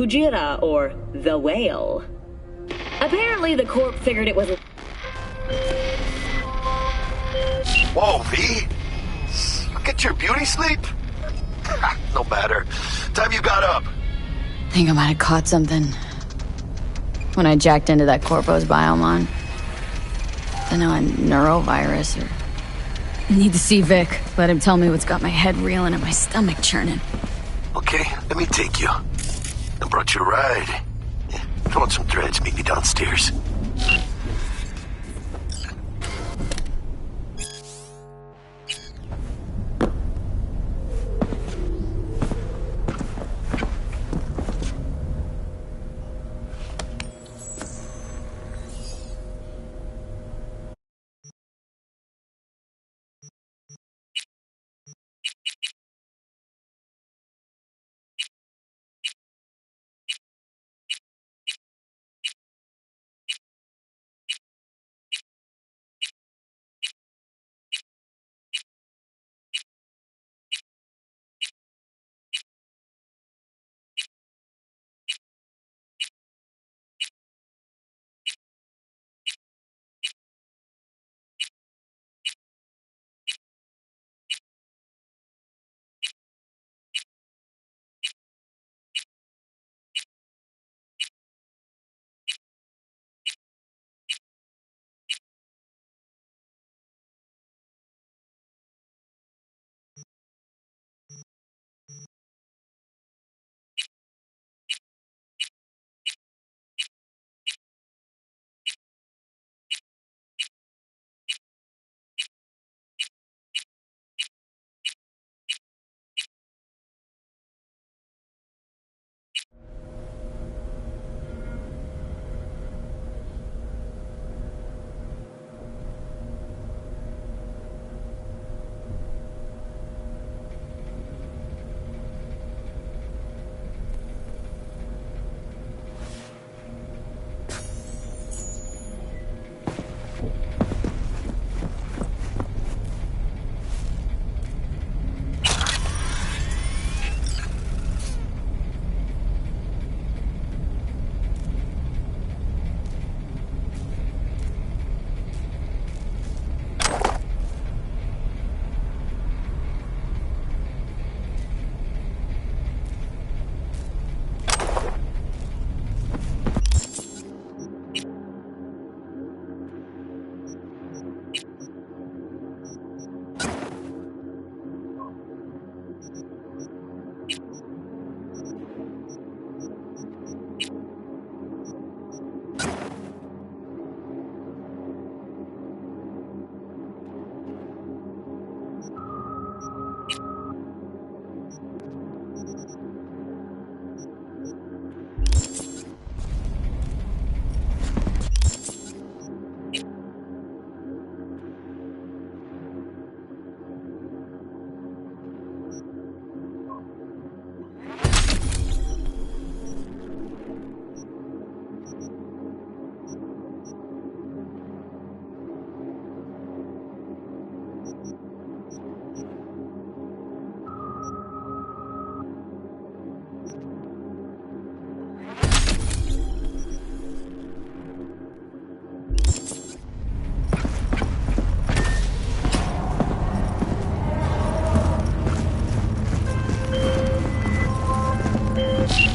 Kujira, or the whale. Apparently the corp figured it was a... Whoa, V! Look at your beauty sleep. No matter. Time you got up. I think I might have caught something when I jacked into that Corpo's biome on. I know, a neurovirus or... I need to see Vic. Let him tell me what's got my head reeling and my stomach churning. Okay, let me take you. I brought you a ride. Throw on some threads, meet me downstairs.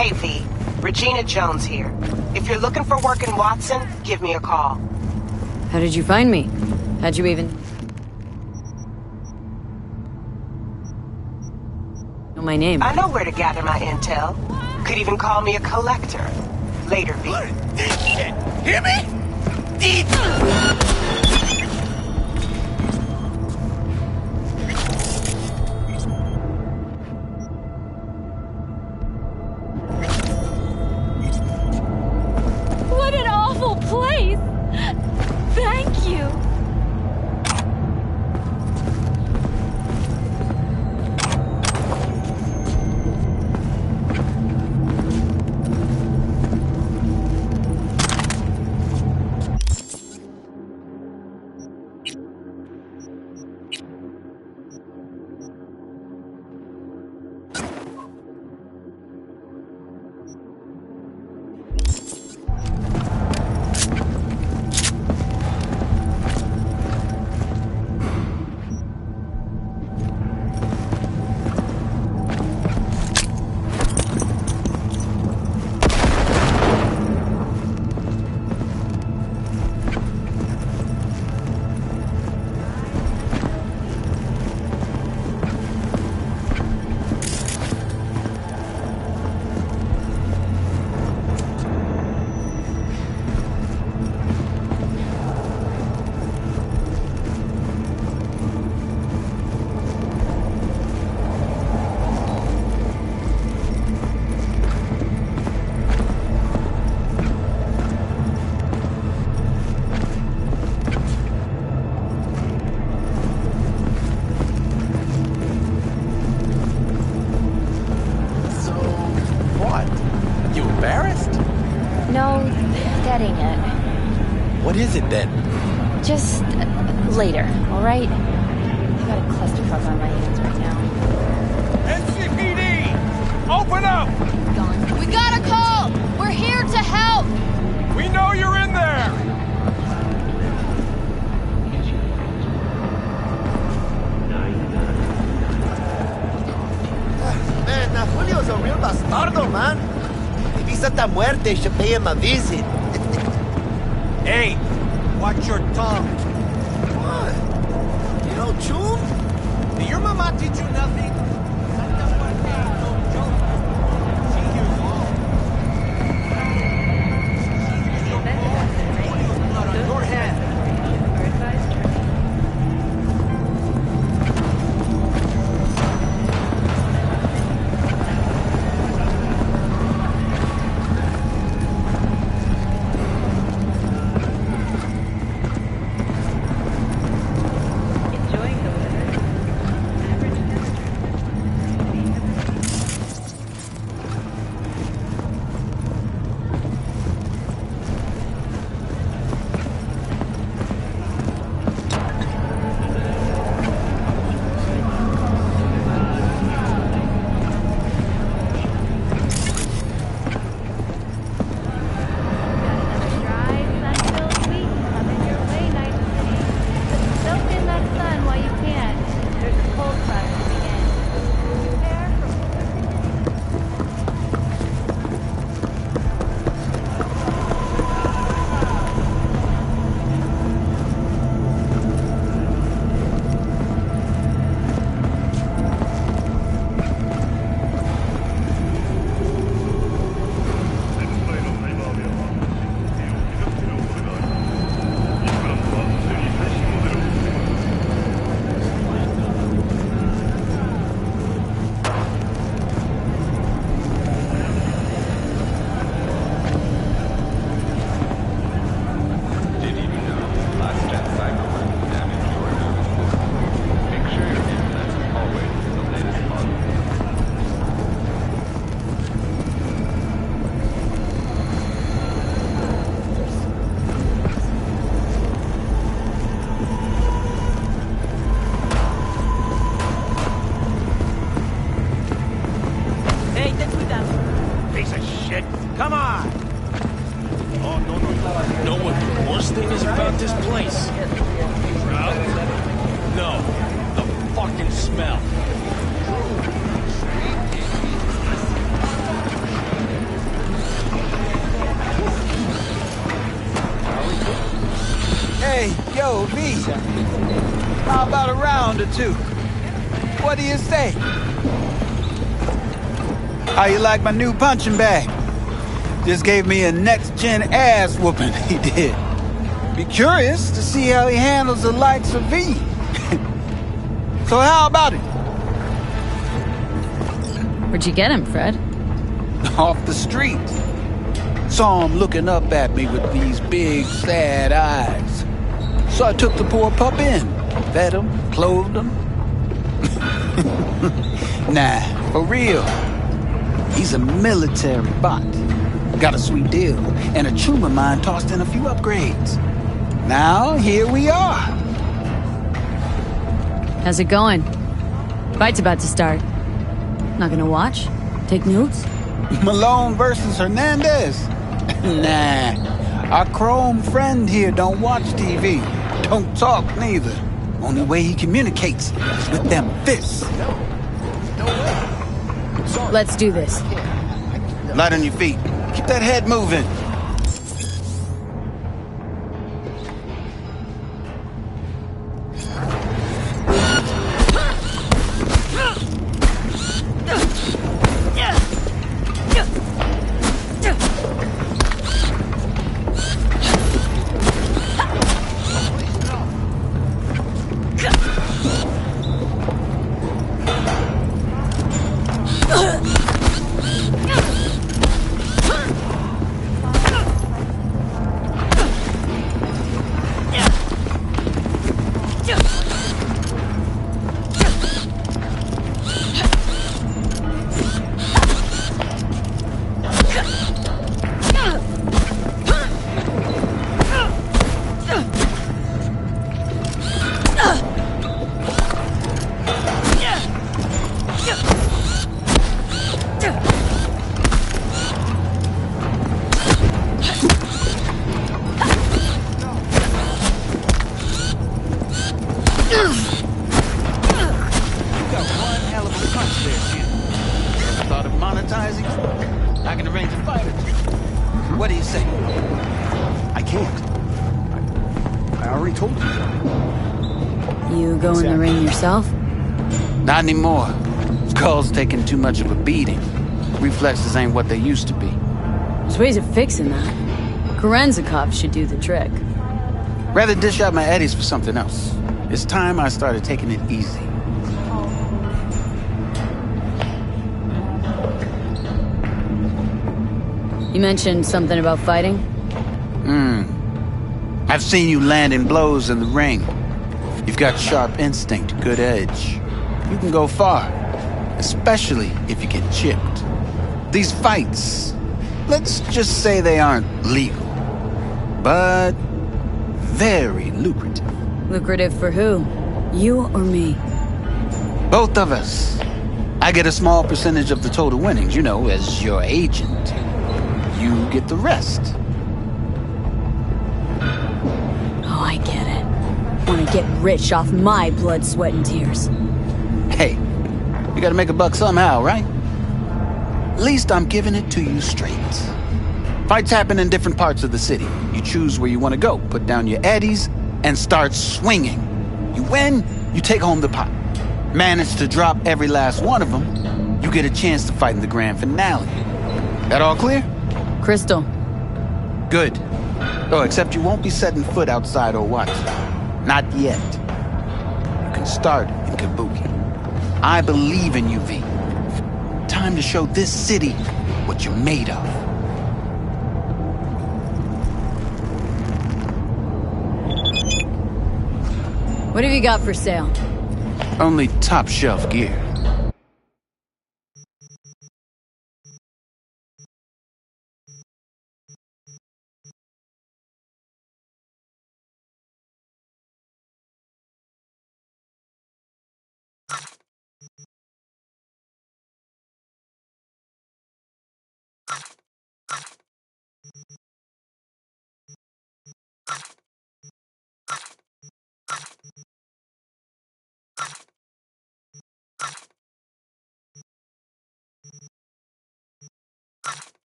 Hey, V. Regina Jones here. If you're looking for work in Watson, give me a call. How did you find me? How'd you even... know my name? I know where to gather my intel. Could even call me a collector. Later, V. Hear me? What an awful place! Thank you! embarrassed? No, that ain't it. What is it then? Just later, all right? I got a clusterfuck on my hands right now. NCPD! Open up! We got a call! We're here to help! We know you're in there! Man, Julio's a real bastardo, man. If he's at that muerte, should pay him a visit. Hey, watch your tongue. What? You know, June? Did your mama teach you nothing? Your head. Come on! Oh, no. Know what the worst thing is about this place? Drought? No, the fucking smell. Hey, yo, V. How about a round or two? What do you say? How you like my new punching bag? Just gave me a next-gen ass whooping, he did. Be curious to see how he handles the likes of V. So how about it? Where'd you get him, Fred? Off the street. Saw him looking up at me with these big, sad eyes. So I took the poor pup in. Fed him, clothed him. Nah, for real. He's a military bot. Got a sweet deal, and a chum of mine tossed in a few upgrades. Now, here we are. How's it going? Fight's about to start. Not gonna watch? Take notes? Malone versus Hernandez? Nah. Our chrome friend here don't watch TV. Don't talk neither. Only way he communicates is with them fists. Let's do this. Light on your feet. Keep that head moving. fight at you. What do you say? I can't. I already told you. You go in the ring yourself? Not anymore. Skull's taking too much of a beating. Reflexes ain't what they used to be. There's ways of fixing that. Korenzikov should do the trick. Rather dish out my eddies for something else. It's time I started taking it easy. You mentioned something about fighting? I've seen you landing blows in the ring. You've got sharp instinct, good edge. You can go far, especially if you get chipped. These fights, let's just say they aren't legal, but very lucrative. Lucrative for who? You or me? Both of us. I get a small percentage of the total winnings, you know, as your agent. You get the rest. Oh, I get it. Want to get rich off my blood, sweat, and tears. Hey, you gotta make a buck somehow, right? At least I'm giving it to you straight. Fights happen in different parts of the city. You choose where you want to go, put down your eddies, and start swinging. You win, you take home the pot. Manage to drop every last one of them, you get a chance to fight in the grand finale. That all clear? Crystal. Good. Oh, except you won't be setting foot outside Owatsu. Not yet. You can start in Kabuki. I believe in you, V. Time to show this city what you're made of. What have you got for sale? Only top shelf gear.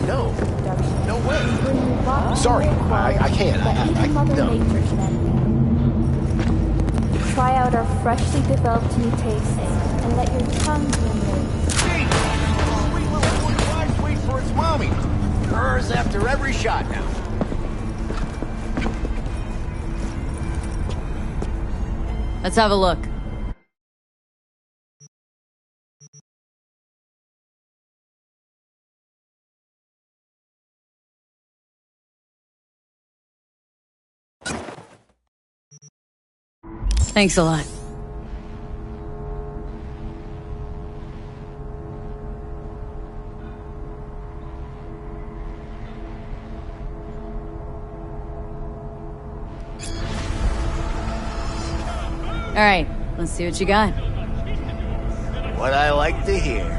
No. No way. Sorry. I can't. No. Try out our freshly developed new tastes and let your tongue ruminate. Sweet little 45's wait for its mommy. Hers after every shot now. Let's have a look. Thanks a lot. All right, let's see what you got. What I like to hear.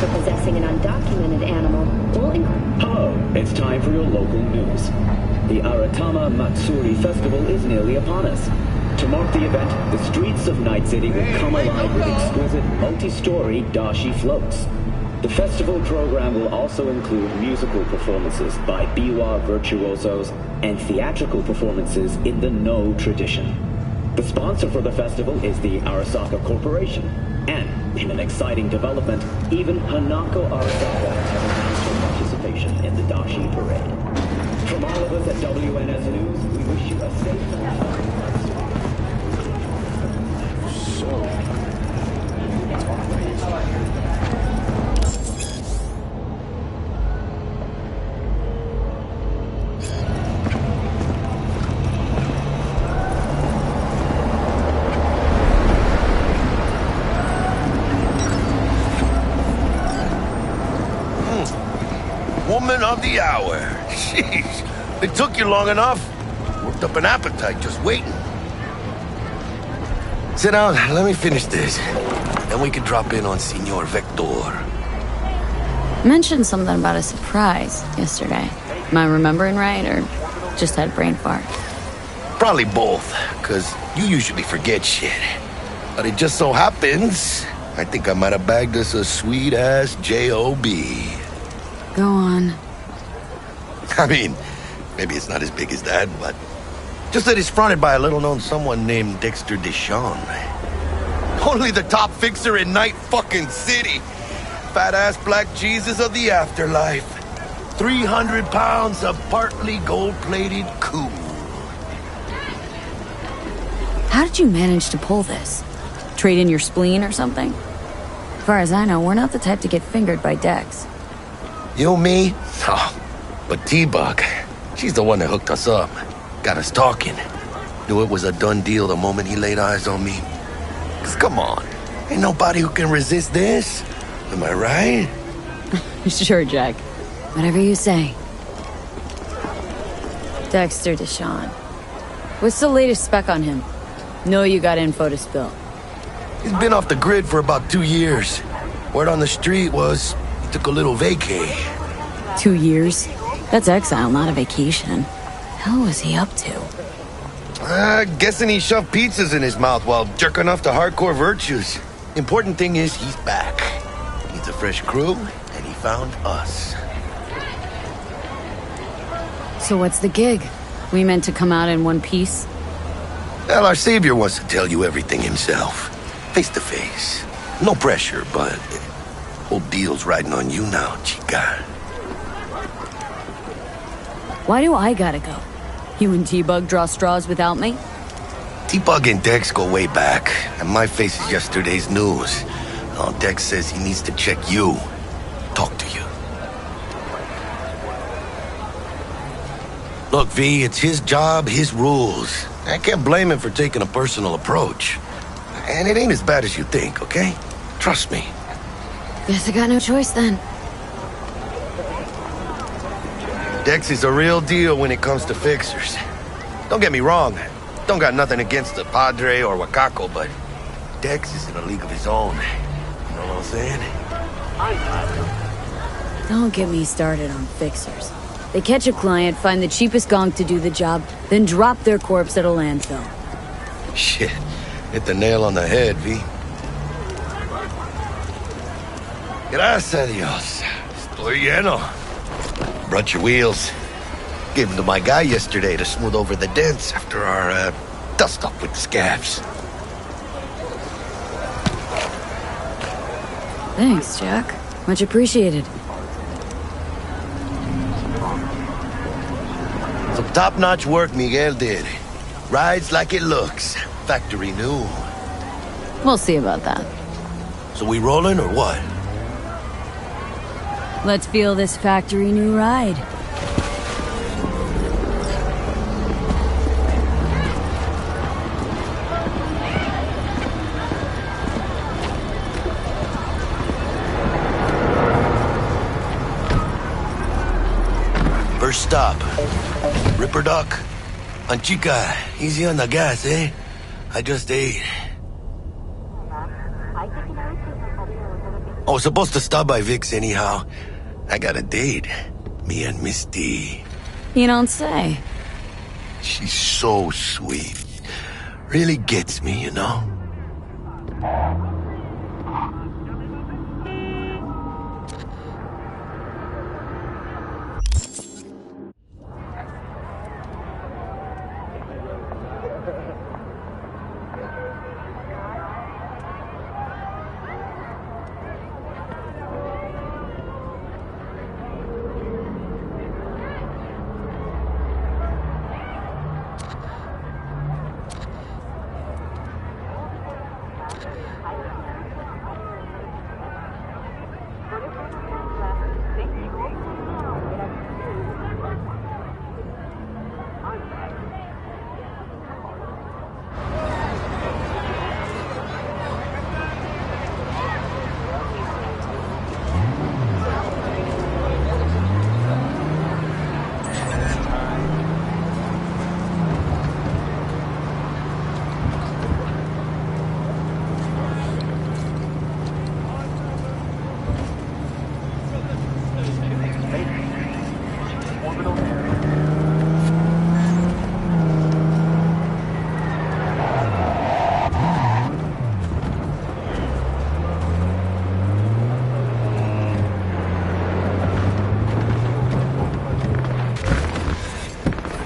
for possessing an undocumented animal will increase. Hello, it's time for your local news. The Aratama Matsuri Festival is nearly upon us. To mark the event, the streets of Night City will come alive with exquisite multi-story dashi floats. The festival program will also include musical performances by biwa virtuosos and theatrical performances in the No tradition. The sponsor for the festival is the Arasaka Corporation, and in an exciting development, even Hanako Arasaka has announced her participation in the dashi parade. From all of us at WNS News, we wish you a safe and Woman of the hour. Jeez, it took you long enough. Worked up an appetite just waiting. Sit down, let me finish this. Then we can drop in on Senor Vector. Mentioned something about a surprise yesterday. Am I remembering right, or just had a brain fart? Probably both, because you usually forget shit. But it just so happens, I think I might have bagged us a sweet-ass J.O.B. Go on. I mean, maybe it's not as big as that, but just that it's fronted by a little-known someone named Dexter Deshawn. Only the top fixer in Night fucking City. Fat-ass black Jesus of the afterlife. 300 pounds of partly gold-plated cool. How did you manage to pull this? Trade in your spleen or something? As far as I know, we're not the type to get fingered by Dex. You, me? Oh, but T-Bug, she's the one that hooked us up. Got us talking. Knew it was a done deal the moment he laid eyes on me. 'Cause come on, ain't nobody who can resist this. Am I right? Sure, Jack. Whatever you say. Dexter Deshawn. What's the latest spec on him? Know you got info to spill. He's been off the grid for about 2 years. Word on the street was he took a little vacay. 2 years? That's exile, not a vacation. Hell was he up to? Guessing he shoved pizzas in his mouth while jerking off to hardcore virtues. Important thing is he's back. Needs a fresh crew, and he found us. So what's the gig? We meant to come out in one piece? Well, our savior wants to tell you everything himself. Face to face. No pressure, but whole deal's riding on you now, chica. Why do I gotta go? You and T-Bug draw straws without me? T-Bug and Dex go way back, and my face is yesterday's news. Oh, Dex says he needs to check you. Talk to you. Look, V, it's his job, his rules. I can't blame him for taking a personal approach. And it ain't as bad as you think, okay? Trust me. Guess I got no choice then. Dex is a real deal when it comes to fixers. Don't get me wrong. Don't got nothing against the Padre or Wakako, but Dex is in a league of his own. You know what I'm saying? Don't get me started on fixers. They catch a client, find the cheapest gonk to do the job, then drop their corpse at a landfill. Shit. Hit the nail on the head, V. Gracias a Dios. Estoy lleno. Brought your wheels. Gave them to my guy yesterday to smooth over the dents after our, dust-up with the scabs. Thanks, Jack. Much appreciated. Some top-notch work Miguel did. Rides like it looks. Factory new. We'll see about that. So we rolling or what? Let's feel this factory new ride. First stop. Ripperdoc. Chica, easy on the gas, eh? I just ate. I was supposed to stop by Vic's anyhow. I got a date. Me and Miss D. You don't say. She's so sweet. Really gets me, you know?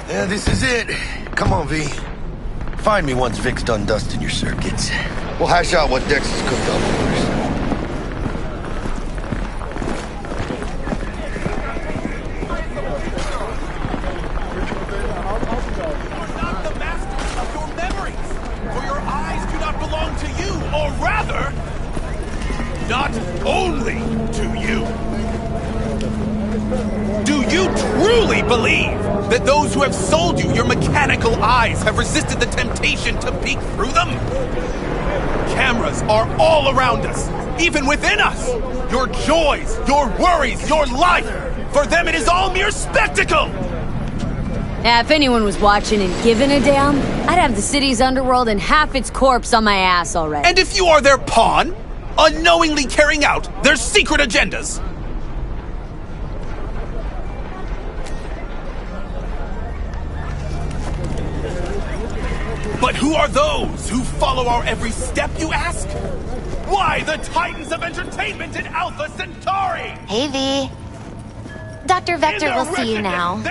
Yeah, this is it. Come on, V. Find me once Vic's done dusting your circuits. We'll hash out what Dex has cooked up first. Not only to you. Do you truly believe that those who have sold you your mechanical eyes have resisted the temptation to peek through them? Cameras are all around us, even within us. Your joys, your worries, your life. For them it is all mere spectacle. Yeah, if anyone was watching and giving a damn, I'd have the city's underworld and half its corpse on my ass already. And if you are their pawn, unknowingly carrying out their secret agendas. But who are those who follow our every step, you ask? Why the Titans of Entertainment in Alpha Centauri? Hey, V. Dr. Vector will see you now.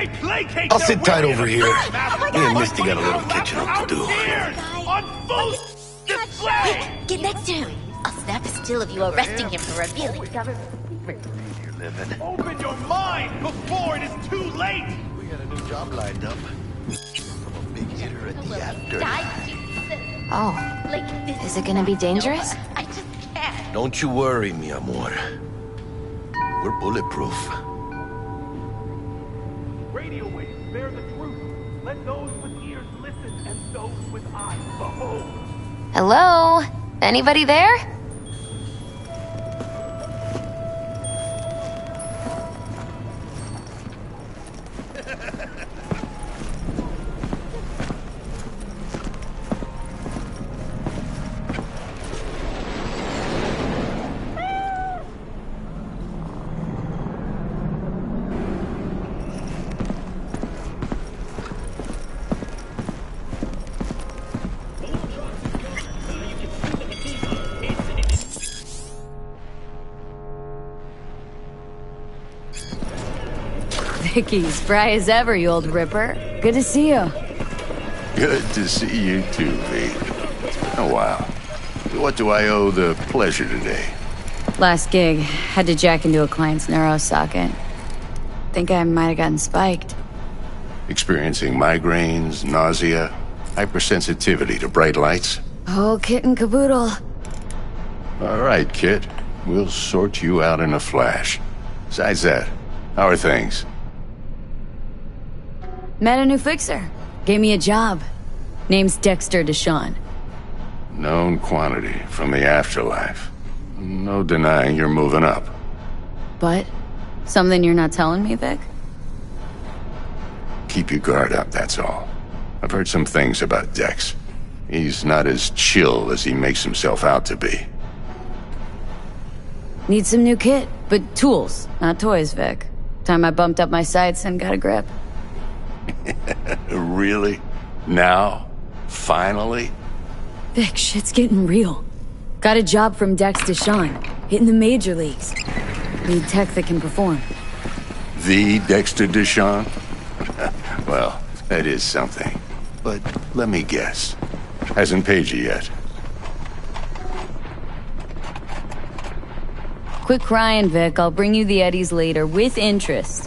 I'll sit tight over here. Me and Misty got a little catching up to do. On full display! Get next to him. I'll snap a still of you arresting him for revealing government. Open your mind before it is too late! We got a new job lined up. I'm a big hitter at the after. Oh, is it gonna be dangerous? I just can't. Don't you worry, mi amor. We're bulletproof. Radio waves bear the truth. Let those with ears listen and those with eyes behold. Hello? Anybody there? Vicky, spry as ever, you old ripper. Good to see you. Good to see you too, V. It's been a while. What do I owe the pleasure today? Last gig, had to jack into a client's neuro socket. Think I might have gotten spiked. Experiencing migraines, nausea, hypersensitivity to bright lights? Oh, kit and caboodle. All right, kid. We'll sort you out in a flash. Besides that, how are things? Met a new fixer. Gave me a job. Name's Dexter Deshawn. Known quantity from the afterlife. No denying you're moving up. But? Something you're not telling me, Vic? Keep your guard up, that's all. I've heard some things about Dex. He's not as chill as he makes himself out to be. Need some new kit, but tools, not toys, Vic. Time I bumped up my sights and got a grip. Really? Now? Finally? Vic, shit's getting real. Got a job from Dex Deshawn, hitting the major leagues. Need tech that can perform. The Dexter Deshawn? Well, that is something. But let me guess. Hasn't paid you yet. Quit crying, Vic. I'll bring you the Eddies later, with interest.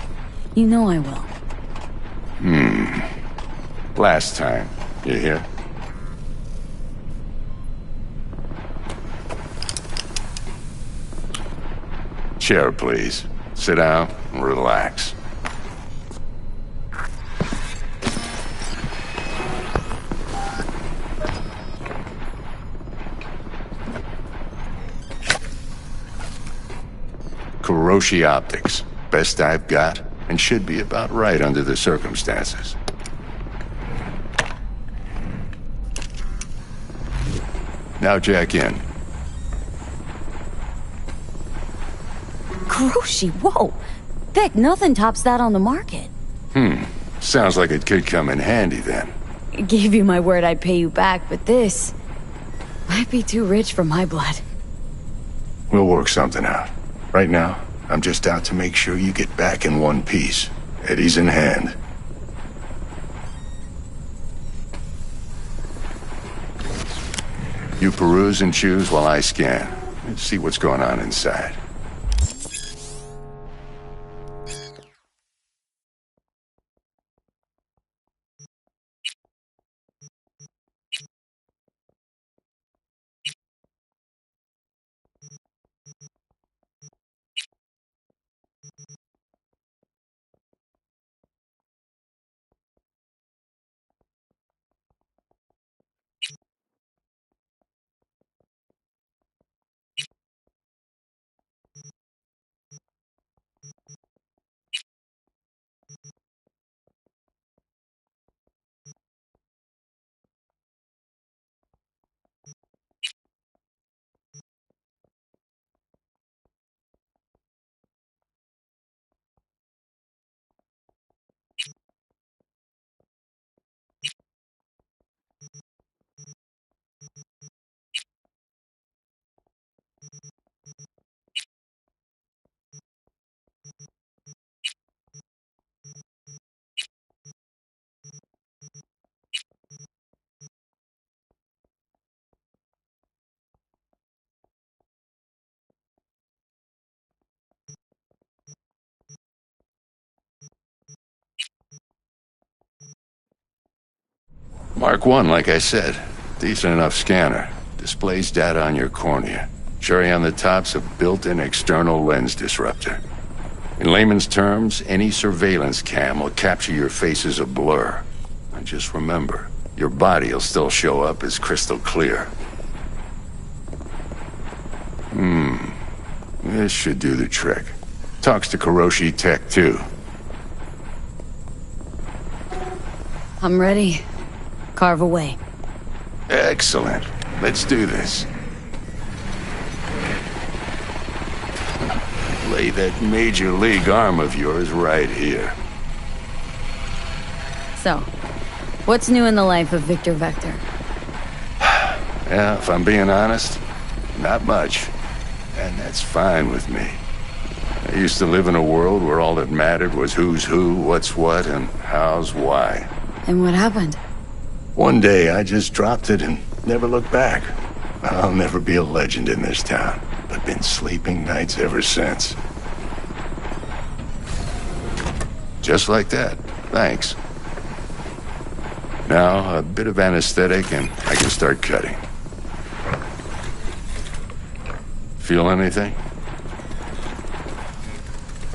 You know I will. Last time. You hear? Chair, please. Sit down and relax. Kuroshi Optics. Best I've got, and should be about right under the circumstances. Now jack in. Kuroshi, whoa! Vic, nothing tops that on the market. Sounds like it could come in handy then. Gave you my word I'd pay you back, but this might be too rich for my blood. We'll work something out. Right now, I'm just out to make sure you get back in one piece. Eddie's in hand. You peruse and choose while I scan. Let's see what's going on inside. Mark 1, like I said. Decent enough scanner. Displays data on your cornea. Cherry on the top's a built-in external lens disruptor. In layman's terms, any surveillance cam will capture your face as a blur. And just remember, your body will still show up as crystal clear. This should do the trick. Talks to Kuroshi Tech, too. I'm ready. Carve away. Excellent. Let's do this. Lay that major league arm of yours right here. So, what's new in the life of Victor Vector? Yeah, if I'm being honest, not much. And that's fine with me. I used to live in a world where all that mattered was who's who, what's what, and how's why. And what happened? One day, I just dropped it and never looked back. I'll never be a legend in this town, but been sleeping nights ever since. Just like that. Thanks. Now, a bit of anesthetic and I can start cutting. Feel anything?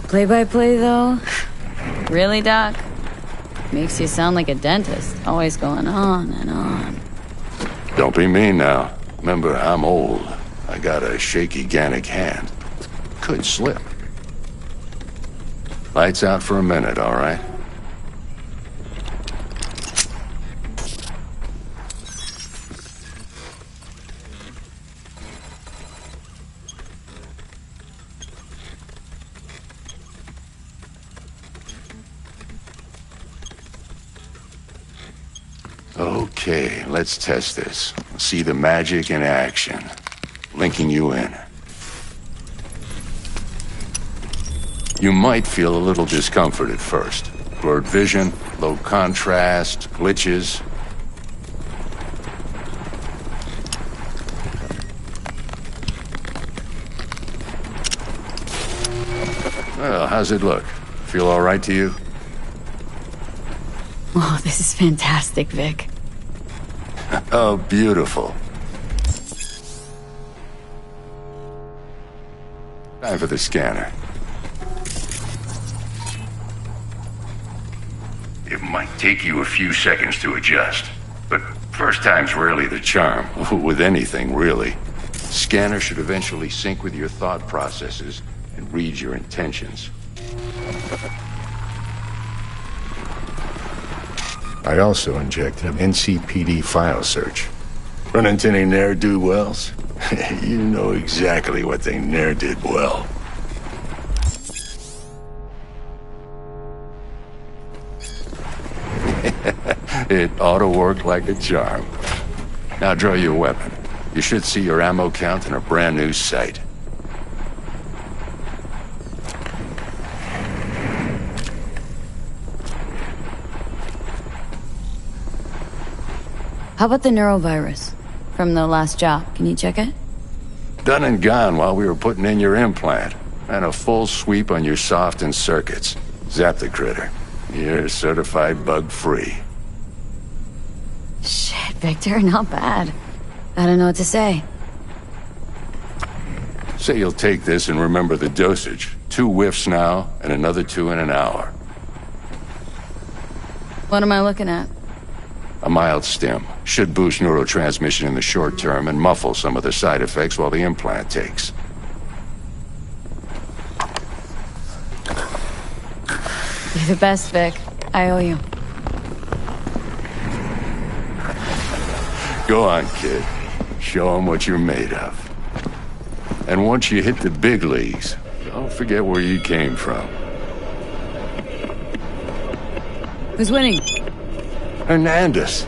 Play-by-play, though? Really, Doc? Makes you sound like a dentist, always going on and on. Don't be mean now. Remember, I'm old. I got a shaky Gannic hand. Could slip. Lights out for a minute, all right? Okay, let's test this. See the magic in action. Linking you in. You might feel a little discomfort at first. Blurred vision, low contrast, glitches. Well, how's it look? Feel all right to you? Oh, this is fantastic, Vic. Oh, beautiful. Time for the scanner. It might take you a few seconds to adjust, but first time's rarely the charm, with anything, really. Scanner should eventually sync with your thought processes and read your intentions. I also injected an NCPD file search. Run into any ne'er-do-wells? You know exactly what they ne'er did well. It ought to work like a charm. Now draw your weapon. You should see your ammo count in a brand new sight. How about the neurovirus from the last job? Can you check it? Done and gone while we were putting in your implant. And a full sweep on your soft and circuits. Zap the critter. You're certified bug-free. Shit, Victor, not bad. I don't know what to say. Say you'll take this and remember the dosage. 2 whiffs now, and another 2 in an hour. What am I looking at? A mild stim. Should boost neurotransmission in the short term and muffle some of the side effects while the implant takes. You're the best, Vic. I owe you. Go on, kid. Show them what you're made of. And once you hit the big leagues, don't forget where you came from. Who's winning? Hernandez.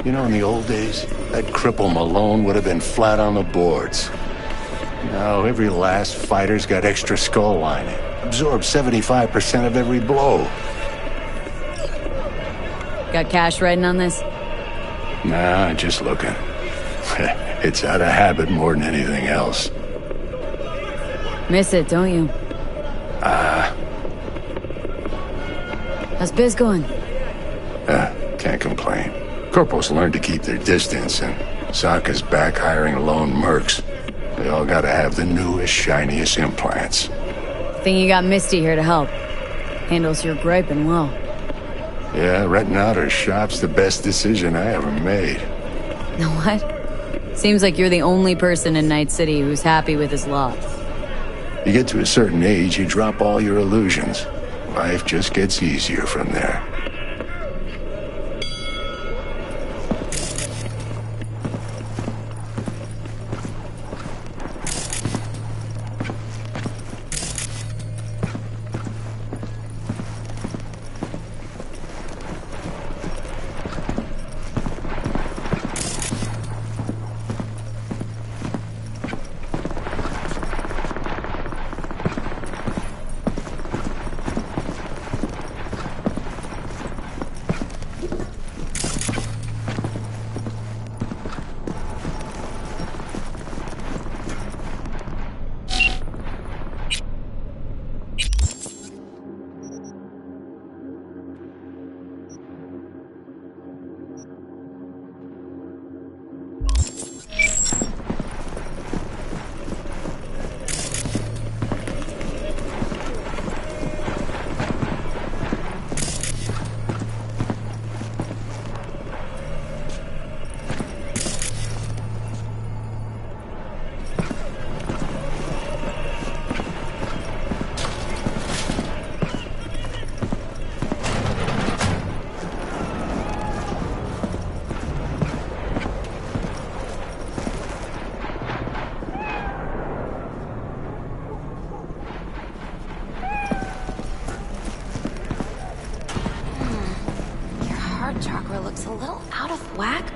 You know, in the old days, that cripple Malone would have been flat on the boards. Now, every last fighter's got extra skull lining. Absorbs 75% of every blow. Got cash riding on this? Nah, just looking. It's out of habit more than anything else. Miss it, don't you? How's biz going? Can't complain. Corporals learn to keep their distance, and Sokka's back hiring lone mercs. They all gotta have the newest, shiniest implants. Think you got Misty here to help. Handles your griping well. Yeah, renting out her shop's the best decision I ever made. Know what? Seems like you're the only person in Night City who's happy with his lot. You get to a certain age, you drop all your illusions. Life just gets easier from there.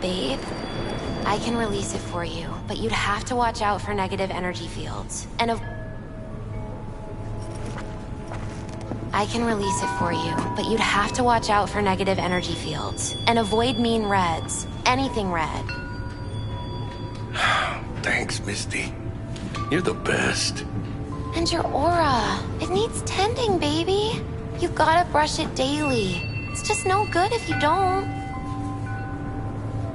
Babe, I can release it for you, but you'd have to watch out for negative energy fields. I can release it for you, but you'd have to watch out for negative energy fields. And avoid mean reds. Anything red. Thanks, Misty. You're the best. And your aura. It needs tending, baby. You gotta brush it daily. It's just no good if you don't.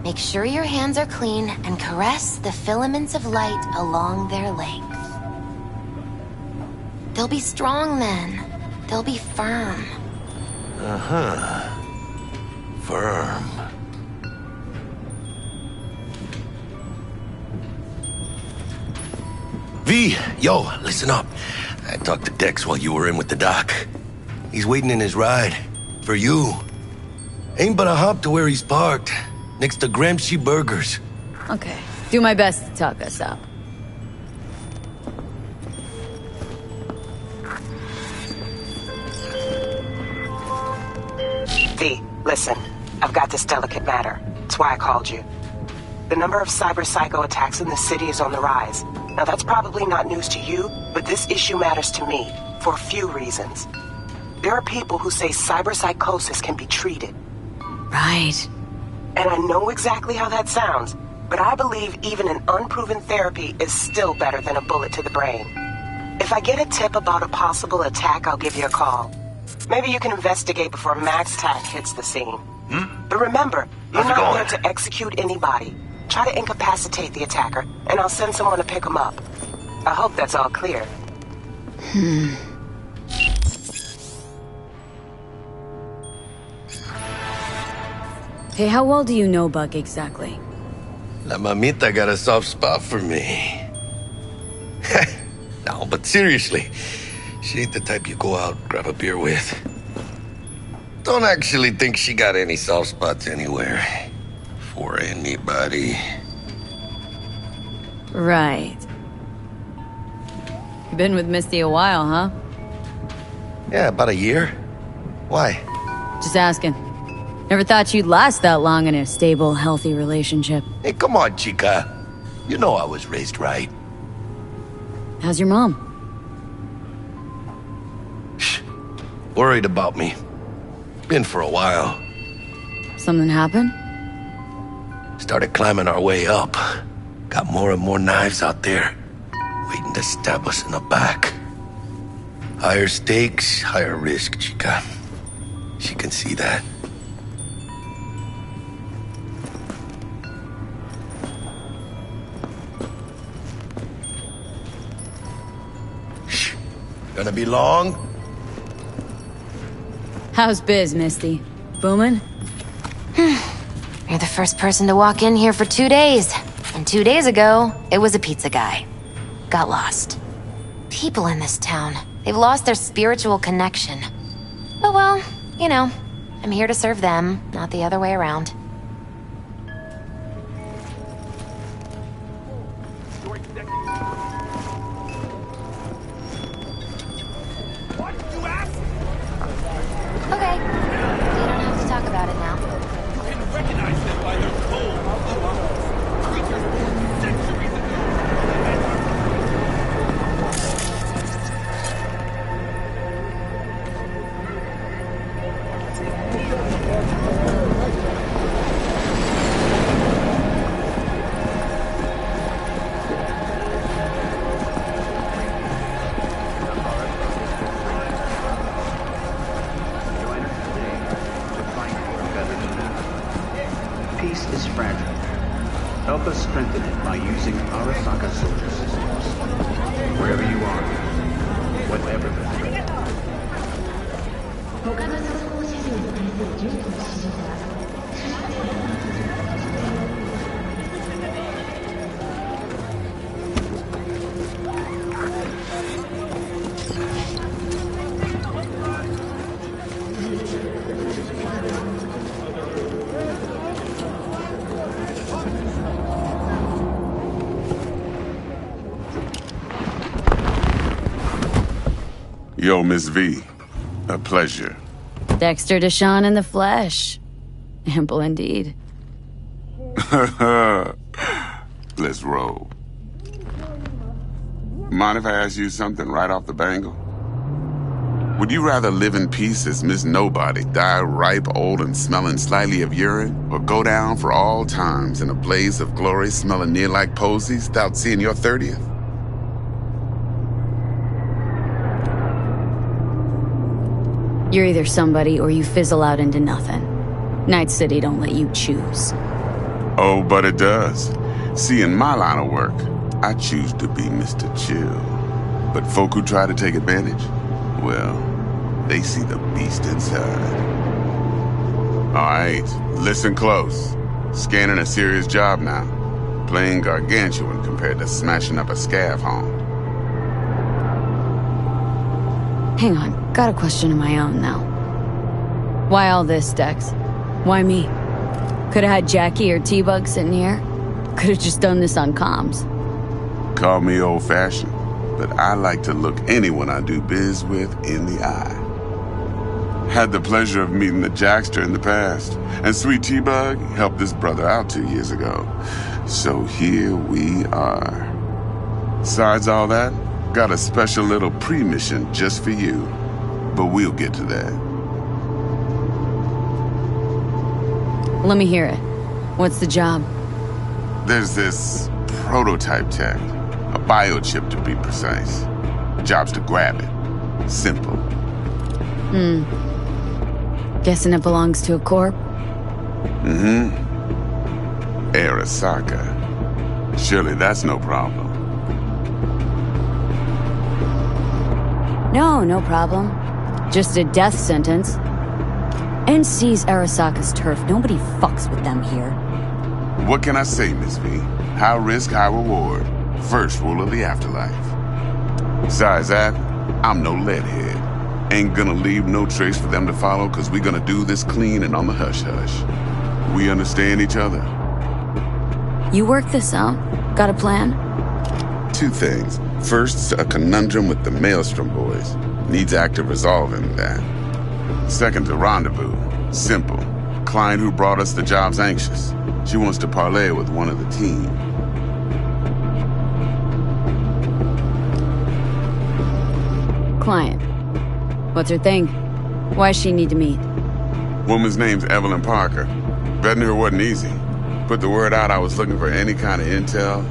Make sure your hands are clean and caress the filaments of light along their length. They'll be strong then. They'll be firm. Uh-huh. Firm. V, yo, listen up. I talked to Dex while you were in with the doc. He's waiting in his ride. For you. Ain't but a hop to where he's parked. Next to Gramsci Burgers. Okay. Do my best to talk us up. V, listen. I've got this delicate matter. That's why I called you. The number of cyber psycho attacks in the city is on the rise. Now that's probably not news to you, but this issue matters to me for a few reasons. There are people who say cyberpsychosis can be treated. Right. And I know exactly how that sounds, but I believe even an unproven therapy is still better than a bullet to the brain. If I get a tip about a possible attack, I'll give you a call. Maybe you can investigate before Max Tack hits the scene. But remember, you're not there to execute anybody. Try to incapacitate the attacker, and I'll send someone to pick him up. I hope that's all clear. Hey, how well do you know Buck exactly? La mamita got a soft spot for me. No, but seriously, she ain't the type you go out, grab a beer with. Don't actually think she got any soft spots anywhere. For anybody. Right. Been with Misty a while, huh? Yeah, about a year. Why? Just asking. Never thought you'd last that long in a stable, healthy relationship. Hey, come on, chica. You know I was raised right. How's your mom? Worried about me. Been for a while. Something happened? Started climbing our way up. Got more and more knives out there. Waiting to stab us in the back. Higher stakes, higher risk, chica. She can see that. Gonna be long? How's biz, Misty? Booming? You're the first person to walk in here for 2 days. And 2 days ago, it was a pizza guy. Got lost. People in this town, they've lost their spiritual connection. But well, you know, I'm here to serve them, not the other way around. Okay. You don't have to talk about it now. You can recognize them by their cold, creatures born centuries Peace is fragile. Help us strengthen it by using Arasaka soldier systems. Wherever you are, whatever the threat. Yo, Miss V. A pleasure. Dexter Deshawn in the flesh. Ample indeed. Let's roll. Mind if I ask you something right off the bangle? Would you rather live in peace as Miss Nobody, die ripe, old, and smelling slightly of urine, or go down for all times in a blaze of glory smelling near like posies without seeing your 30th? You're either somebody or you fizzle out into nothing. Night City don't let you choose. Oh, but it does. See, in my line of work, I choose to be Mr. Chill. But folk who try to take advantage, well, they see the beast inside. All right, listen close. Scanning a serious job now. Playing gargantuan compared to smashing up a scav home. Hang on, got a question of my own now. Why all this, Dex? Why me? Could've had Jackie or T-Bug sitting here. Could've just done this on comms. Call me old-fashioned, but I like to look anyone I do biz with in the eye. Had the pleasure of meeting the Jackster in the past, and sweet T-Bug helped this brother out 2 years ago. So here we are. Besides all that, got a special little pre-mission just for you, but we'll get to that. Let me hear it. What's the job? There's this prototype tech, a biochip to be precise. Job's to grab it. Simple. Guessing it belongs to a corp? Mm-hmm. Arasaka. Surely that's no problem. No problem. Just a death sentence. NC's Arasaka's turf. Nobody fucks with them here. What can I say, Miss V? High risk, high reward. First rule of the afterlife. Besides that, I'm no leadhead. Ain't gonna leave no trace for them to follow, cause we gonna do this clean and on the hush-hush. We understand each other? You work this out? Got a plan? Two things. First, a conundrum with the Maelstrom boys. Needs active resolving that. Second, a rendezvous. Simple. Client who brought us the job's anxious. She wants to parlay with one of the team. Client. What's her thing? Why does she need to meet? Woman's name's Evelyn Parker. Betting her wasn't easy. Put the word out I was looking for any kind of intel.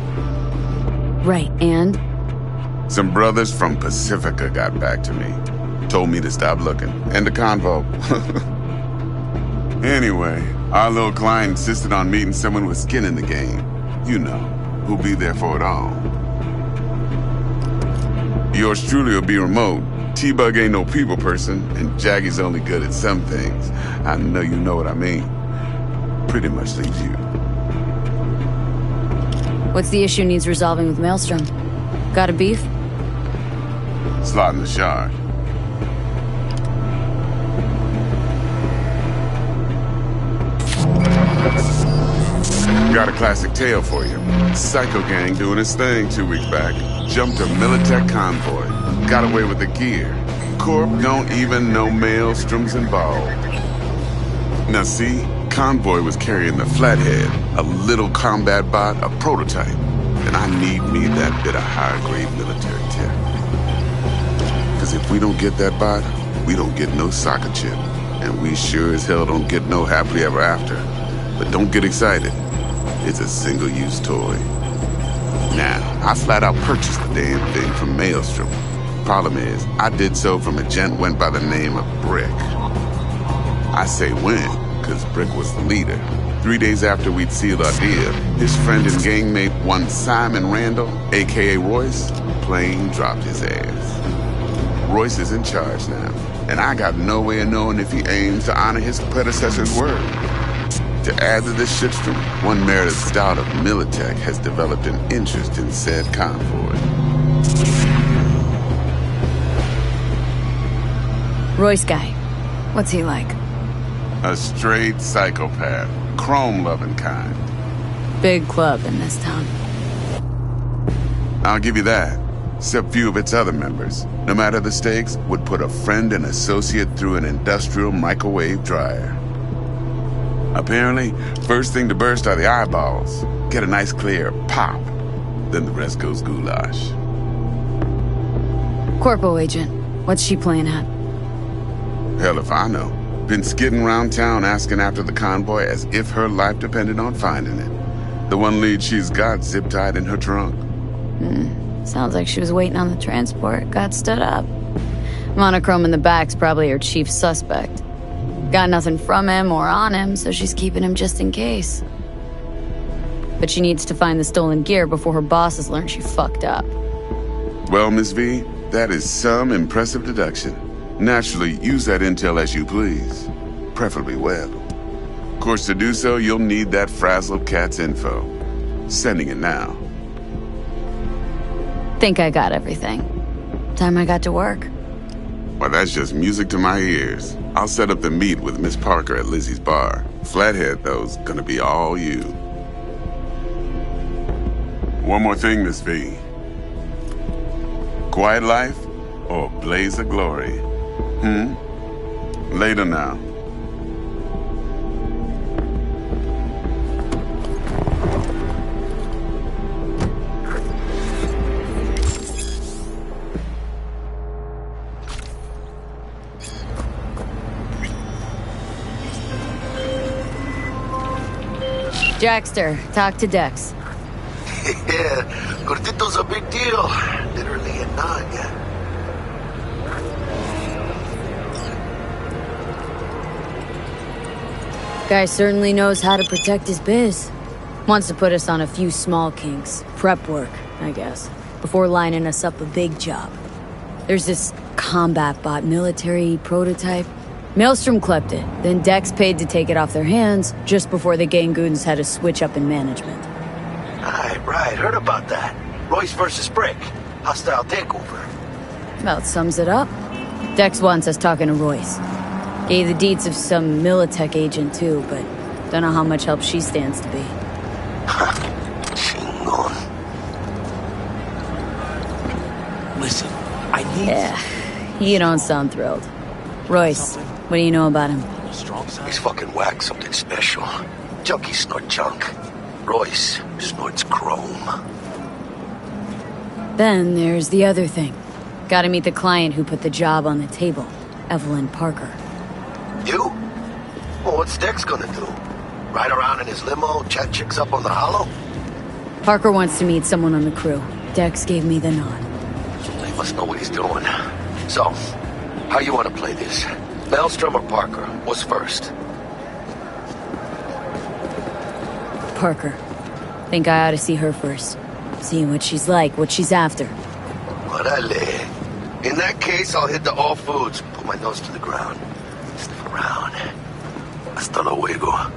Right, and? Some brothers from Pacifica got back to me. Told me to stop looking. End the convo. Anyway, our little client insisted on meeting someone with skin in the game. You know, who'll be there for it all. Yours truly will be remote. T-Bug ain't no people person, and Jaggy's only good at some things. I know you know what I mean. Pretty much leaves you. What's the issue needs resolving with Maelstrom? Got a beef? Slot in the shard. Got a classic tale for you. Psycho gang doing his thing 2 weeks back. Jumped a Militech convoy. Got away with the gear. Corp don't even know Maelstrom's involved. Now see, convoy was carrying the Flathead, a little combat bot, a prototype. And I need me that bit of high-grade military tech. Because if we don't get that bot, we don't get no soccer chip. And we sure as hell don't get no happily ever after. But don't get excited. It's a single-use toy. Now, I flat out purchased the damn thing from Maelstrom. Problem is, I did so from a gent went by the name of Brick. I say when, because Brick was the leader. 3 days after we'd sealed our deal, his friend and gangmate, one Simon Randall, a.k.a. Royce, plain dropped his ass. Royce is in charge now, and I got no way of knowing if he aims to honor his predecessor's word. To add to this shitstorm, one Meredith Stout of Militech has developed an interest in said convoy. Royce guy. What's he like? A straight psychopath. Chrome-loving kind. Big club in this town. I'll give you that. Except few of its other members, no matter the stakes, would put a friend and associate through an industrial microwave dryer. Apparently, first thing to burst are the eyeballs. Get a nice clear pop. Then the rest goes goulash. Corpo agent. What's she playing at? Hell if I know. Been skidding around town asking after the convoy as if her life depended on finding it. The one lead she's got zip-tied in her trunk. Sounds like she was waiting on the transport, got stood up. Monochrome in the back's probably her chief suspect. Got nothing from him or on him, so she's keeping him just in case. But she needs to find the stolen gear before her bosses learn she fucked up. Well, Miss V, that is some impressive deduction. Naturally, use that intel as you please. Preferably well. Of course, to do so, you'll need that frazzled cat's info. Sending it now. Think I got everything. Time I got to work. Well, that's just music to my ears. I'll set up the meet with Miss Parker at Lizzie's bar. Flathead, though's gonna be all you. One more thing, Miss V. Quiet life or blaze of glory? Later now. Jackster, talk to Dex. Yeah, Gordito's a big deal. Literally a nut, yeah. Guy certainly knows how to protect his biz. Wants to put us on a few small kinks. Prep work, I guess. Before lining us up a big job. There's this combat bot military prototype. Maelstrom clept it, then Dex paid to take it off their hands just before the Gangoons had a switch up in management. Right, heard about that. Royce versus Brick. Hostile takeover. About sums it up. Dex wants us talking to Royce. Gave the deeds of some Militech agent too, but don't know how much help she stands to be. Chingon. Listen, I need... Yeah, you don't sound thrilled. Royce, what do you know about him? He's fucking whack, something special. Junkies snort junk. Royce snorts chrome. Then there's the other thing. Gotta meet the client who put the job on the table, Evelyn Parker. You? Well, what's Dex gonna do? Ride around in his limo, chat chicks up on the hollow? Parker wants to meet someone on the crew. Dex gave me the nod. He must know what he's doing. So, how you want to play this? Maelstrom or Parker? What's first? Parker. Think I ought to see her first. See what she's like, what she's after. Orale. In that case, I'll hit the all foods. Put my nose to the ground. Sniff around. Hasta luego.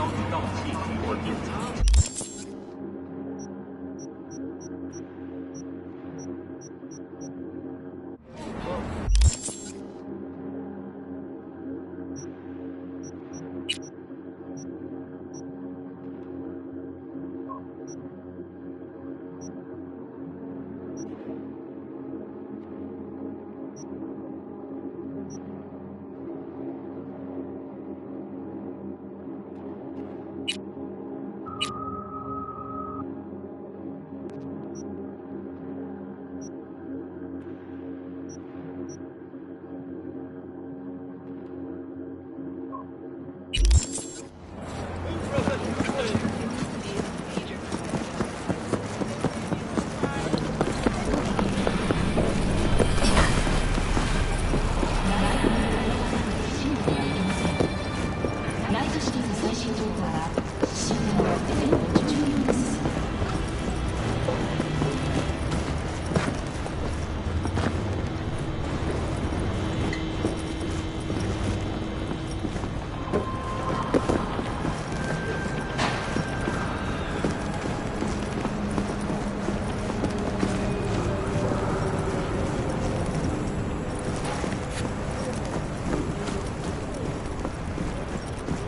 遭遇到气体或电磁。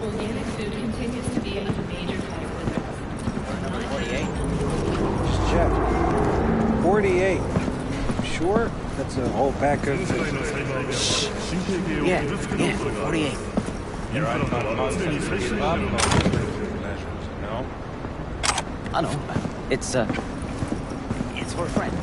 Organic food continues to be a major threat for the 48. Just check. 48. Sure? That's a whole pack of... Yeah, 48. No? I know. It's for a friend.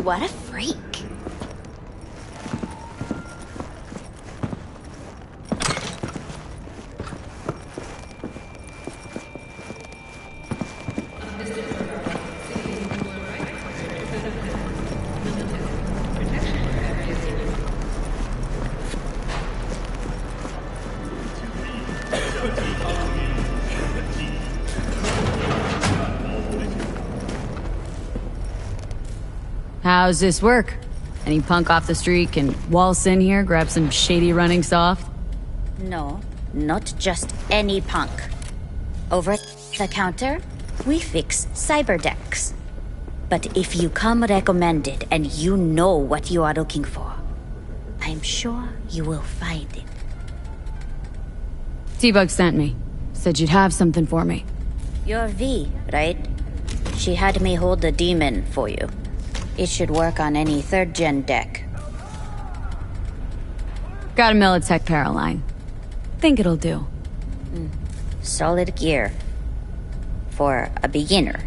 What a freak. How's this work? Any punk off the street can waltz in here, grab some shady running soft? No, not just any punk. Over at the counter, we fix Cyberdecs. But if you come recommended and you know what you are looking for, I'm sure you will find it. T-Bug sent me. Said you'd have something for me. You're V, right? She had me hold the demon for you. It should work on any 3rd-gen deck. Got a Militech Caroline. Think it'll do. Solid gear. For a beginner.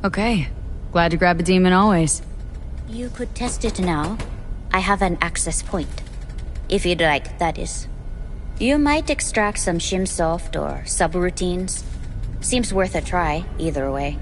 Okay. Glad to grab a demon always. You could test it now. I have an access point. If you'd like, that is. You might extract some shimsoft or subroutines. Seems worth a try, either way.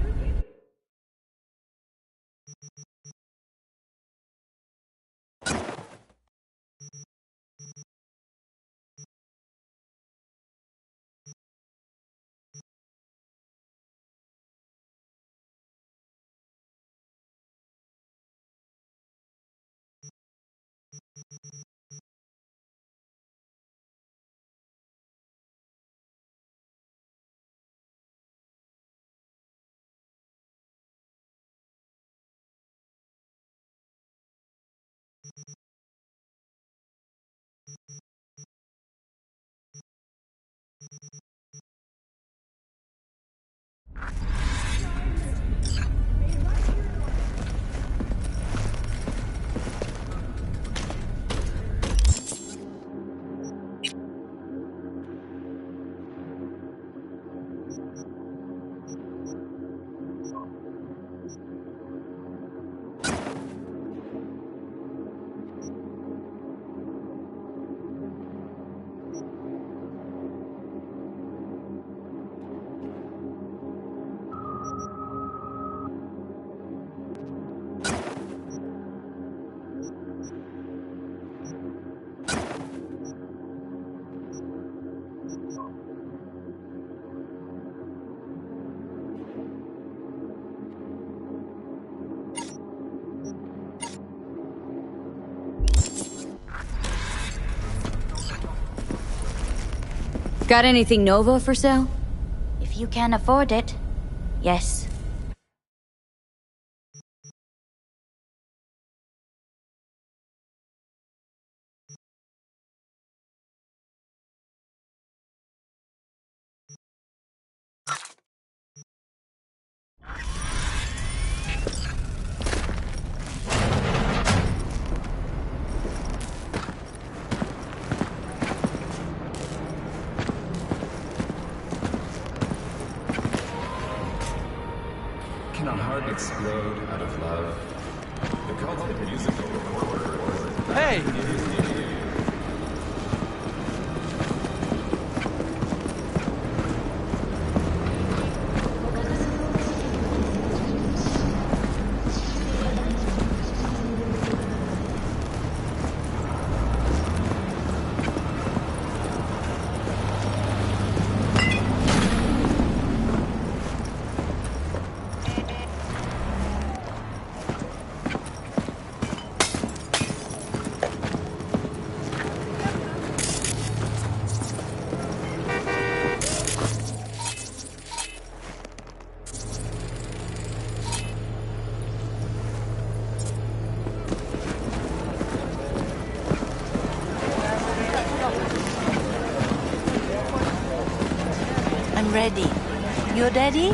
Got anything Nova for sale? If you can afford it, yes. Can a heart explode out of love? The cult musical recorder. Hey! I'm ready. You ready?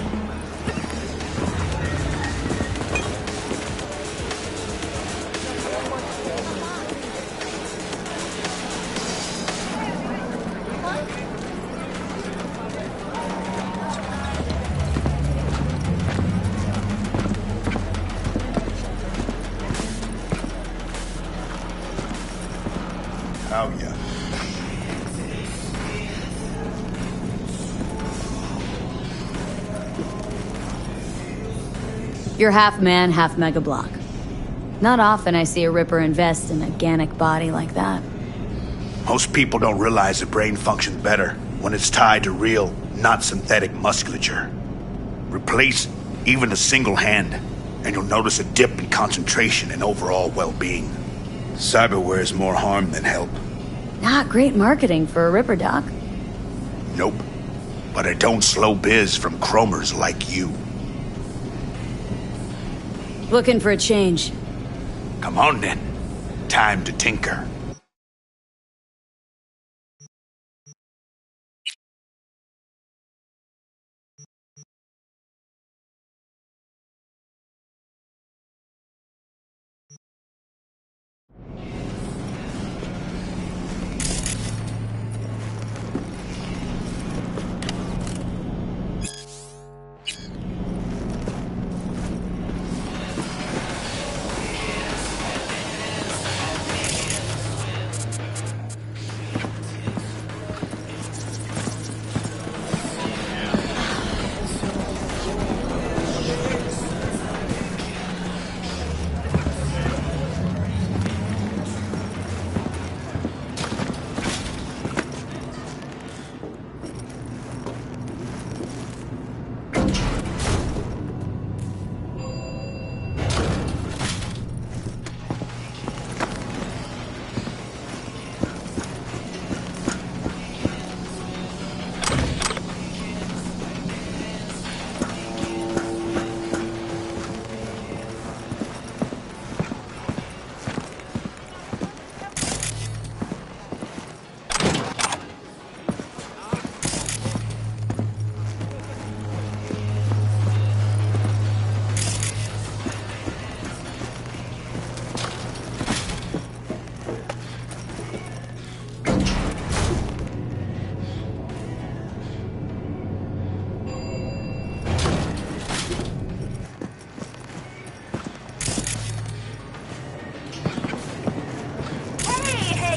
Oh, yeah. You're half man, half Mega Block. Not often I see a Ripper invest in a Ganic body like that. Most people don't realize the brain functions better when it's tied to real, not synthetic musculature. Replace even a single hand, and you'll notice a dip in concentration and overall well-being. Cyberware is more harm than help. Not great marketing for a Ripperdoc. Nope. But it don't slow biz from chromers like you. Looking for a change. Come on then. Time to tinker.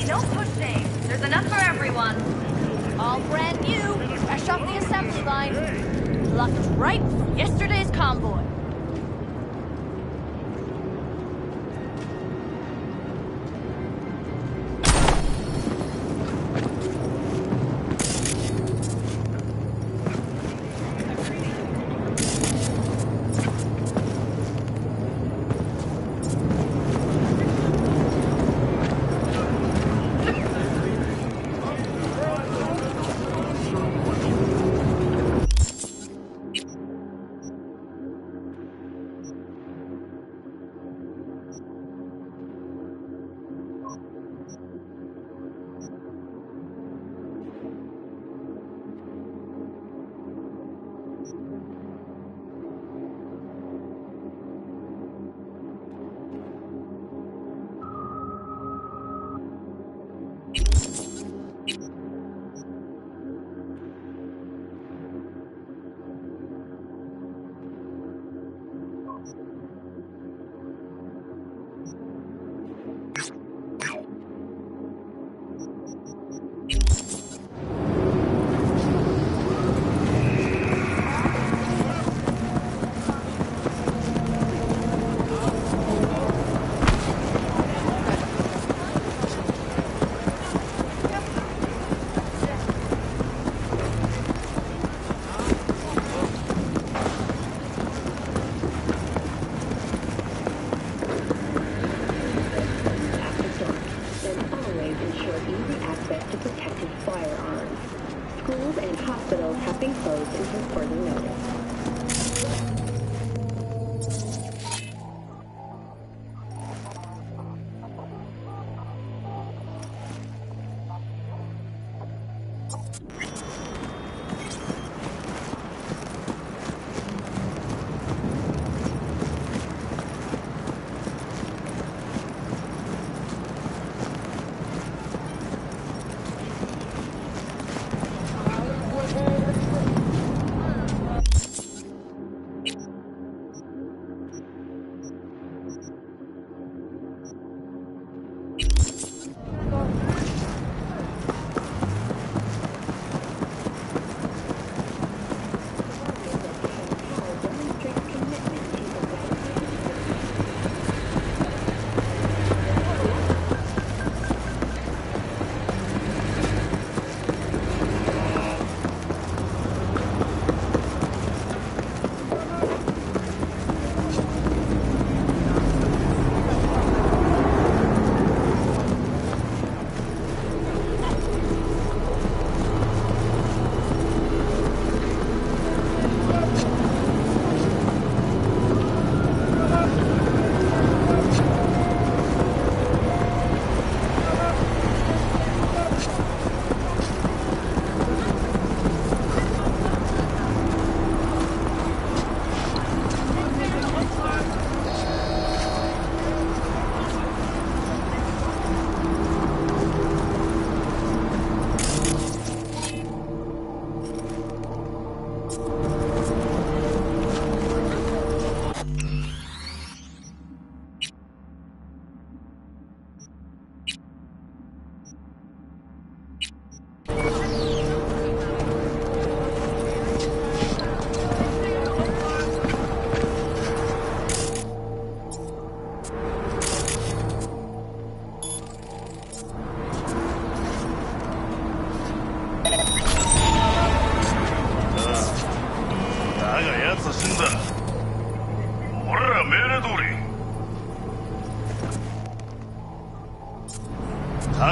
Don't push things. There's enough for everyone. All brand new, fresh off the assembly line. Plucked right from yesterday's convoy.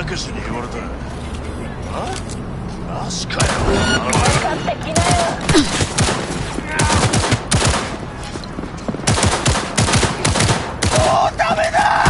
博士に言われた。マジかよ。もうダメだ。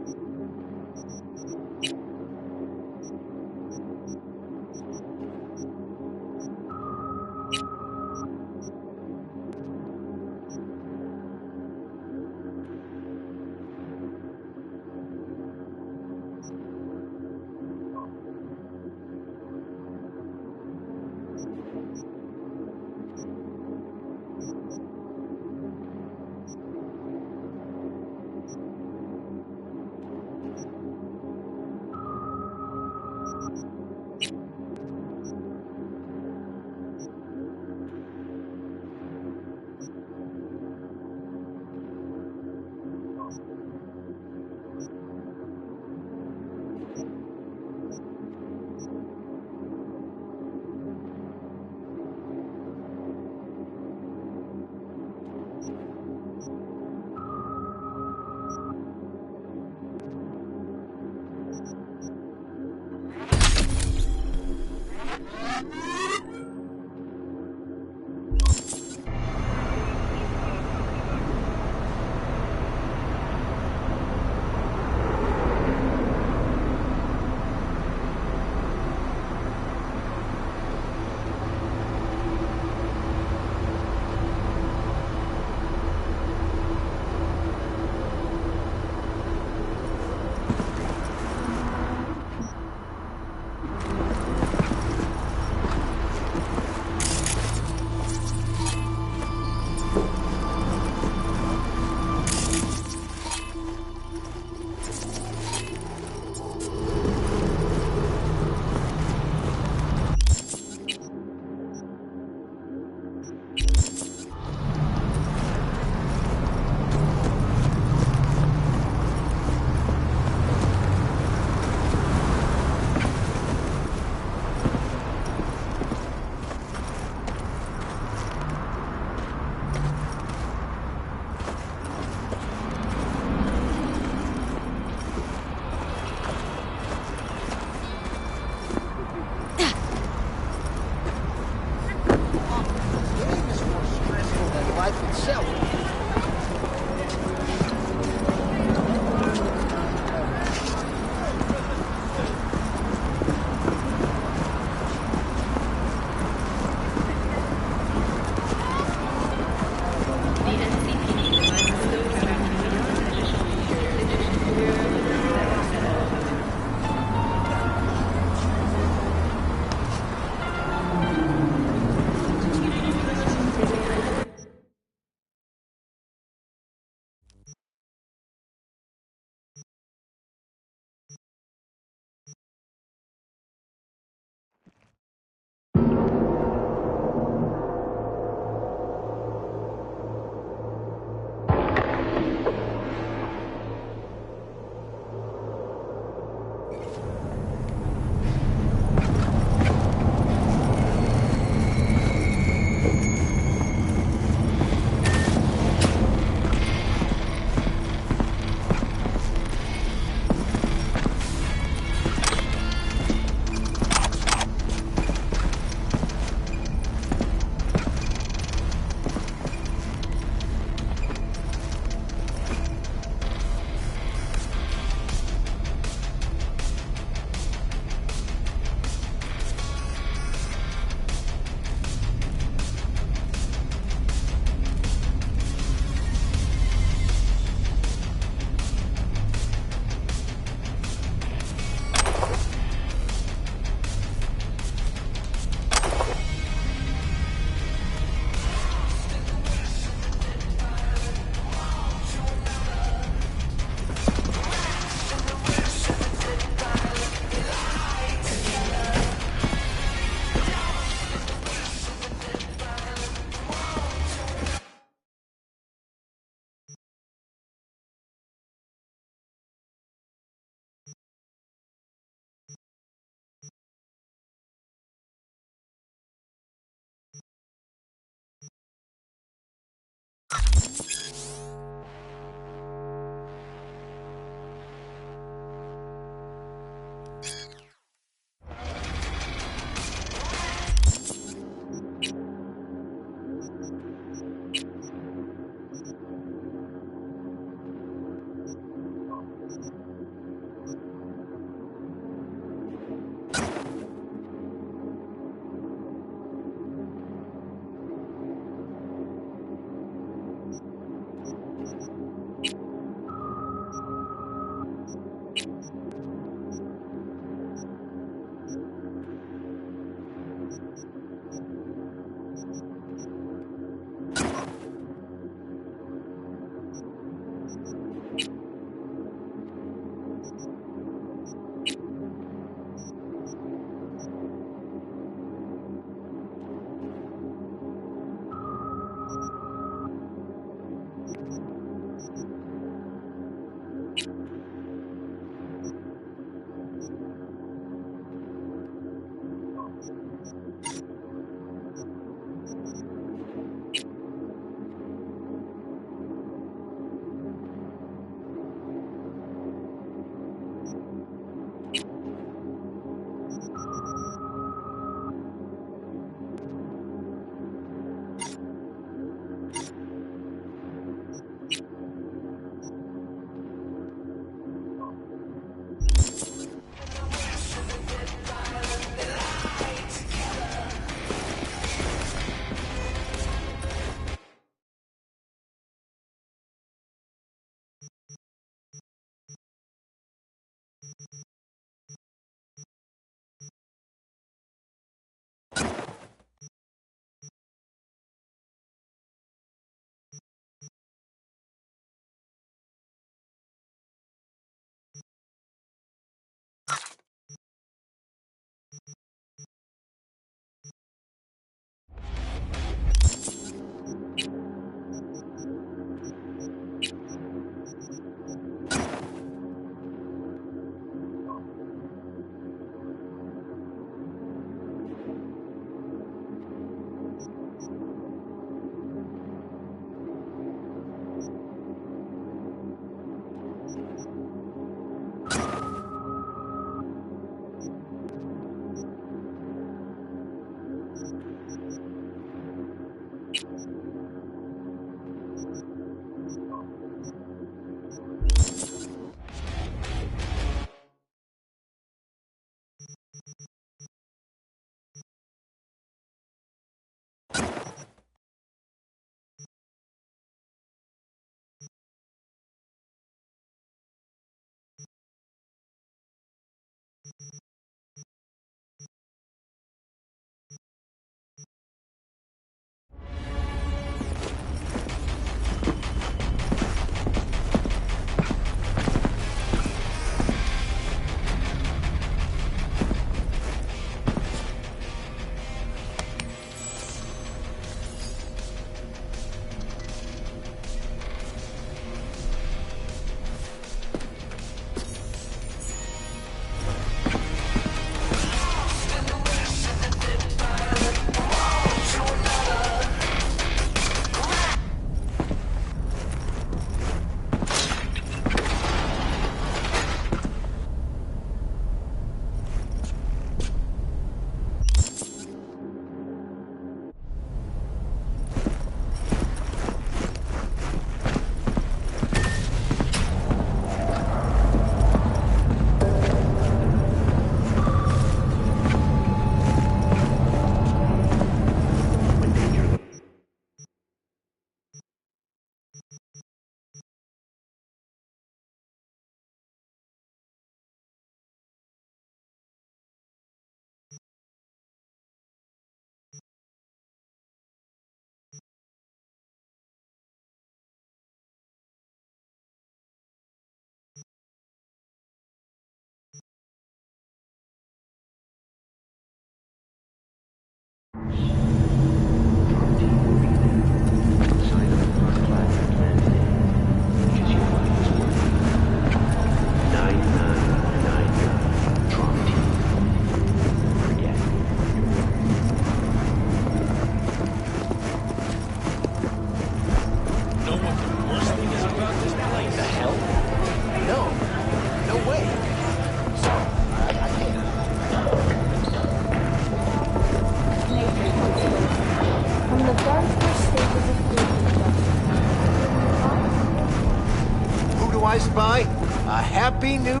be new.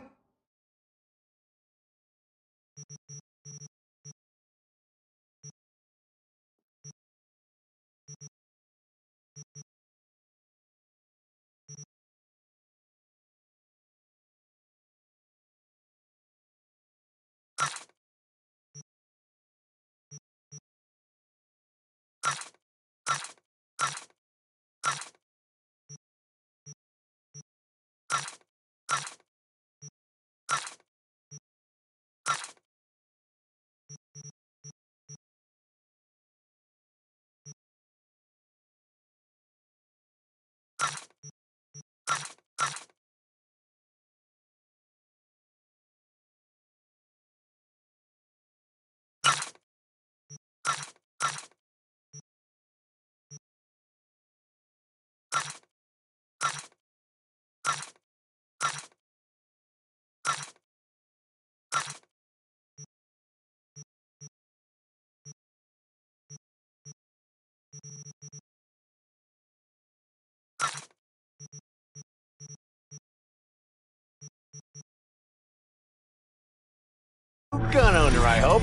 Gun owner, I hope.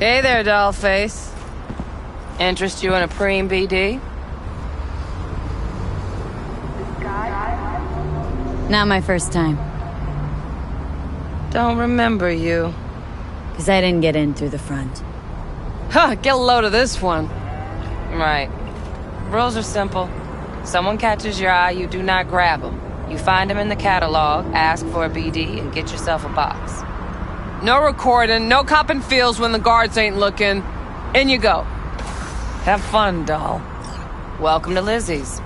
Hey there, dollface. Interest you in a preem BD? Not my first time. Don't remember you. Because I didn't get in through the front. Huh, get a load of this one. Right. Rules are simple. Someone catches your eye, you do not grab them. You find them in the catalog, ask for a BD, and get yourself a box. No recording, no copping feels when the guards ain't looking. In you go. Have fun, doll. Welcome to Lizzie's.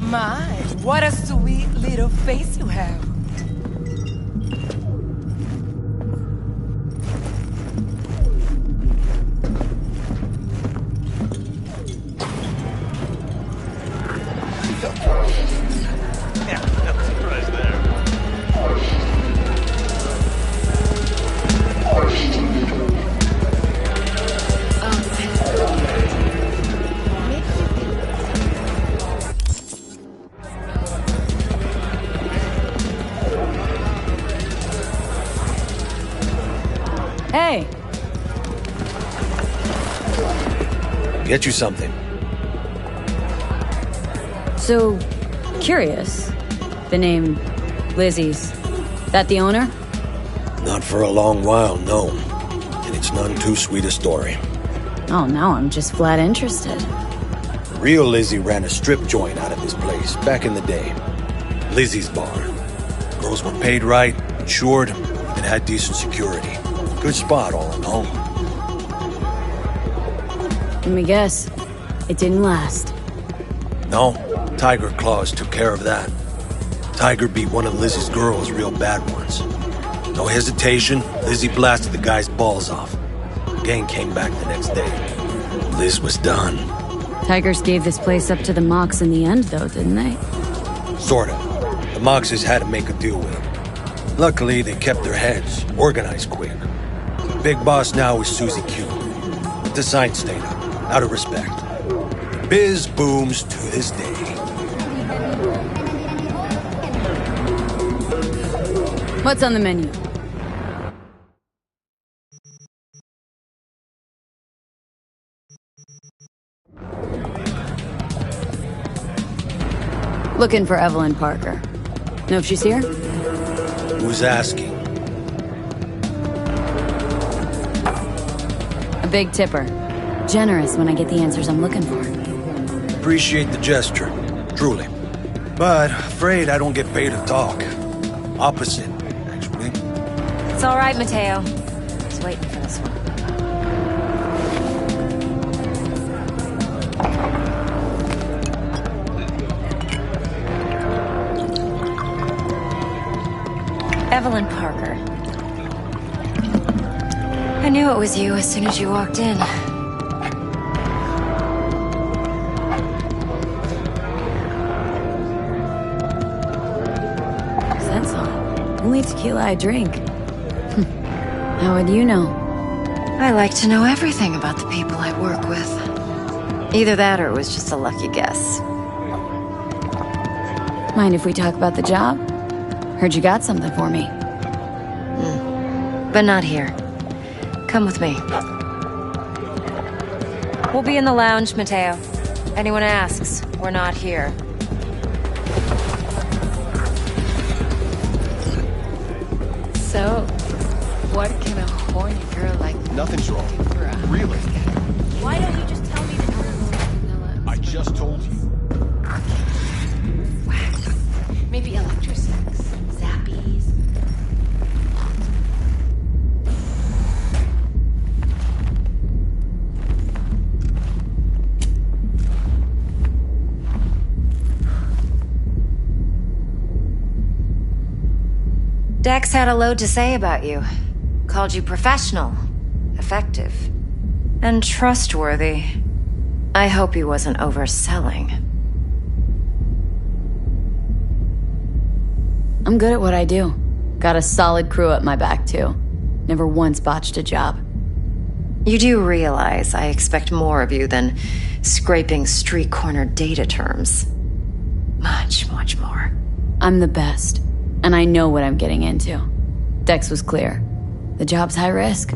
My, what a sweet little face you have. Yeah, no surprise there. Hey! Get you something. So, curious. The name Lizzie's. That the owner? Not for a long while, no. And it's none too sweet a story. Oh, now I'm just flat interested. Real Lizzie ran a strip joint out of this place back in the day. Lizzie's Bar. Girls were paid right, insured, and had decent security. Good spot, all in all. Let me guess. It didn't last. No, Tiger Claws took care of that. Tiger beat one of Lizzie's girls real bad once. No hesitation, Lizzie blasted the guy's balls off. The gang came back the next day. Liz was done. Tigers gave this place up to the Mox in the end, though, didn't they? Sorta. The Moxes had to make a deal with them. Luckily, they kept their heads, organized quick. The big boss now is Susie Q. But the sign stayed up, out of respect. Biz booms to this day. What's on the menu? Looking for Evelyn Parker. Know if she's here? Who's asking? A big tipper. Generous when I get the answers I'm looking for. Appreciate the gesture, truly. But afraid I don't get paid to talk. Opposite, actually. It's all right, Mateo. I was waiting for this one. Evelyn Parker. I knew it was you as soon as you walked in. That's all. Only tequila I drink. How would you know? I like to know everything about the people I work with. Either that or it was just a lucky guess. Mind if we talk about the job? Heard you got something for me. But not here. Come with me. We'll be in the lounge, Mateo. Anyone asks, we're not here. So, what can a horny girl like Nothing's wrong. Really? Why don't you just tell me the truth? I just told you. Maybe electrosex, zappies. Dex had a load to say about you. Called you professional, effective, and trustworthy. I hope he wasn't overselling. I'm good at what I do. Got a solid crew at my back, too. Never once botched a job. You do realize I expect more of you than scraping street corner data terms. Much, much more. I'm the best, and I know what I'm getting into. Dex was clear. The job's high risk.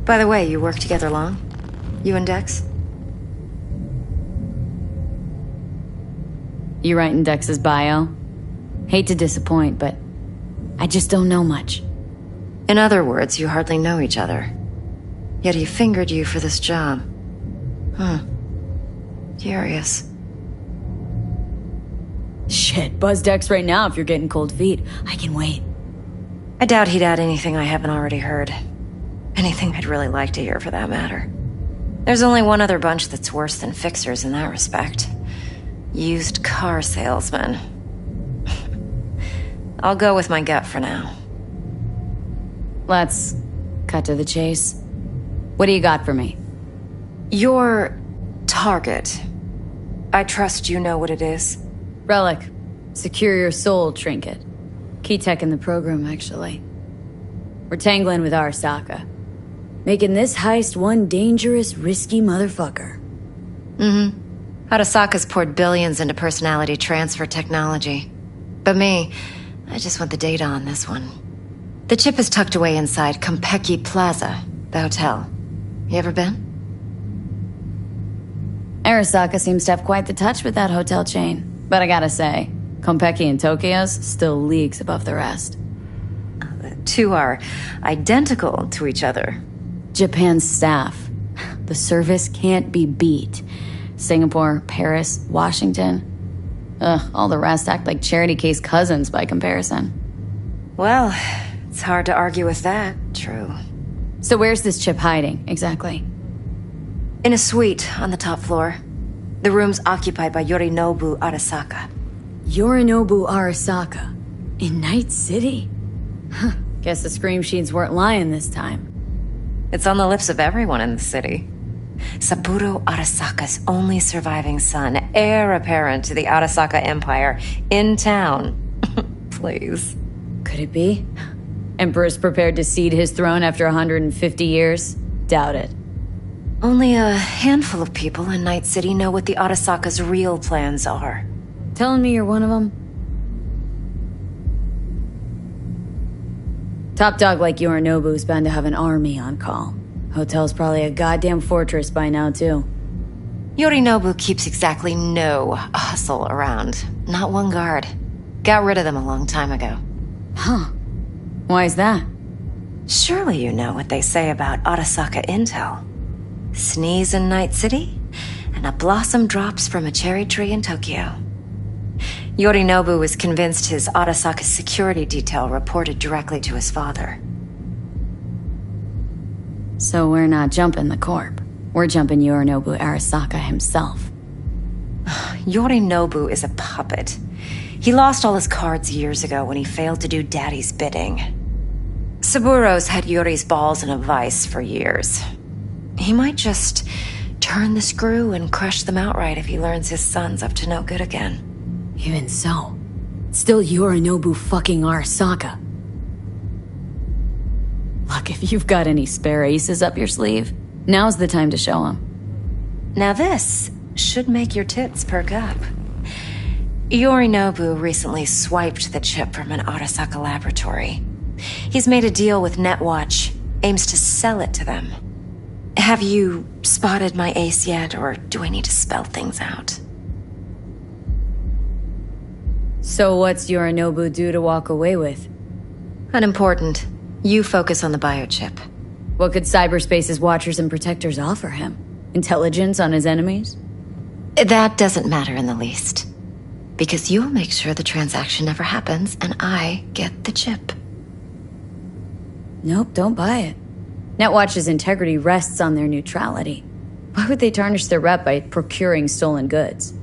By the way, you work together long? You and Dex? You writing Dex's bio? Hate to disappoint, but I just don't know much. In other words, you hardly know each other. Yet he fingered you for this job. Curious. Shit, buzz Dex right now if you're getting cold feet. I can wait. I doubt he'd add anything I haven't already heard. Anything I'd really like to hear, for that matter. There's only one other bunch that's worse than fixers in that respect. Used car salesmen. I'll go with my gut for now. Let's cut to the chase. What do you got for me? Your target. I trust you know what it is. Relic. Secure your soul trinket. Key tech in the program, actually. We're tangling with Arasaka. Making this heist one dangerous, risky motherfucker. Arasaka's poured billions into personality transfer technology. But me, I just want the data on this one. The chip is tucked away inside Konpeki Plaza, the hotel. You ever been? Arasaka seems to have quite the touch with that hotel chain. But I gotta say, Konpeki in Tokyo's still leagues above the rest. The two are identical to each other. Japan's staff. The service can't be beat. Singapore, Paris, Washington. All the rest act like charity case cousins by comparison. Well, it's hard to argue with that. True. So where's this chip hiding, exactly? In a suite on the top floor. The room's occupied by Yorinobu Arasaka. Yorinobu Arasaka? In Night City? Guess the scream sheets weren't lying this time. It's on the lips of everyone in the city. Saburo Arasaka's only surviving son, heir apparent to the Arasaka Empire, in town. Please. Could it be? Emperor's prepared to cede his throne after 150 years? Doubt it. Only a handful of people in Night City know what the Arasaka's real plans are. Telling me you're one of them? Top dog like Yorinobu's bound to have an army on call. Hotel's probably a goddamn fortress by now, too. Yorinobu keeps exactly no hustle around. Not one guard. Got rid of them a long time ago. Huh. Why is that? Surely you know what they say about Arasaka intel. Sneeze in Night City, and a blossom drops from a cherry tree in Tokyo. Yorinobu was convinced his Arasaka security detail reported directly to his father. So we're not jumping the corp. We're jumping Yorinobu Arasaka himself. Yorinobu is a puppet. He lost all his cards years ago when he failed to do Daddy's bidding. Saburo's had Yuri's balls in a vice for years. He might just turn the screw and crush them outright if he learns his son's up to no good again. Even so, still Yorinobu fucking Arasaka. Look, if you've got any spare aces up your sleeve, now's the time to show them. Now this should make your tits perk up. Yorinobu recently swiped the chip from an Arasaka laboratory. He's made a deal with Netwatch, aims to sell it to them. Have you spotted my ace yet, or do I need to spell things out? So what's Yorinobu due to walk away with? Unimportant. You focus on the biochip. What could cyberspace's watchers and protectors offer him? Intelligence on his enemies? That doesn't matter in the least. Because you'll make sure the transaction never happens, and I get the chip. Nope, don't buy it. Netwatch's integrity rests on their neutrality. Why would they tarnish their rep by procuring stolen goods?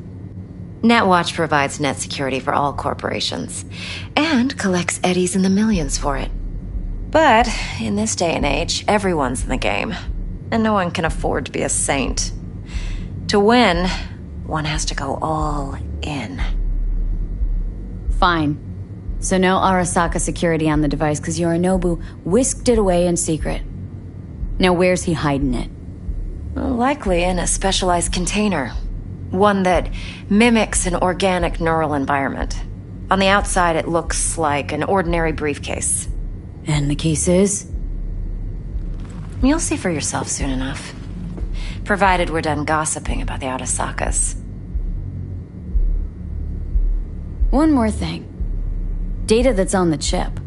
Netwatch provides net security for all corporations, and collects eddies in the millions for it. But in this day and age, everyone's in the game, and no one can afford to be a saint. To win, one has to go all in. Fine. So no Arasaka security on the device because Yorinobu whisked it away in secret. Now where's he hiding it? Well, likely in a specialized container. One that mimics an organic neural environment. On the outside, it looks like an ordinary briefcase. And the case is? You'll see for yourself soon enough. Provided we're done gossiping about the Arasakas. One more thing. Data that's on the chip.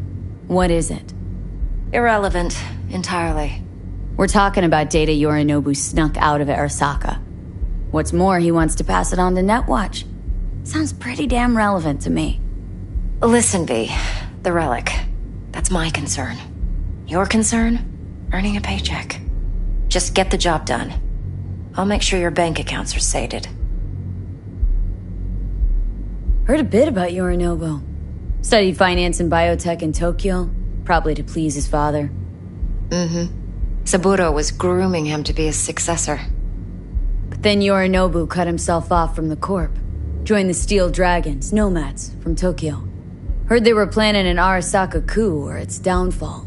What is it? Irrelevant, entirely. We're talking about data Yorinobu snuck out of Arasaka. What's more, he wants to pass it on to Netwatch. Sounds pretty damn relevant to me. Listen, V. The relic. That's my concern. Your concern? Earning a paycheck. Just get the job done. I'll make sure your bank accounts are sated. Heard a bit about Yorinobu. Studied finance and biotech in Tokyo, probably to please his father. Saburo was grooming him to be his successor. But then Yorinobu cut himself off from the Corp. Joined the Steel Dragons, nomads, from Tokyo. Heard they were planning an Arasaka coup or its downfall.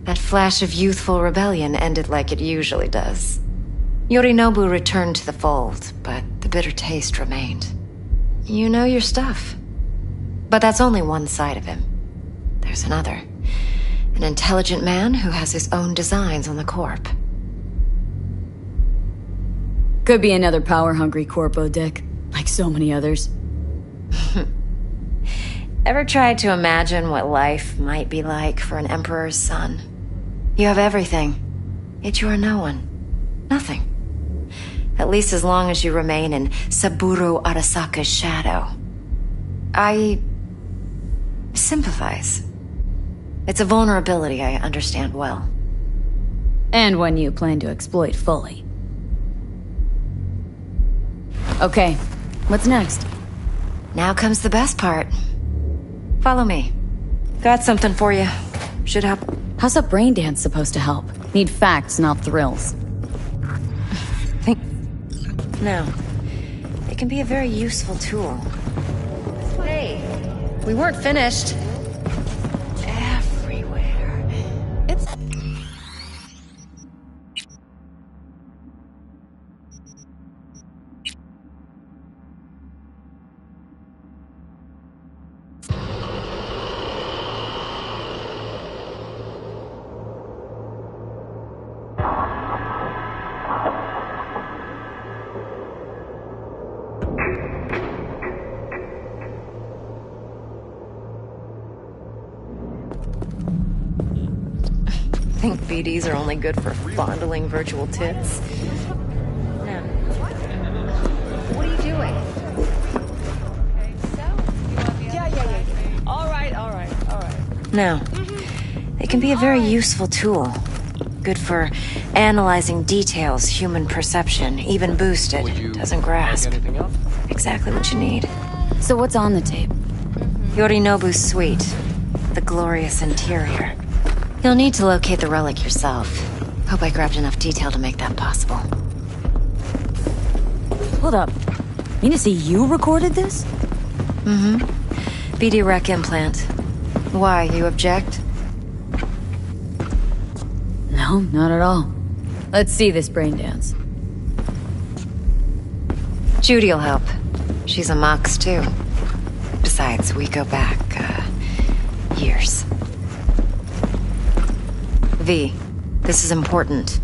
That flash of youthful rebellion ended like it usually does. Yorinobu returned to the fold, but the bitter taste remained. You know your stuff. But that's only one side of him. There's another. An intelligent man who has his own designs on the Corp. Could be another power-hungry Corpo dick, like so many others. Ever tried to imagine what life might be like for an emperor's son? You have everything, yet you are no one. Nothing. At least as long as you remain in Saburo Arasaka's shadow. I sympathize. It's a vulnerability I understand well. And one you plan to exploit fully. Okay, what's next? Now comes the best part. Follow me. Got something for you. Should help. How's a brain dance supposed to help? Need facts, not thrills. No. It can be a very useful tool. Hey, we weren't finished. Everywhere. It's... think BDs are only good for fondling virtual tits. No. What are you doing? Yeah. All right. No. It can be a very useful tool. Good for analyzing details human perception, even boosted, doesn't grasp. Exactly what you need. So what's on the tape? Yorinobu's suite. The glorious interior. You'll need to locate the relic yourself. Hope I grabbed enough detail to make that possible. Hold up. Mean to say you recorded this? BD Rec implant. Why, you object? No, not at all. Let's see this brain dance. Judy'll help. She's a Mox, too. Besides, we go back, years. V, this is important.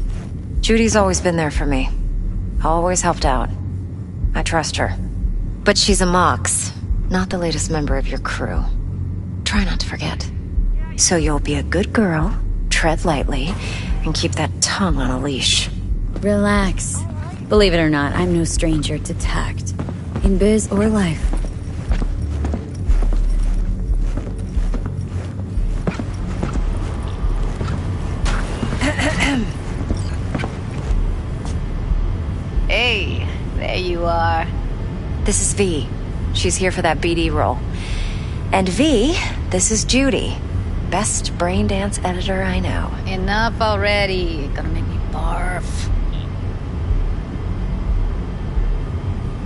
Judy's always been there for me. Always helped out. I trust her. But she's a Mox, not the latest member of your crew. Try not to forget. So you'll be a good girl, tread lightly, and keep that tongue on a leash. Relax. Believe it or not, I'm no stranger to tact. In biz or life. Hey, there you are. This is V. She's here for that BD role. And V, this is Judy. Best brain dance editor I know. Enough already. Gonna make me barf.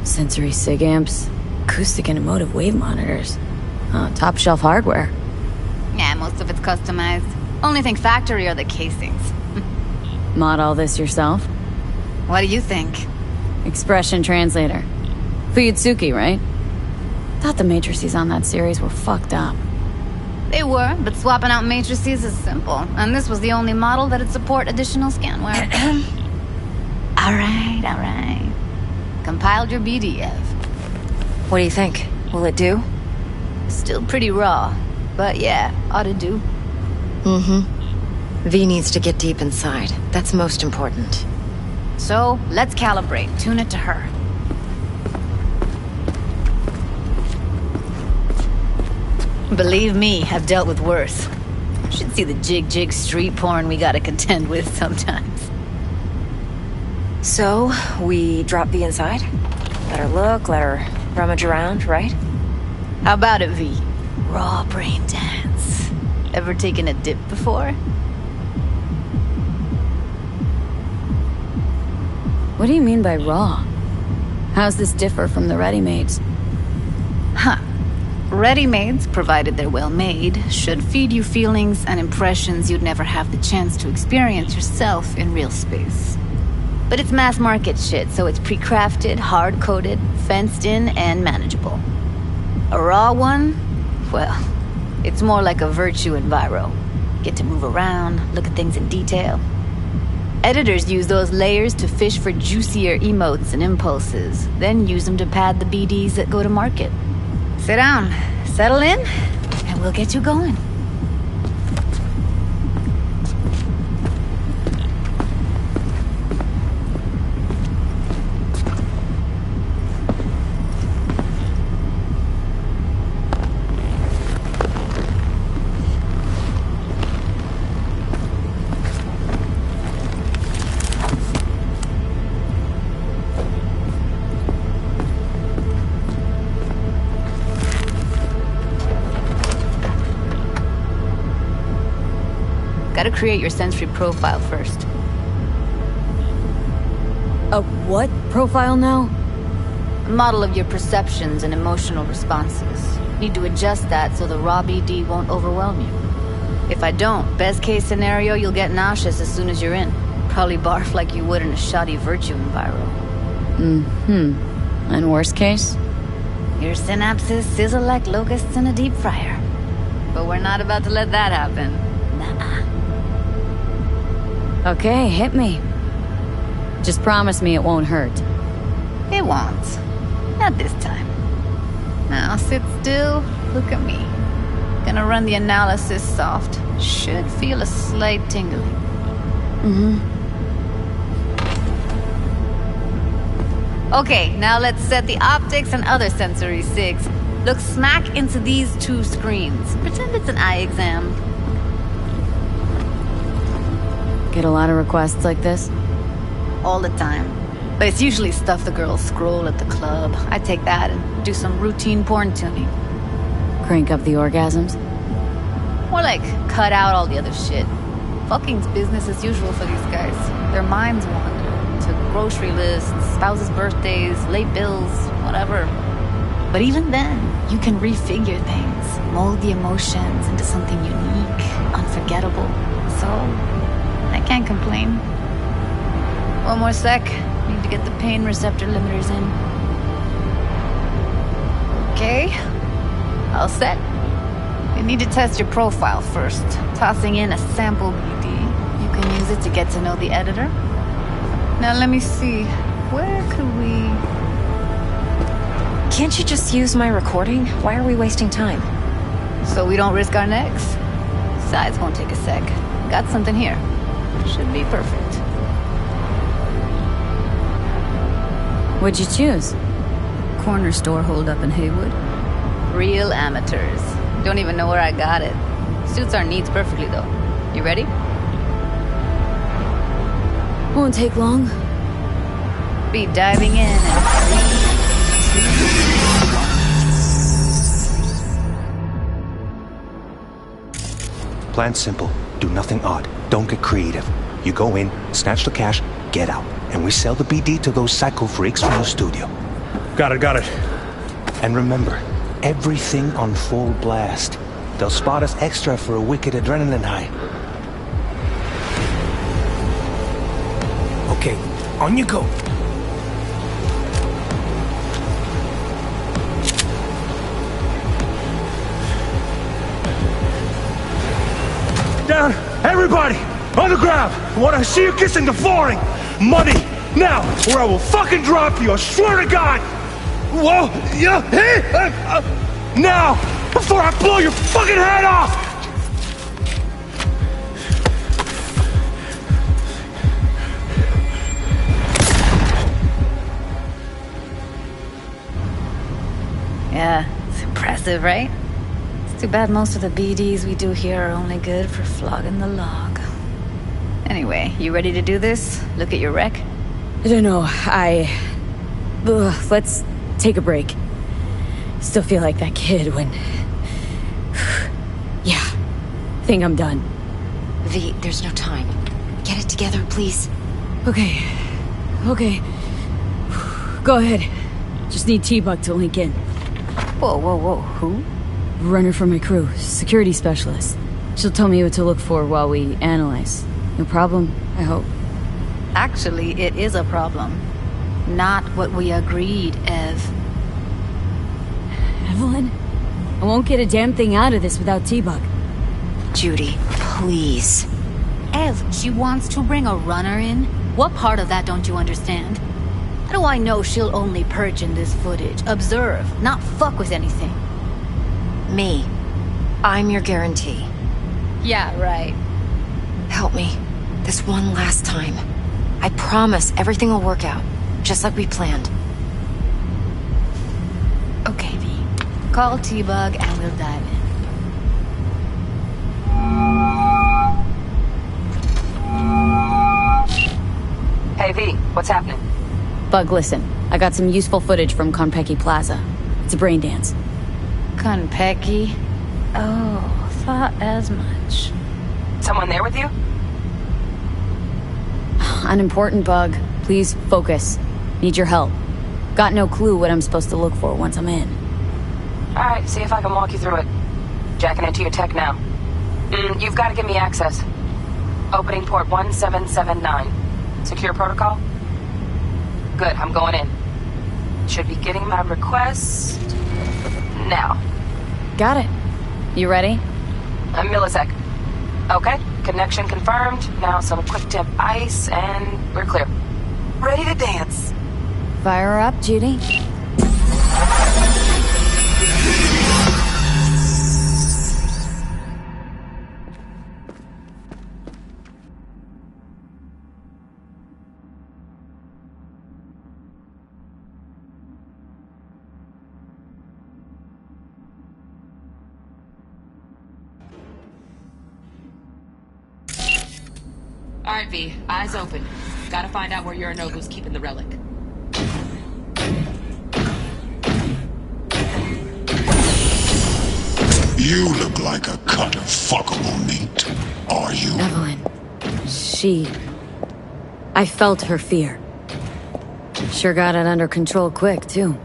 Sensory sig amps, acoustic and emotive wave monitors. Top shelf hardware. Yeah, most of it's customized. Only thing factory are the casings. Mod all this yourself? What do you think? Expression translator. Fuyutsuki, right? thought the matrices on that series were fucked up. They were, but swapping out matrices is simple. And this was the only model that'd support additional scanware. Alright. Compiled your BDF. What do you think? Will it do? Still pretty raw, but yeah, ought to do. Mm-hmm. V needs to get deep inside. That's most important. So, let's calibrate. Tune it to her. Believe me, I've dealt with worse. Should see the jig street porn we gotta contend with sometimes. So, we drop V inside? Let her look, let her rummage around, right? How about it, V? Raw brain dance. Ever taken a dip before? What do you mean by raw? How's this differ from the ready-mades? Ready-mades, provided they're well made, should feed you feelings and impressions you'd never have the chance to experience yourself in real space. But it's mass market shit, so it's pre-crafted, hard-coded, fenced in, and manageable. A raw one? Well, it's more like a virtue enviro. Get to move around, look at things in detail. Editors use those layers to fish for juicier emotes and impulses, then use them to pad the BDs that go to market. Sit down, settle in, and we'll get you going. Gotta create your sensory profile first. A what profile now? A model of your perceptions and emotional responses. Need to adjust that so the raw BD won't overwhelm you. If I don't, best case scenario, you'll get nauseous as soon as you're in. Probably barf like you would in a shoddy virtue enviro. And worst case? Your synapses sizzle like locusts in a deep fryer. But we're not about to let that happen. Nuh-uh. Okay, hit me. Just promise me it won't hurt. It won't. Not this time. Now sit still, look at me. Gonna run the analysis soft. Should feel a slight tingling. Okay, now let's set the optics and other sensory sigs. Look smack into these two screens. Pretend it's an eye exam. Get a lot of requests like this? All the time. But it's usually stuff the girls scroll at the club. I take that and do some routine porn tuning. Crank up the orgasms? More like cut out all the other shit. Fucking's business as usual for these guys. Their minds wander to grocery lists, spouses' birthdays, late bills, whatever. But even then, you can refigure things, mold the emotions into something unique, unforgettable. So, I can't complain. One more sec. Need to get the pain receptor limiters in. Okay. All set. You need to test your profile first. Tossing in a sample BD. You can use it to get to know the editor. Now let me see. Where could we... Can't you just use my recording? Why are we wasting time? So we don't risk our necks? Besides, won't take a sec. Got something here. Should be perfect. What'd you choose? Corner store holdup in Haywood. Real amateurs. Don't even know where I got it. Suits our needs perfectly, though. You ready? Won't take long. Be diving in and... Plan simple. Do nothing odd. Don't get creative. You go in, snatch the cash, get out. And we sell the BD to those psycho freaks from the studio. Got it. And remember, everything on full blast. They'll spot us extra for a wicked adrenaline high. Okay, on you go. On the ground! I want to see you kissing the flooring! Money! Now! Or I will fucking drop you, I swear to God! Whoa! Yeah! Hey! Now! Before I blow your fucking head off! Yeah, it's impressive, right? It's too bad most of the BDs we do here are only good for flogging the log. Anyway, you ready to do this? Look at your wreck? I don't know, let's take a break. Still feel like that kid when... Yeah, think I'm done. V, there's no time. Get it together, please. Okay. Go ahead. Just need T-Bug to link in. Whoa, who? Runner for my crew, security specialist. She'll tell me what to look for while we analyze. No problem, I hope. Actually, it is a problem. Not what we agreed, Ev. Evelyn? I won't get a damn thing out of this without T-Bug. Judy, please. Ev, she wants to bring a runner in? What part of that don't you understand? How do I know she'll only perch in this footage, observe, not fuck with anything? Me. I'm your guarantee. Yeah, right. Help me. This one last time. I promise everything will work out, just like we planned. Okay, V. Call T-Bug and we'll dive in. Hey, V, what's happening? Bug, listen. I got some useful footage from Konpeki Plaza. It's a brain dance. Konpeki? Oh, thought as much. Someone there with you? Unimportant, Bug. Please focus. Need your help. Got no clue what I'm supposed to look for once I'm in. Alright, see if I can walk you through it. Jacking into your tech now. You've got to give me access. Opening port 1779. Secure protocol? Good, I'm going in. Should be getting my request now. Got it. You ready? A millisec. Okay, connection confirmed. Now some quick tip ice and we're clear. Ready to dance. Fire her up, Judy. Alright, V, eyes open. Gotta find out where Yorinobu's keeping the relic. You look like a cut of fuckable meat. Are you? Evelyn. I felt her fear. Sure got it under control quick, too.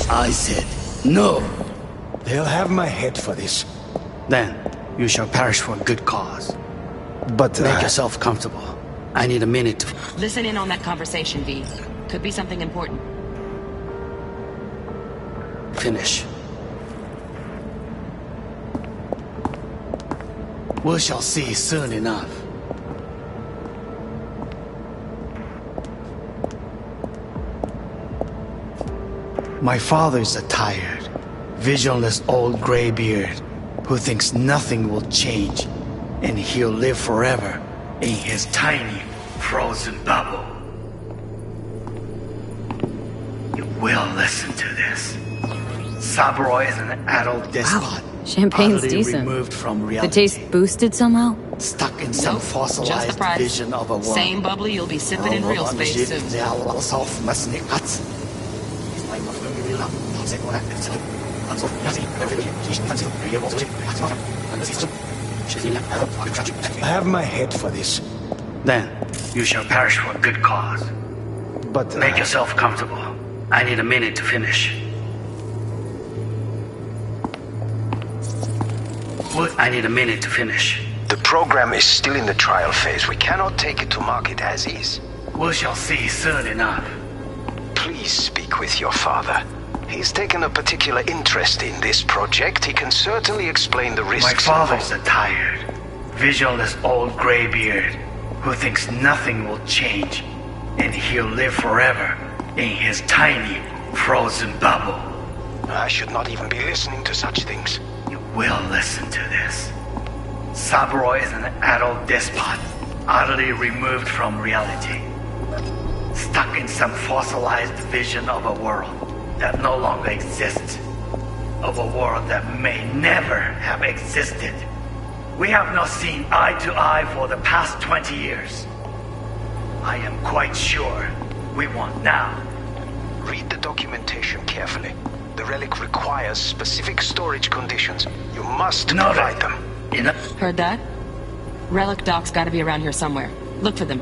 I said, no. They'll have my head for this. Then, you shall perish for a good cause. But, Make yourself comfortable. I need a minute to... Listen in on that conversation, V. Could be something important. finish. We shall see soon enough. My father's a tired, visionless old graybeard who thinks nothing will change and he'll live forever in his tiny, frozen bubble. You will listen to this. Saburo is an adult despot. Wow. Champagne's utterly decent. removed from reality. The taste boosted somehow? Stuck in some Nope, just the fossilized price. vision of a world. Same bubbly you'll be sipping in real space soon. I have my head for this. Then, you shall perish for a good cause. But make yourself comfortable. I need a minute to finish. I need a minute to finish. The program is still in the trial phase. We cannot take it to market as is. We shall see soon enough. Please speak with your father. He's taken a particular interest in this project. He can certainly explain the risks. My father's a tired, visionless old graybeard who thinks nothing will change, and he'll live forever in his tiny, frozen bubble. I should not even be listening to such things. You will listen to this. Saburo is an adult despot, utterly removed from reality. Stuck in some fossilized vision of a world that no longer exists. Of a world that may never have existed. We have not seen eye to eye for the past 20 years. I am quite sure we won't now. Read the documentation carefully. The relic requires specific storage conditions. You must provide them. Heard that? Relic doc's gotta be around here somewhere. Look for them.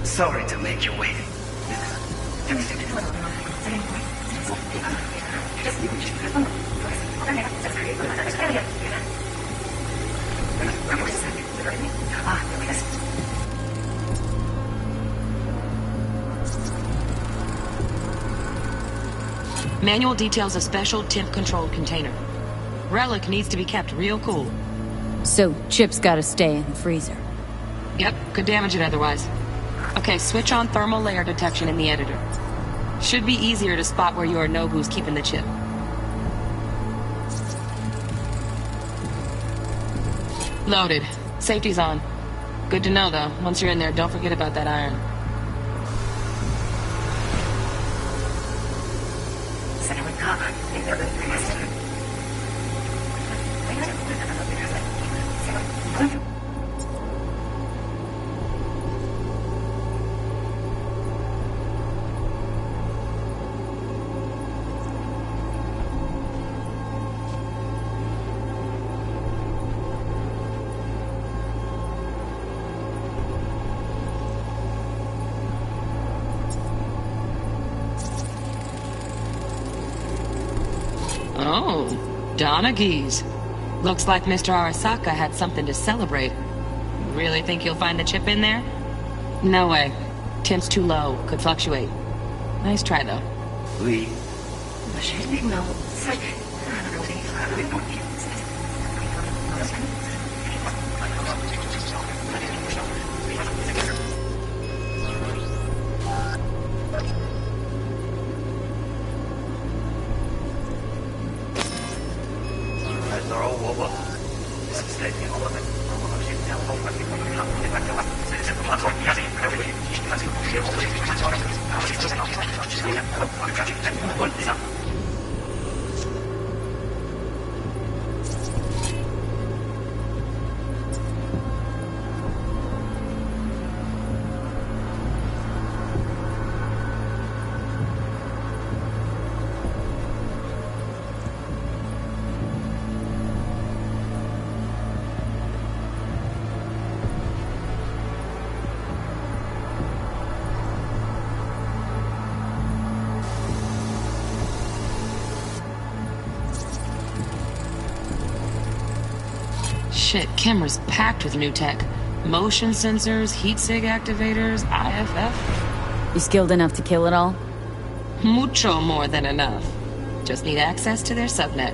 Sorry to make you wait. Manual details a special temp-controlled container. Relic needs to be kept real cool. So, Chip's gotta stay in the freezer. Yep, could damage it otherwise. Okay, switch on thermal layer detection in the editor. Should be easier to spot where Yorinobu's keeping the chip. Loaded. Safety's on. Good to know, though. Once you're in there, don't forget about that iron. Oh, Donaghys. Looks like Mr. Arasaka had something to celebrate. Really think you'll find the chip in there? No way. Temp's too low. Could fluctuate. Nice try, though. Shit, camera's packed with new tech. Motion sensors, heat sig activators, IFF. You skilled enough to kill it all? Mucho more than enough. Just need access to their subnet.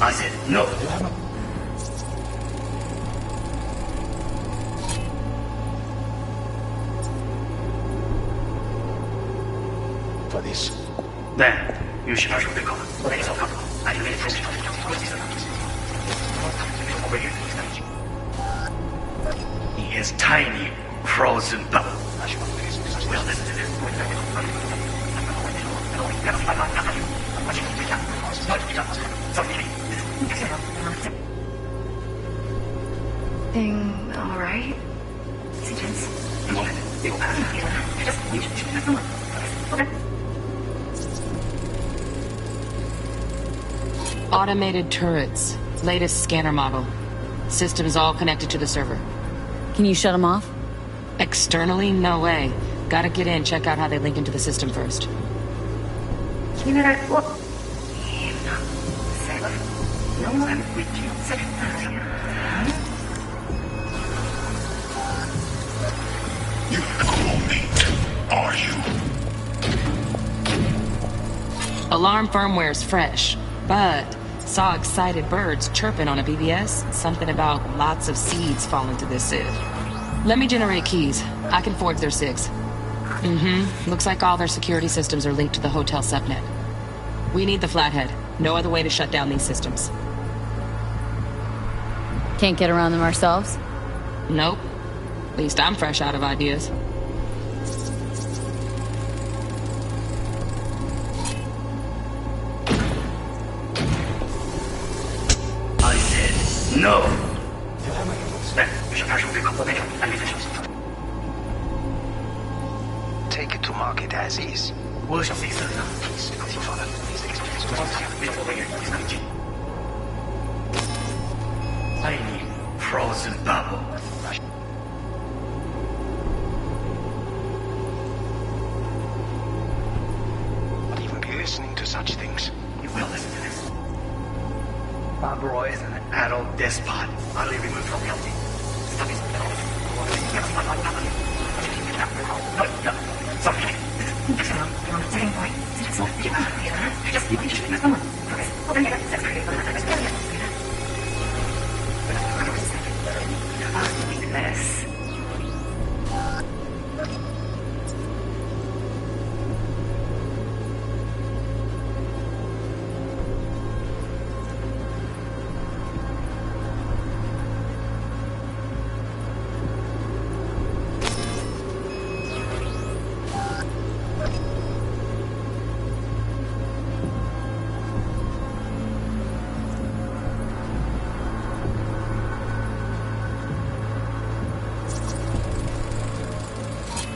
I said no. For this. Then, you should have recall. He is tiny, frozen bubble. Well, this is Thing all right? Automated turrets. Latest scanner model. Systems all connected to the server. Can you shut them off? Externally, no way. Gotta get in, check out how they link into the system first. Are you? Alarm firmware's fresh, but saw excited birds chirping on a BBS. Something about lots of seeds falling to this sieve. Let me generate keys. I can forge their SIGs. Looks like all their security systems are linked to the hotel subnet. We need the flathead. No other way to shut down these systems. Can't get around them ourselves? Nope. At least I'm fresh out of ideas. I said no. Take it to market as is. Please, Father, I need frozen bubble. Not even be listening to such things. You will listen to this. Bob Roy is an adult despot, utterly removed from reality. This.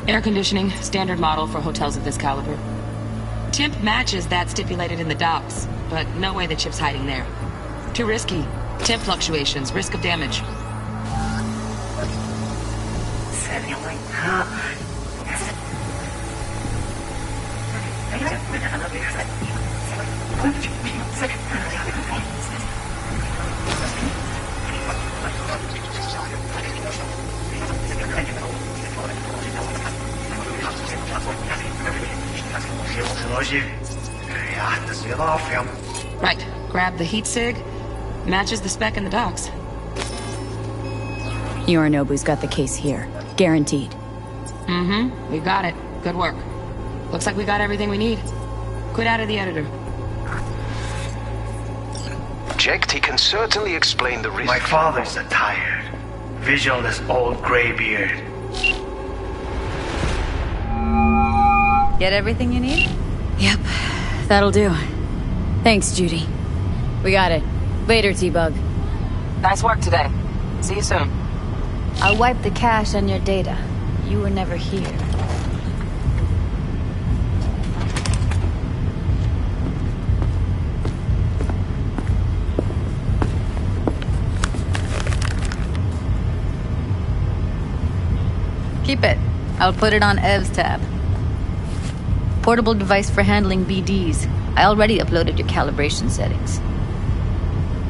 Air conditioning, standard model for hotels of this caliber. Temp matches that stipulated in the docs, but no way the chip's hiding there. Too risky. Temp fluctuations, risk of damage. Right. Grab the heat sig. Matches the spec in the docs. Yorinobu's got the case here. Guaranteed. We got it. Good work. Looks like we got everything we need. Quit out of the editor. Checked, he can certainly explain the risk. My father's a tired, visionless old graybeard. Get everything you need? Yep. That'll do. Thanks, Judy. We got it. Later, T-Bug. Nice work today. See you soon. I'll wipe the cache on your data. You were never here. Keep it. I'll put it on Ev's tab. Portable device for handling BDs. I already uploaded your calibration settings.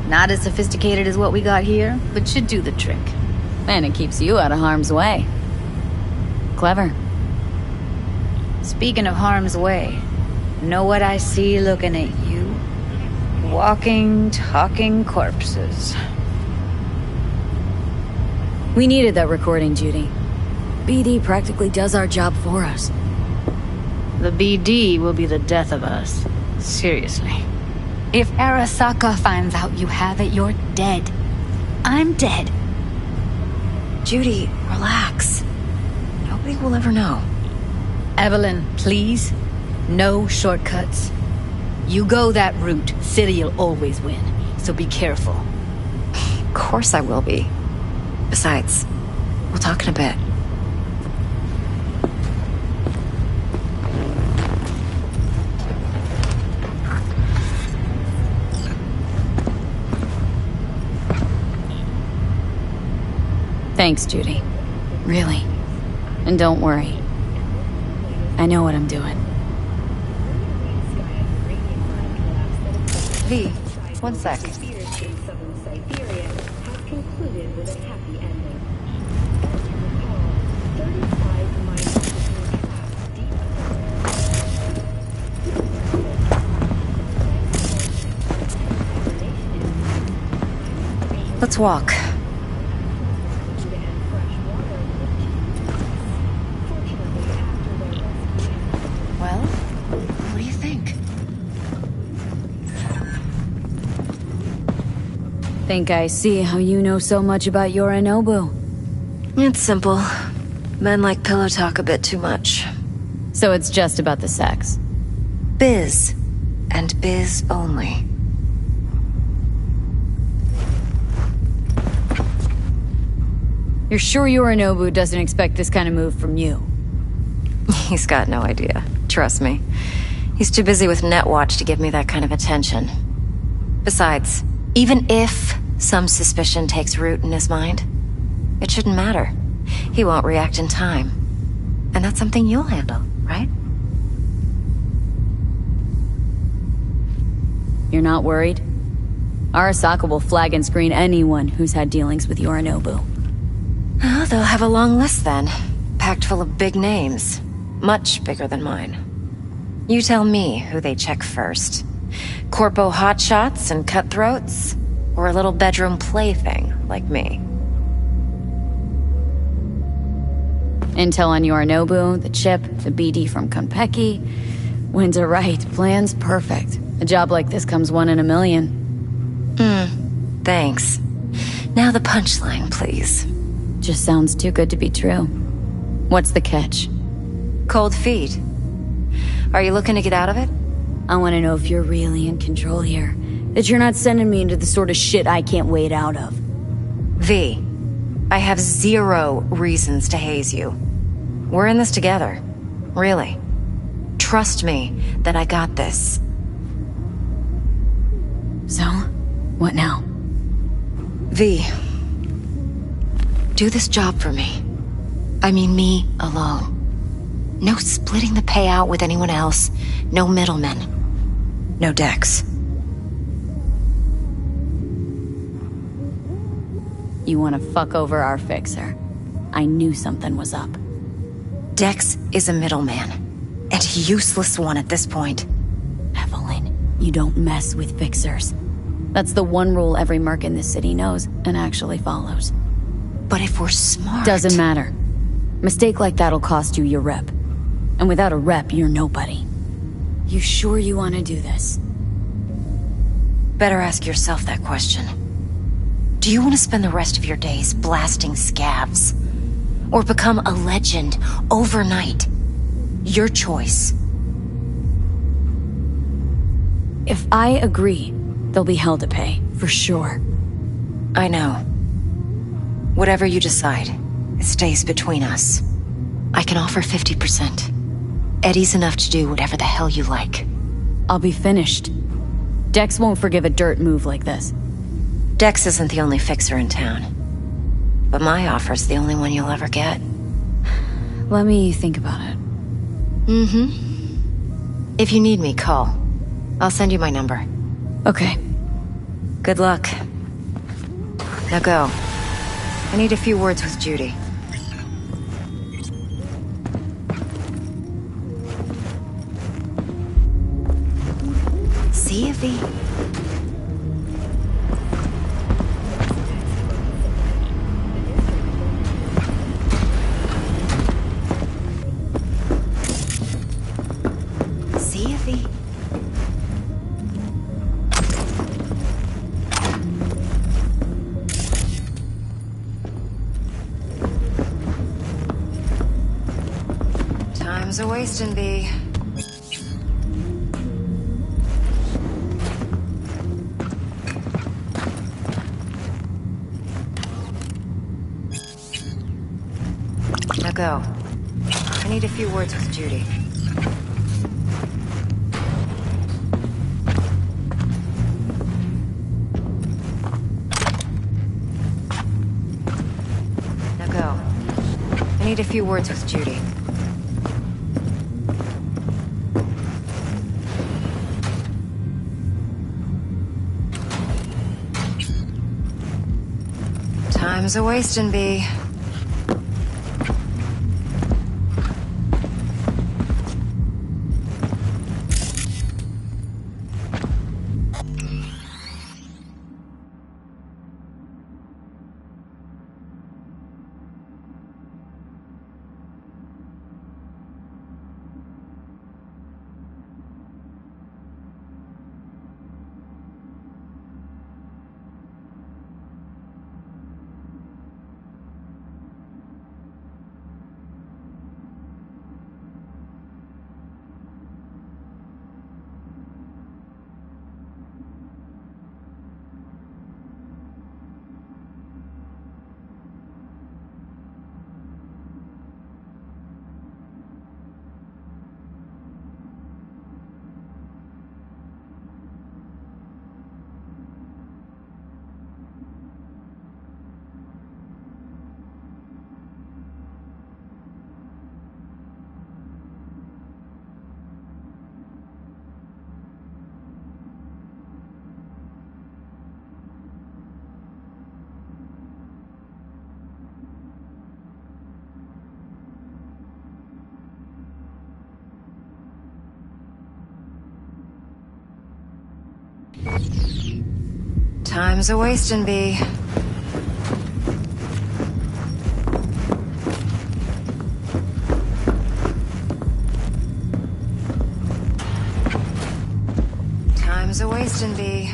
Not as sophisticated as what we got here, but should do the trick. And it keeps you out of harm's way. Clever. Speaking of harm's way, know what I see looking at you? Walking, talking corpses. We needed that recording, Judy. BD practically does our job for us. The BD will be the death of us. Seriously. If Arasaka finds out you have it, you're dead. I'm dead. Judy, relax. Nobody will ever know. Evelyn, please. No shortcuts. You go that route, City'll always win. So be careful. Of course I will be. Besides, we'll talk in a bit. Thanks, Judy. Really. And don't worry. I know what I'm doing. V, one sec. Let's walk. Well, what do you think? Think I see how you know so much about Yorinobu. It's simple. Men like pillow talk a bit too much. So it's just about the sex. Biz. And biz only. You're sure Yorinobu doesn't expect this kind of move from you? He's got no idea. Trust me. He's too busy with Netwatch to give me that kind of attention. Besides, even if some suspicion takes root in his mind, it shouldn't matter. He won't react in time. And that's something you'll handle, right? You're not worried? Arasaka will flag and screen anyone who's had dealings with Yorinobu. Oh, they'll have a long list then. Packed full of big names. Much bigger than mine. You tell me who they check first. Corpo hotshots and cutthroats? Or a little bedroom plaything like me? Intel on Yorinobu, the chip, the BD from Konpeki. Winter right, plan's perfect. A job like this comes 1 in a million. Thanks. Now the punchline, please. Just sounds too good to be true. What's the catch? Cold feet. Are you looking to get out of it? I want to know if you're really in control here. That you're not sending me into the sort of shit I can't wade out of. V, I have 0 reasons to haze you. We're in this together. Really. Trust me that I got this. So, what now? V, do this job for me. I mean me alone. No splitting the payout with anyone else. No middlemen. No Dex. You want to fuck over our fixer. I knew something was up. Dex is a middleman. And a useless one at this point. Evelyn, you don't mess with fixers. That's the one rule every merc in this city knows and actually follows. But if we're smart... Doesn't matter. Mistake like that'll cost you your rep. And without a rep, you're nobody. You sure you want to do this? Better ask yourself that question. Do you want to spend the rest of your days blasting scavs? Or become a legend overnight? Your choice. If I agree, there'll be hell to pay, for sure. I know. Whatever you decide, it stays between us. I can offer 50%. Eddie's enough to do whatever the hell you like. I'll be finished. Dex won't forgive a dirt move like this. Dex isn't the only fixer in town. But my offer's the only one you'll ever get. Let me think about it. If you need me, call. I'll send you my number. Okay. Good luck. Now go. I need a few words with Judy. See you, V. See you, V. Time's a wasting, V. Now go. I need a few words with Judy. Now go. I need a few words with Judy. Time's a wasting, B. Time's a wasting, B. Time's a wasting, B.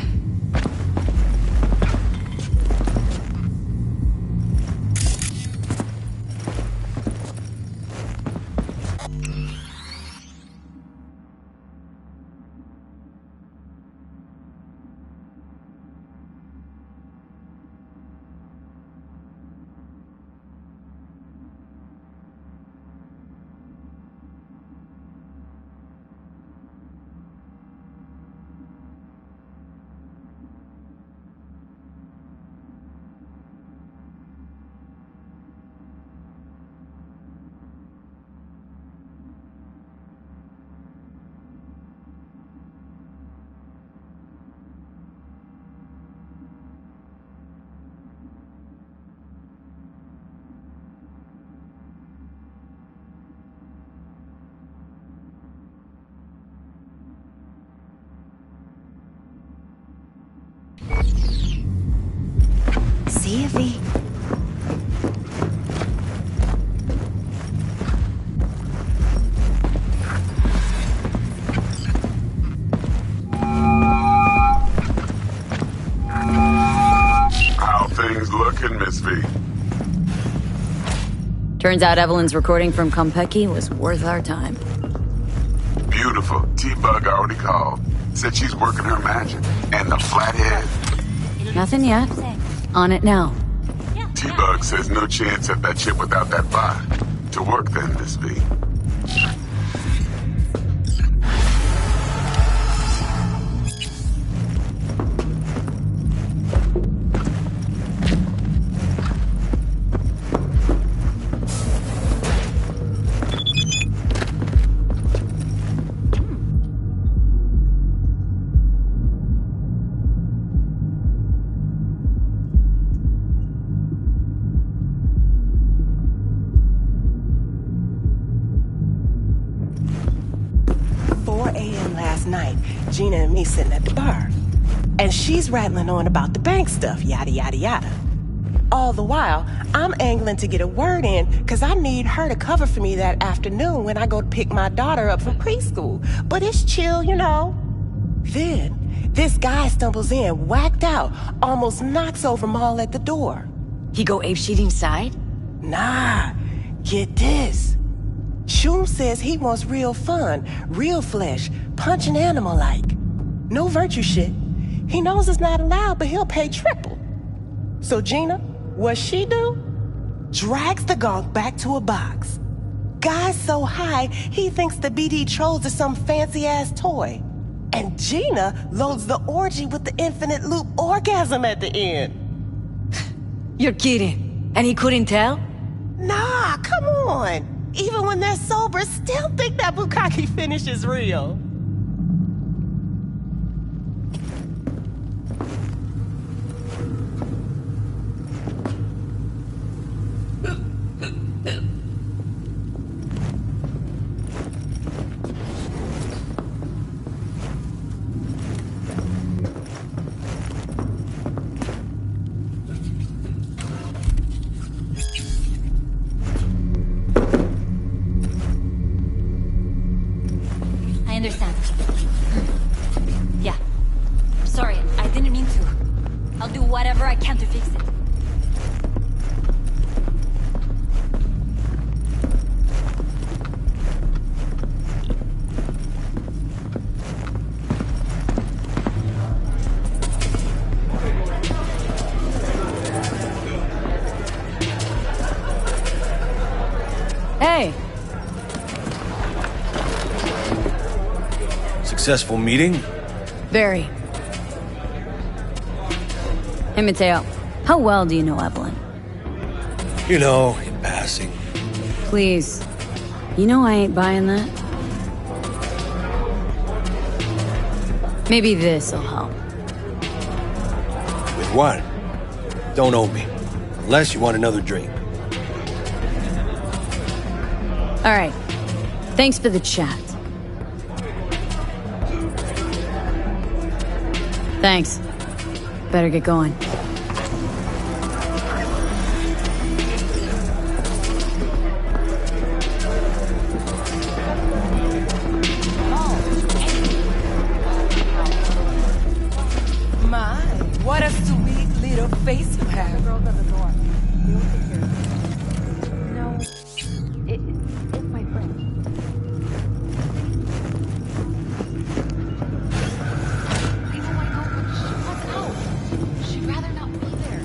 See if he... How things looking, Miss V? Turns out Evelyn's recording from Konpeki was worth our time. Beautiful. T-Bug already called. Said she's working her magic. And the flathead. Nothing yet. On it now. T-Bug says no chance at that shit without that vibe. To work then, Miss V. Gina and me sitting at the bar. And she's rattling on about the bank stuff, yada, yada, yada. All the while, I'm angling to get a word in because I need her to cover for me that afternoon when I go to pick my daughter up from preschool. But it's chill, you know. Then, this guy stumbles in, whacked out, almost knocks over Maul at the door. He go apeshit inside? Nah, get this. Shum says he wants real fun, real flesh, punch an animal like. No virtue shit. He knows it's not allowed, but he'll pay triple. So Gina, what she do? Drags the gonk back to a box. Guy's so high, he thinks the BD trolls are some fancy-ass toy. And Gina loads the orgy with the infinite loop orgasm at the end. You're kidding. And he couldn't tell? Nah, come on. Even when they're sober, still think that bukkake finish is real. understand. Yeah. Sorry, I didn't mean to. I'll do whatever I can to fix it. Hey! Successful meeting? Very. Hey, Mateo. How well do you know Evelyn? You know, in passing. Please. You know I ain't buying that. Maybe this'll help. With what? Don't owe me. Unless you want another drink. Alright. Thanks for the chat. Thanks. Better get going. My, what a sweet little face you have. The girls at the door. No, it's my friend. People might know, but she wants out. She'd rather not be there.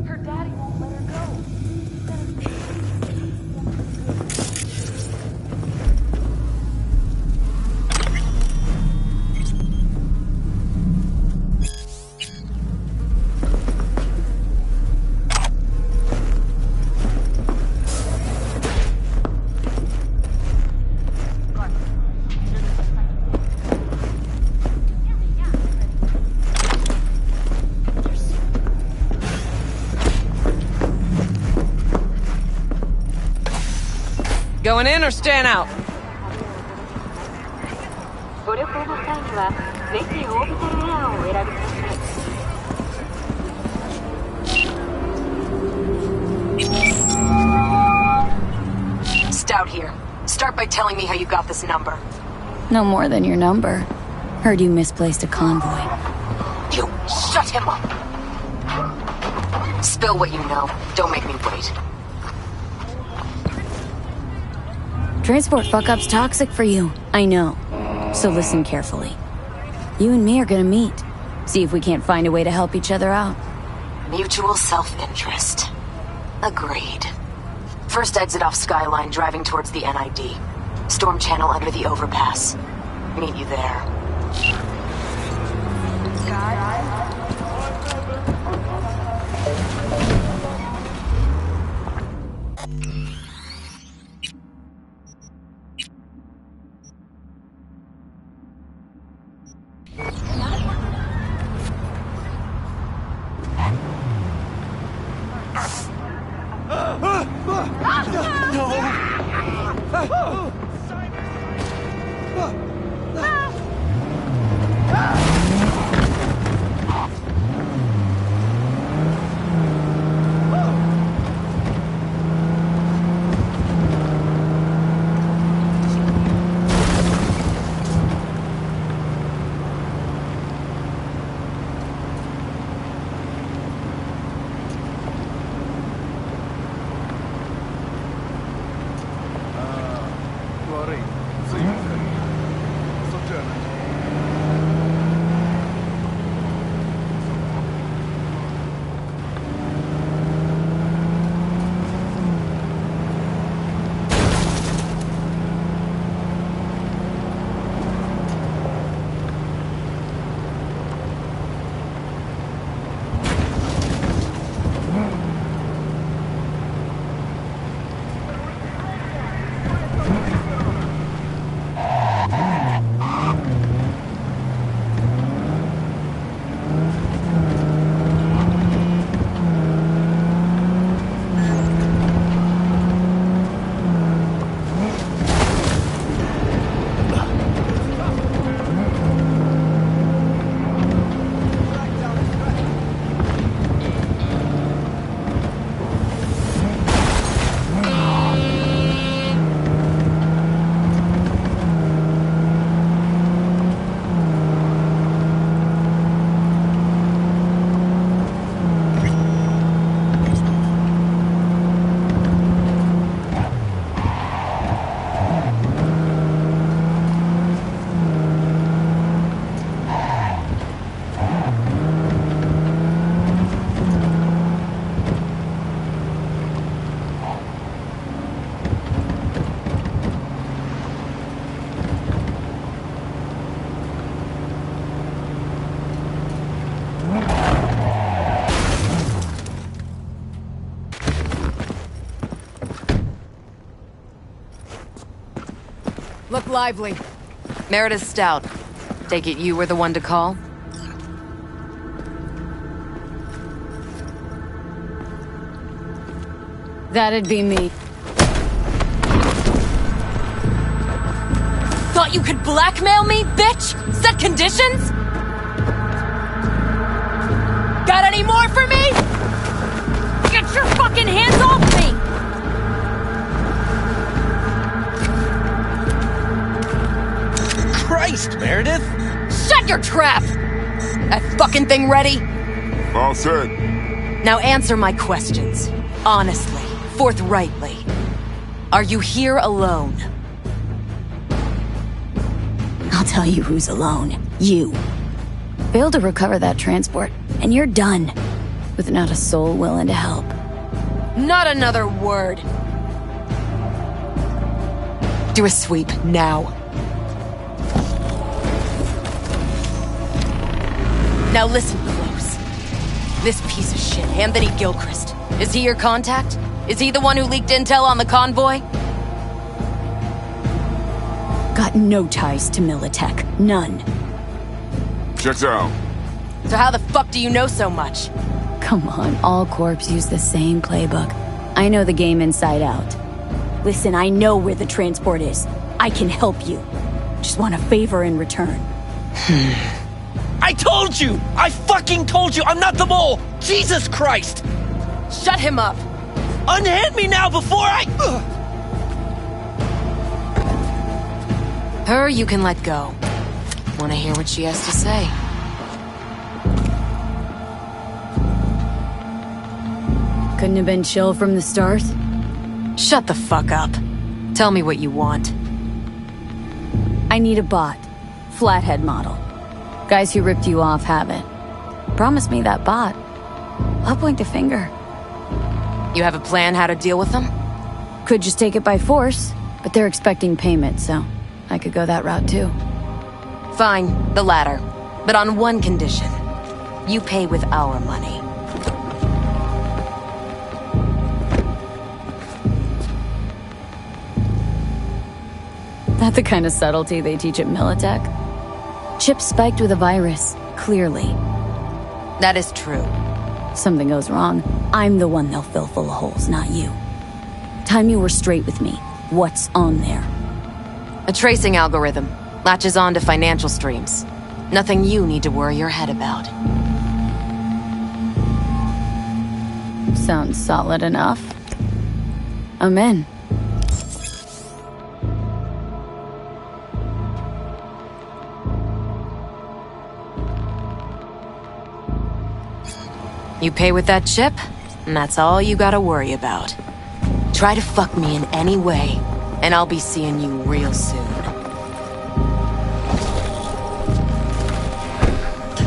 Her daddy won't let her go. Going in or staying out? Stout here. Start by telling me how you got this number. No more than your number. Heard you misplaced a convoy. You shut him up! Spill what you know. Don't make me wait. Transport fuck-up's toxic for you. I know. So listen carefully. You and me are gonna meet. See if we can't find a way to help each other out. Mutual self-interest. Agreed. First exit off Skyline, driving towards the NID. Storm channel under the overpass. Meet you there. Look lively. Meredith Stout. Take it you were the one to call? That'd be me. Thought you could blackmail me, bitch? Set conditions? Got any more for me? Get your fucking hands off me! Christ, Meredith! Shut your trap! That fucking thing ready? All set. Now answer my questions. Honestly, forthrightly. Are you here alone? I'll tell you who's alone. You. Failed to recover that transport, and you're done. With not a soul willing to help. Not another word. Do a sweep, now. Now listen close. This piece of shit, Anthony Gilchrist. Is he your contact? Is he the one who leaked intel on the convoy? Got no ties to Militech. None. Checks out. So how the fuck do you know so much? Come on, all corps use the same playbook. I know the game inside out. Listen, I know where the transport is. I can help you. Just want a favor in return. I told you! I fucking told you! I'm not the mole! Jesus Christ! Shut him up! Unhand me now before I... Her you can let go. Wanna hear what she has to say? Couldn't have been chill from the start? Shut the fuck up. Tell me what you want. I need a bot. Flathead model. Guys who ripped you off have it. Promise me that bot. I'll point the finger. You have a plan how to deal with them? Could just take it by force, but they're expecting payment, so I could go that route too. Fine, the latter. But on one condition. You pay with our money. Not the kind of subtlety they teach at Militech. Chip spiked with a virus, clearly. That is true. Something goes wrong, I'm the one they'll fill full of holes, not you. Time you were straight with me. What's on there? A tracing algorithm. Latches on to financial streams. Nothing you need to worry your head about. Sounds solid enough. I'm in. You pay with that chip, and that's all you gotta worry about. Try to fuck me in any way, and I'll be seeing you real soon.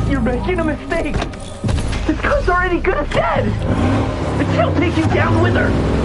You're making a mistake! This gun's already good as dead! And she'll take you down with her!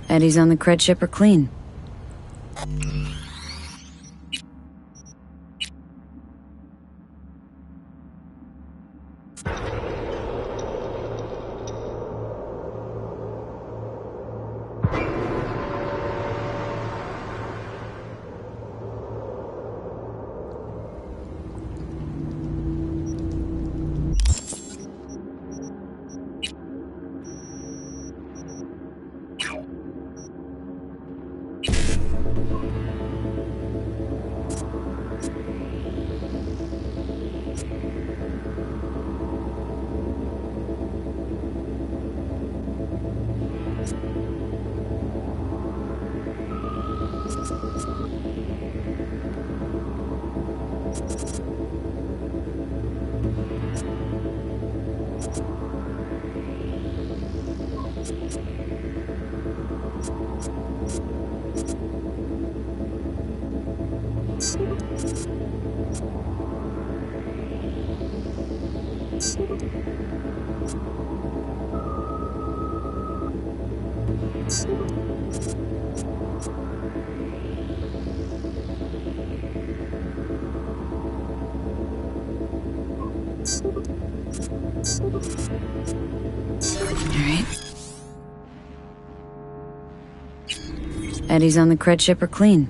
Eddie's on the cred ship are clean. Eddie's on the cred ship are clean.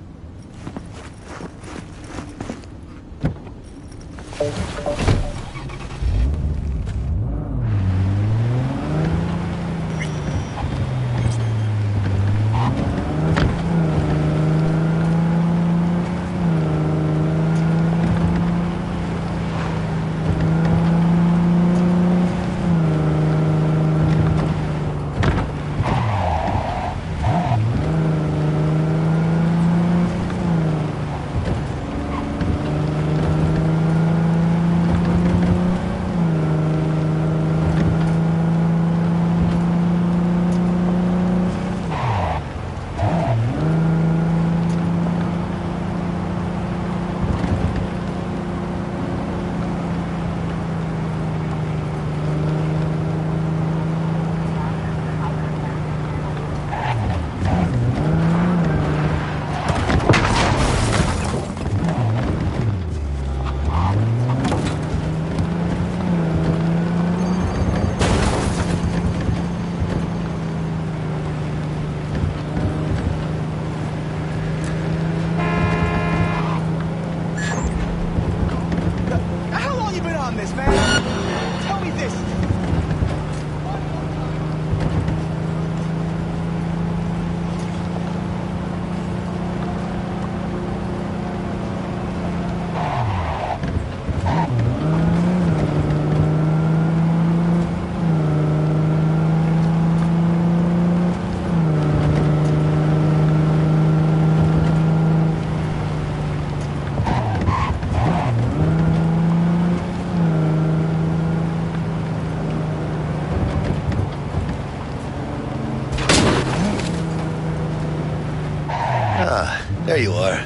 There you are.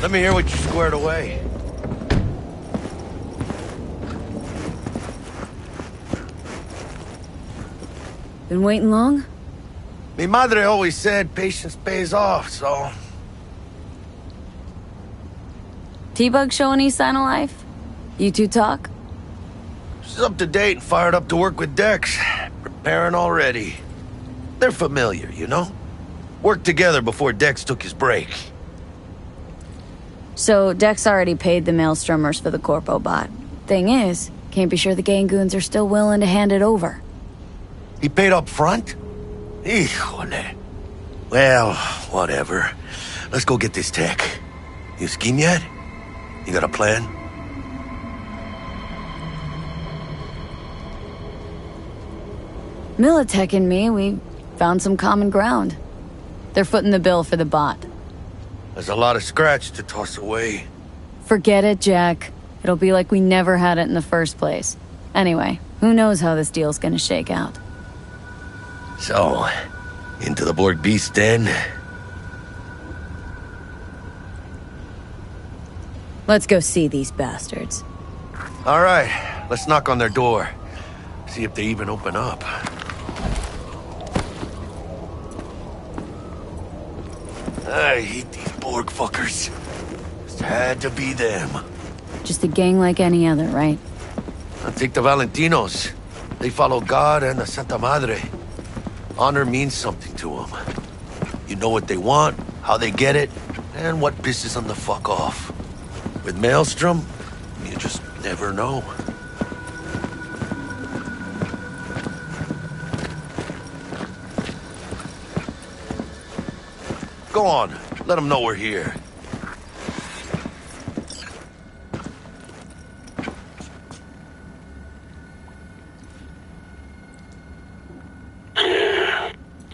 Let me hear what you squared away. Been waiting long? Mi madre always said patience pays off, so... T-Bug show any sign of life? You two talk? She's up to date and fired up to work with Dex. Preparing already. They're familiar, you know? Worked together before Dex took his break. So Dex already paid the Maelstromers for the Corpo bot. Thing is, can't be sure the gang goons are still willing to hand it over. He paid up front? Híjole. Well, whatever. Let's go get this tech. You scheme yet? You got a plan? Militech and me, we found some common ground. They're footing the bill for the bot. There's a lot of scratch to toss away. Forget it, Jack. It'll be like we never had it in the first place. Anyway, who knows how this deal's gonna shake out. So, into the Borg Beast den? Let's go see these bastards. All right, let's knock on their door. See if they even open up. I hate these Borg fuckers. Just had to be them. Just a gang like any other, right? I'll take the Valentinos. They follow God and the Santa Madre. Honor means something to them. You know what they want, how they get it, and what pisses them the fuck off. With Maelstrom, you just never know. Go on, let them know we're here.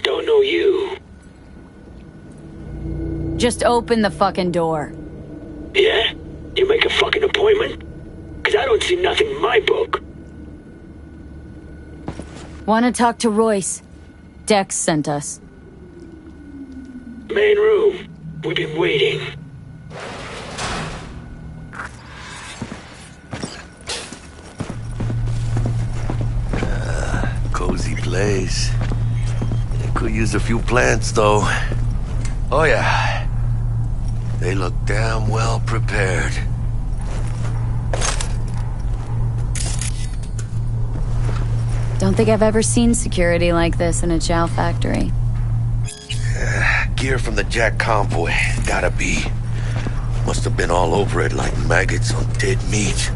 Don't know you. Just open the fucking door. Yeah? You make a fucking appointment? Cause I don't see nothing in my book. Wanna talk to Royce? Dex sent us. Main room. We've been waiting. Cozy place. It could use a few plants, though. Oh, yeah. They look damn well prepared. Don't think I've ever seen security like this in a chow factory. Gear from the Jack convoy. Gotta be. Must have been all over it like maggots on dead meat.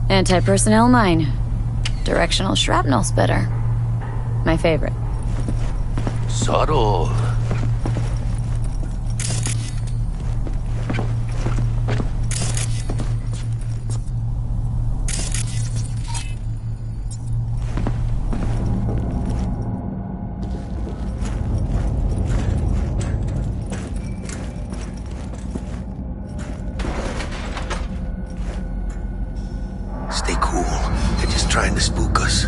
Anti-personnel mine. Directional shrapnel spitter. My favorite. Subtle. Stay cool. They're just trying to spook us.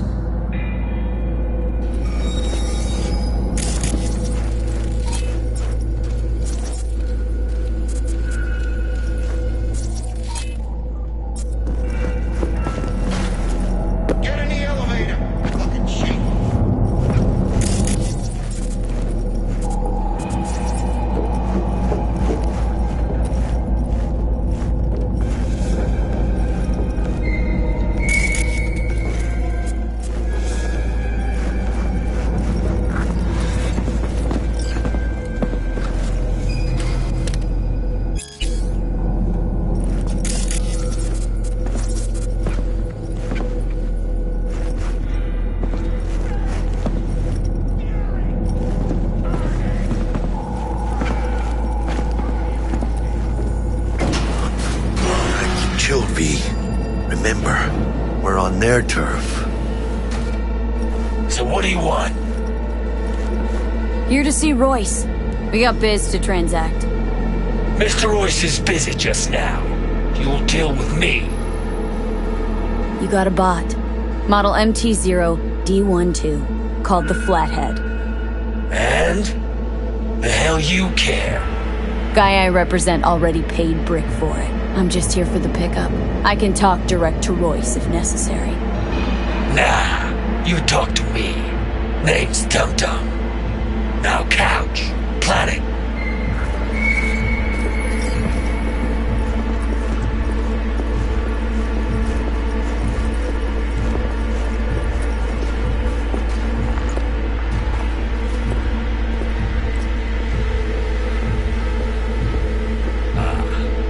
We're on their turf. So what do you want? Here to see Royce. We got biz to transact. Mr. Royce is busy just now. You'll deal with me. You got a bot. Model MT0D12, called the Flathead. And? The hell you care? Guy I represent already paid Brick for it. I'm just here for the pickup. I can talk direct to Royce if necessary. Nah, you talk to me. Name's Dum Dum. Now couch, planet.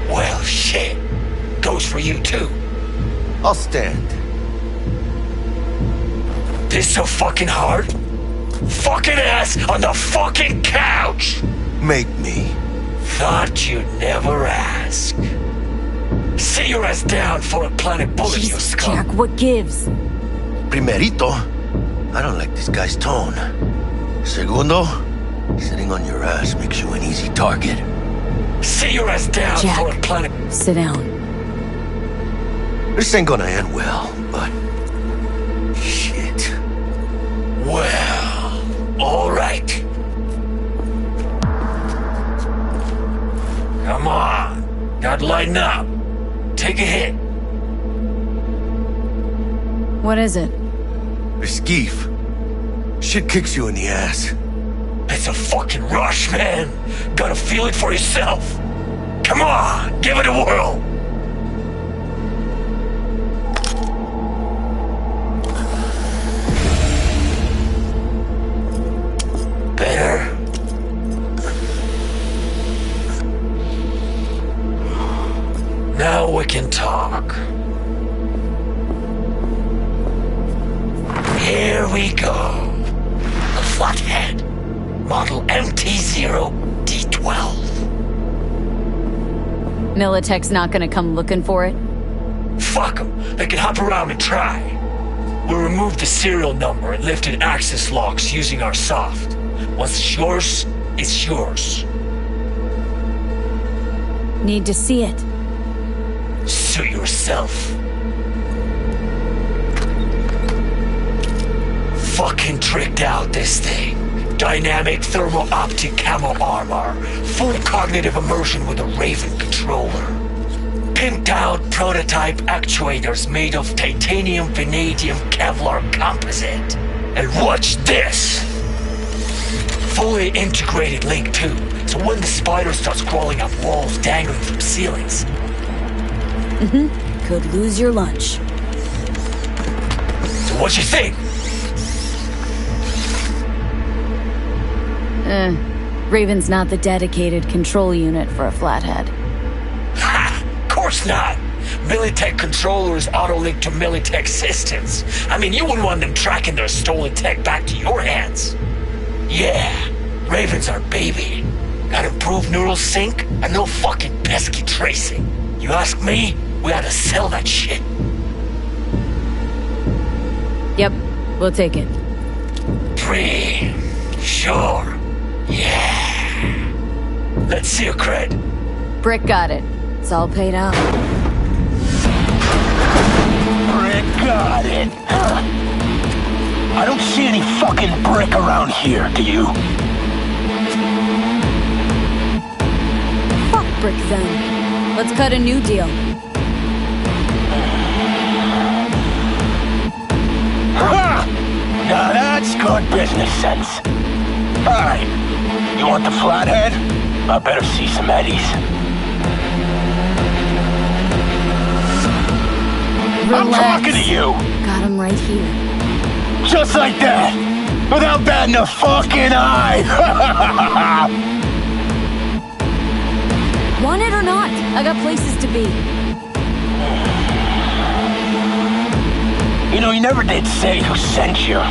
Well, shit. Goes for you too. I'll stand. This so fucking hard? Fucking ass on the fucking couch! Make me. Thought you'd never ask. Sit your ass down for a planet bullet in your skull. Jack, what gives? Primerito, I don't like this guy's tone. Segundo, sitting on your ass makes you an easy target. Sit your ass down Jack, for a planet. Sit down. This ain't gonna end well, but... shit. Well, alright. Come on. Gotta lighten up. Take a hit. What is it? Skeef. Shit kicks you in the ass. It's a fucking rush, man. Gotta feel it for yourself. Come on, give it a whirl. Better. Now we can talk. Here we go. The Flathead. Model MT0D12. Militech's not gonna come looking for it? Fuck them. They can hop around and try. We'll remove the serial number and lifted access locks using our soft. Once it's yours, it's yours. Need to see it. Suit yourself. Fucking tricked out this thing. Dynamic thermo-optic camo armor. Full cognitive immersion with a Raven controller. Pimped out prototype actuators made of titanium, vanadium, Kevlar composite. And watch this! Fully integrated link too, so when the spider starts crawling up walls dangling from ceilings. Could lose your lunch. So what you think? Raven's not the dedicated control unit for a Flathead. Ha! Course not! Militech controllers auto-link to Militech systems. I mean, you wouldn't want them tracking their stolen tech back to your hands. Yeah, Raven's our baby. Got improved neural sync and no fucking pesky tracing. You ask me, we ought to sell that shit. Yep, we'll take it. Sure. Yeah. Let's see your cred. Brick got it. It's all paid out. Brick got it. I don't see any fucking brick around here, do you? Fuck Brick then. Let's cut a new deal. Now that's good business sense. Alright, you want the Flathead? I better see some eddies. Relax. I'm talking to you! Got him right here. Just like that! Without batting a fucking eye! Want it or not? I got places to be. You know, you never did say who sent you.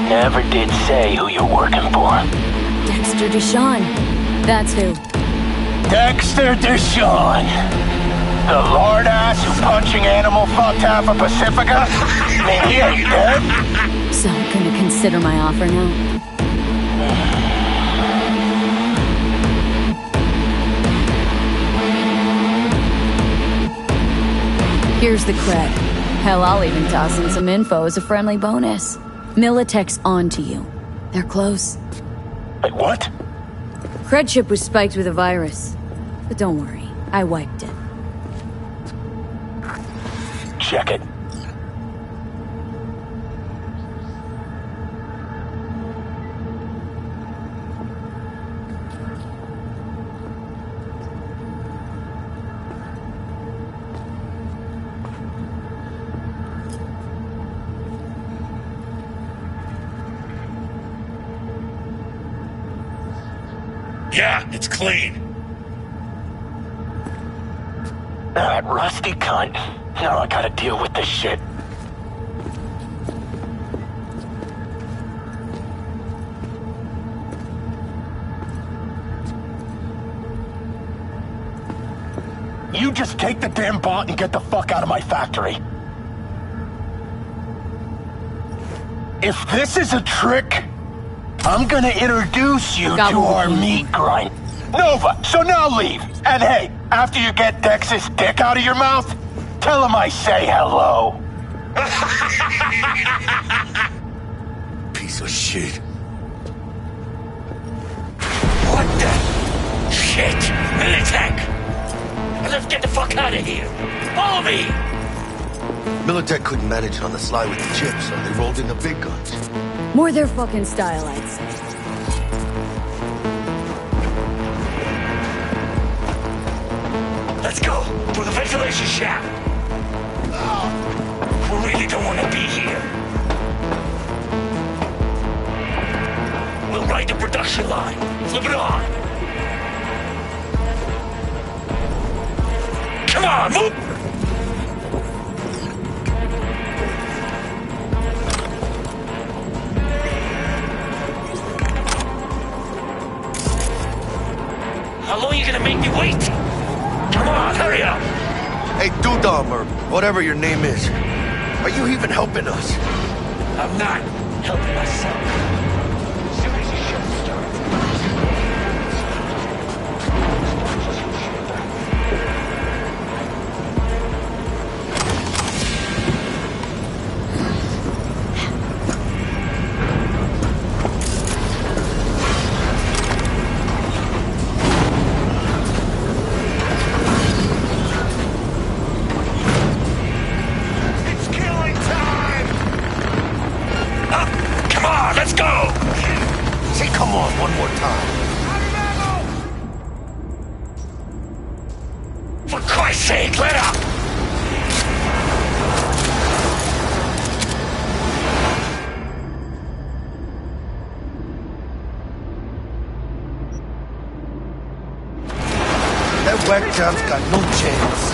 Never did say who you're working for. Dexter Deshawn. That's who. Dexter Deshawn. The lord ass who punching animal fucked half of Pacifica? I mean, he ain't dead. So, gonna consider my offer now? Here's the cred. Hell, I'll even toss in some info as a friendly bonus. Militech's on to you. They're close. Wait, what? Cred chip was spiked with a virus. But don't worry, I wiped it. Check it. Yeah, it's clean. That rusty cunt. Now I gotta deal with this shit. You just take the damn bot and get the fuck out of my factory. If this is a trick, I'm gonna introduce you to our meat grind. Nova, so now leave. And hey, after you get Dex's dick out of your mouth, tell him I say hello. Piece of shit. What the shit? Militech! Let's get the fuck out of here. Follow me! Militech couldn't manage it on the sly with the chips, so they rolled in the big guns. More their fucking style, I'd say. Let's go! Through the ventilation shaft! We really don't want to be here. We'll ride the production line. Flip it on! Come on, move! How long are you gonna make me wait? Come on, hurry up! Hey, Dudam, or whatever your name is. Are you even helping us? I'm not helping myself. Whackjob's got no chance.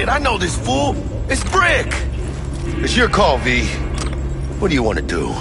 Shit, I know this fool. It's Brick. It's your call, V. What do you want to do?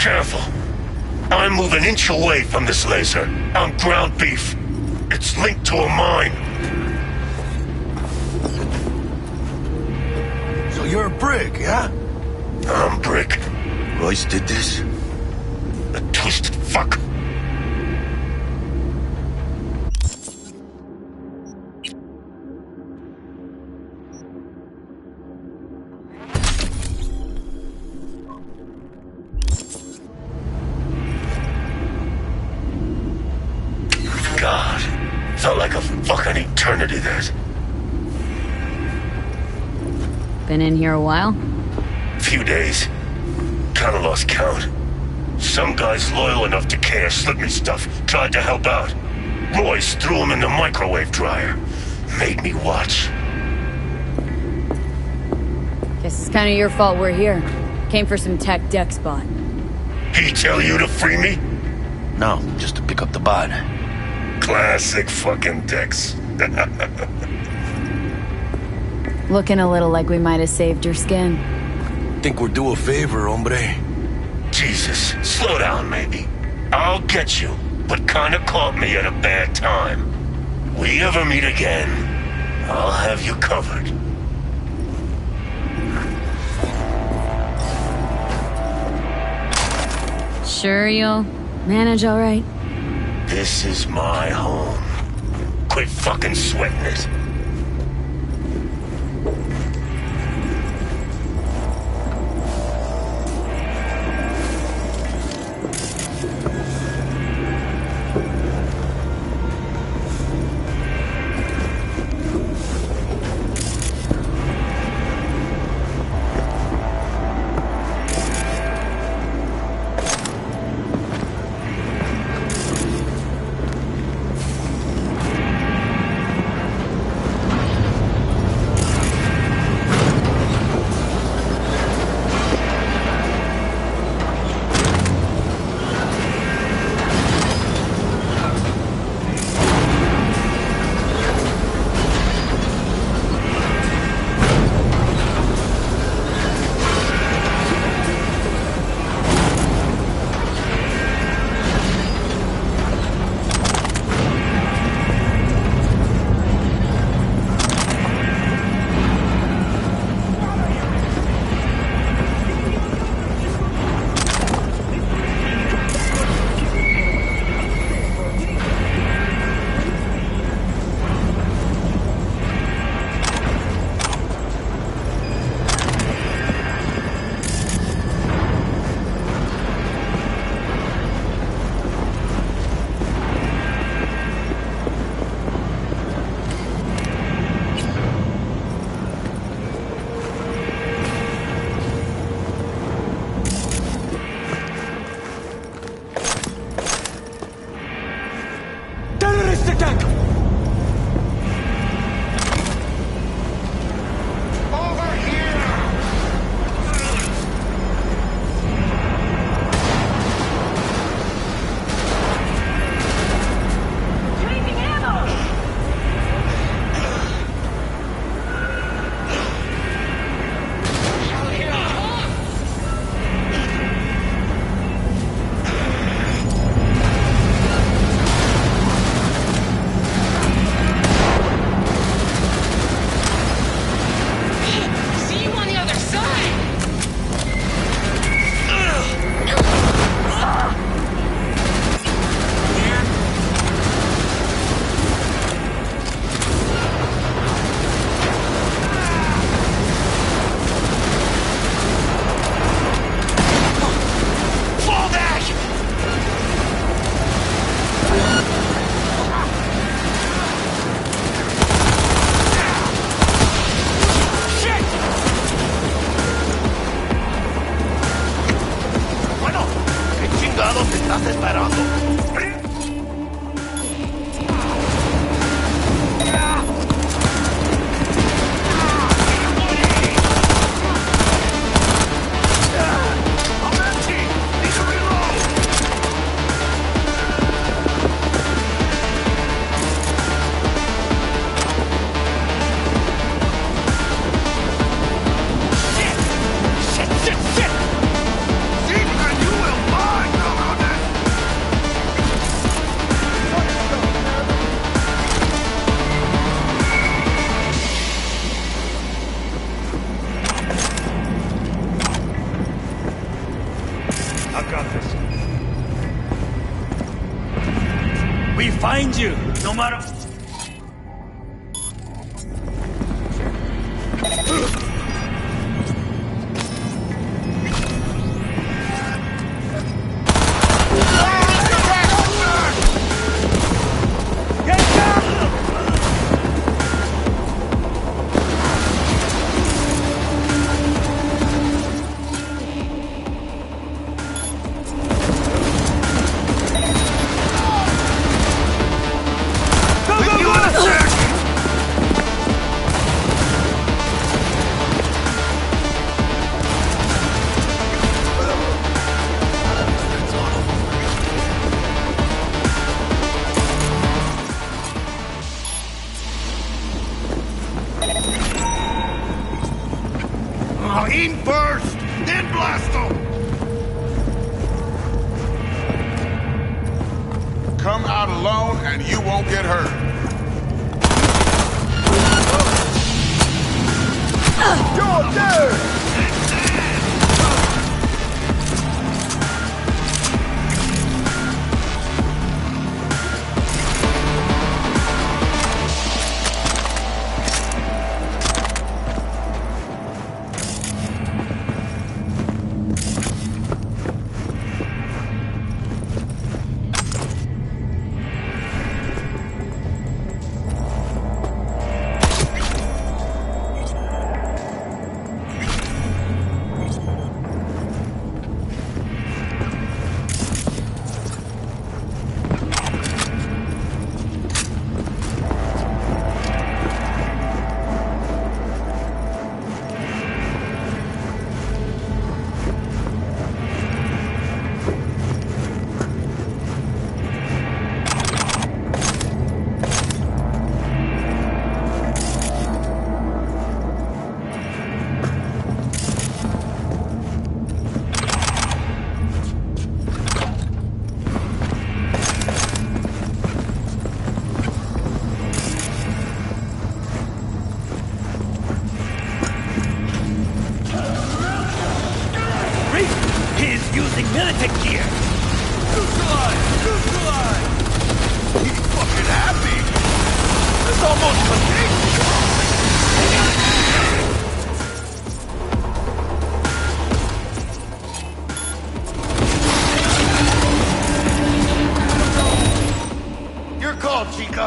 Careful. I'm moving an inch away from this laser. I'm ground beef. It's linked to a mine. So you're a brick, yeah? I'm Brick. Royce did this? The twisted fuck. God, felt like a fucking eternity that. Been in here a while? Few days. Kinda lost count. Some guy's loyal enough to care slipped me stuff, tried to help out. Royce threw him in the microwave dryer. Made me watch. Guess it's kinda your fault we're here. Came for some tech deck spot. He tell you to free me? No, just to pick up the bod. Classic fucking Dex. Looking a little like we might have saved your skin. Think we're due a favor, hombre. Jesus, slow down, maybe. I'll get you, but kinda caught me at a bad time. We ever meet again, I'll have you covered. Sure you'll manage all right? This is my home. Quit fucking sweating it. Shit! See? You will We find you, no matter... Aim first, then blast them! Come out alone and you won't get hurt. You're there! Using militant gear! Neutralize! He's fucking happy! It's almost contagious! Your call, Chica!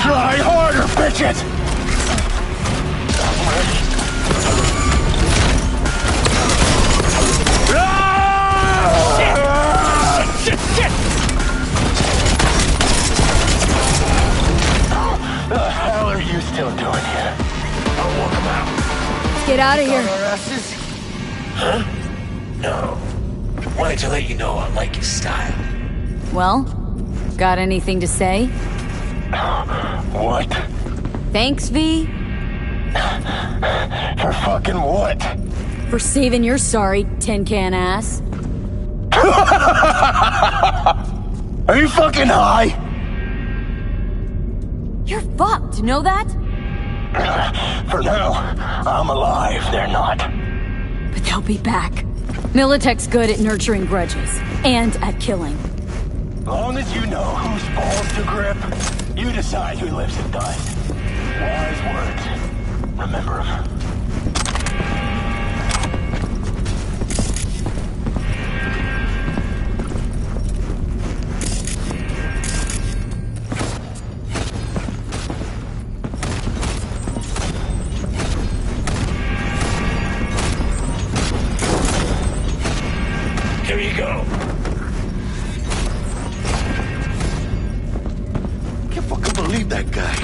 Try harder, bitches! Shit! The hell are you still doing here? I'll walk them out. Let's get out of here. Huh? No. Wanted to let you know I like your style. Well, got anything to say? What? Thanks, V? For fucking what? For saving your sorry tin can ass. Are you fucking high? You're fucked, you know that? For now, I'm alive, they're not. But they'll be back. Militech's good at nurturing grudges. And at killing. Long as you know whose balls to grip, you decide who lives and dies. Wise words. Remember them. Here you go. Can't fucking believe that guy.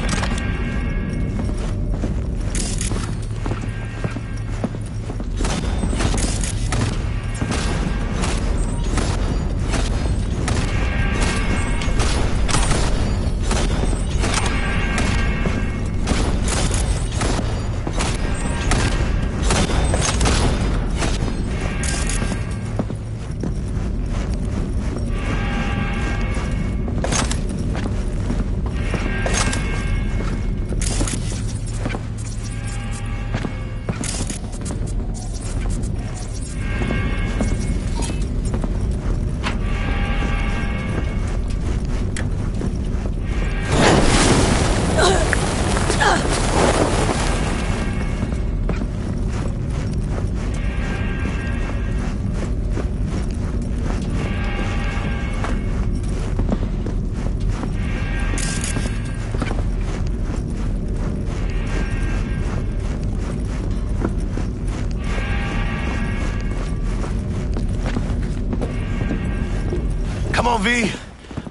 Come on, V.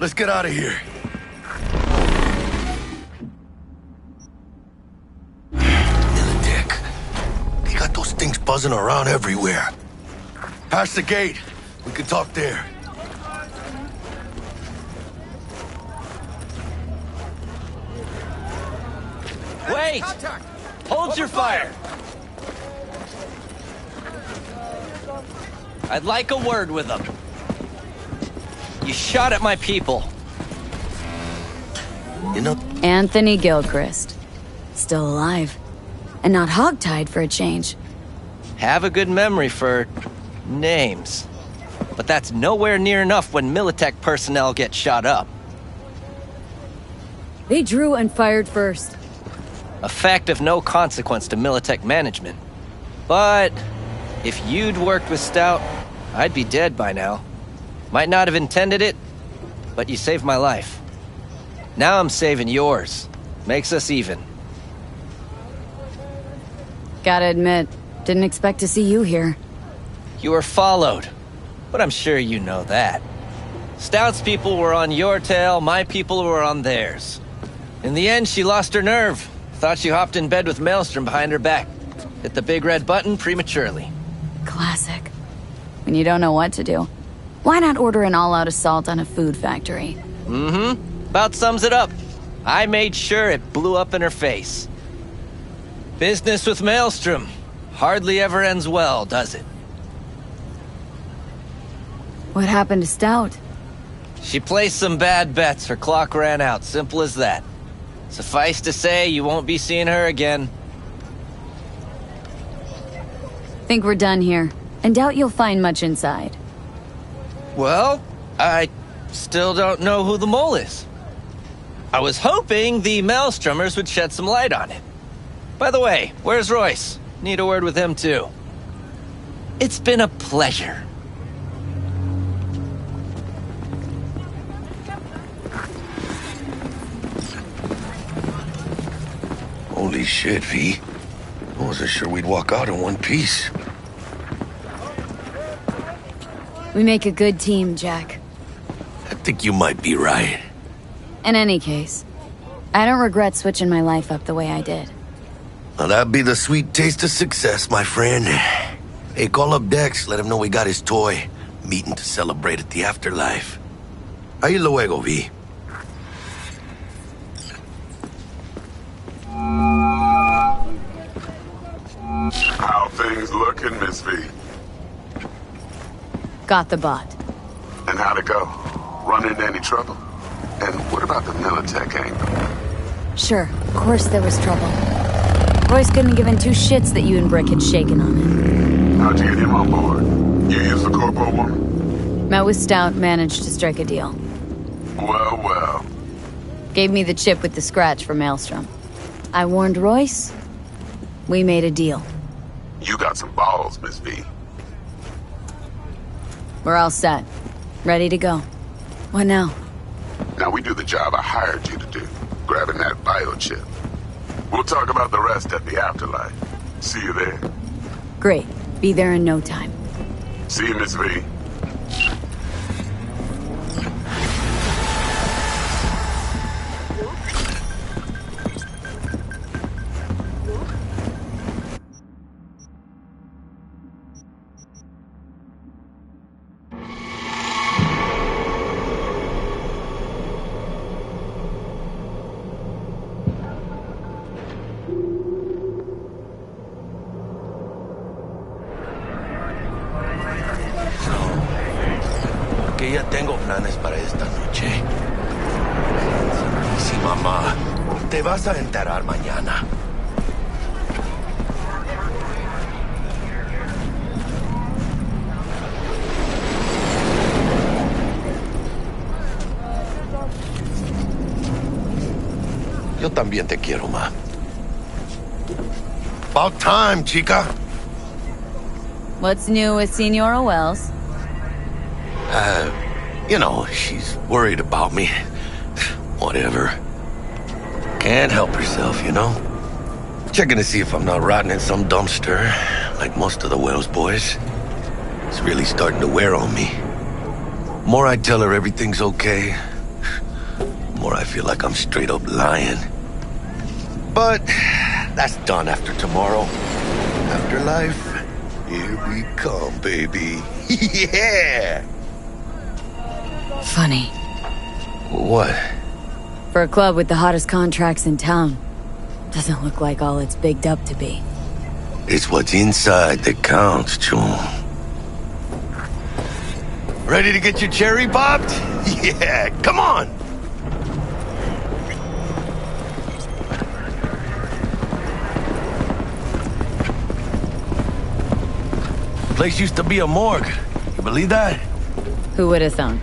Let's get out of here. Militech. They got those things buzzing around everywhere. Past the gate. We can talk there. Wait! Hold your fire! I'd like a word with them. You shot at my people. You know... Anthony Gilchrist. Still alive. And not hogtied for a change. Have a good memory for... names. But that's nowhere near enough when Militech personnel get shot up. They drew and fired first. A fact of no consequence to Militech management. But... if you'd worked with Stout, I'd be dead by now. Might not have intended it, but you saved my life. Now I'm saving yours. Makes us even. Gotta admit, didn't expect to see you here. You were followed, but I'm sure you know that. Stout's people were on your tail, my people were on theirs. In the end, she lost her nerve. Thought she hopped in bed with Maelstrom behind her back. Hit the big red button prematurely. Classic. When you don't know what to do. Why not order an all-out assault on a food factory? Mm-hmm. About sums it up. I made sure it blew up in her face. Business with Maelstrom hardly ever ends well, does it? What happened to Stout? She placed some bad bets. Her clock ran out. Simple as that. Suffice to say, you won't be seeing her again. Think we're done here. And doubt you'll find much inside. Well, I still don't know who the mole is. I was hoping the Maelstromers would shed some light on it. By the way, where's Royce? Need a word with him, too. It's been a pleasure. Holy shit, V. I wasn't sure we'd walk out in one piece. We make a good team, Jack. I think you might be right. In any case, I don't regret switching my life up the way I did. Now that'd be the sweet taste of success, my friend. Hey, call up Dex, let him know we got his toy. Meeting to celebrate at the afterlife. Ahí luego, V. How things looking, Miss V? Got the bot. And how'd it go? Run into any trouble? And what about the Militech angle? Sure, of course there was trouble. Royce couldn't have given two shits that you and Brick had shaken on it. How'd you get him on board? You used the corpo woman? Met with Stout, managed to strike a deal. Well, well. Gave me the chip with the scratch for Maelstrom. I warned Royce. We made a deal. You got some balls, Miss V. We're all set. Ready to go. What now? Now we do the job I hired you to do, grabbing that biochip. We'll talk about the rest at the afterlife. See you there. Great. Be there in no time. See you, Miss V. Que ya tengo planes para esta noche. Sí, mamá. Te vas a enterar mañana. Yo también te quiero, ma. About time, chica. What's new with Senora Wells? You know, she's worried about me. Whatever. Can't help herself, you know? Checking to see if I'm not rotting in some dumpster, like most of the Wells boys. It's really starting to wear on me. More I tell her everything's okay, more I feel like I'm straight up lying. But that's done after tomorrow. Afterlife, here we come, baby. Yeah! Funny. What? For a club with the hottest contracts in town, doesn't look like all it's bigged up to be. It's what's inside that counts, Chum. Ready to get your cherry popped? Yeah, come on! Place used to be a morgue. You believe that? Who would have thunk?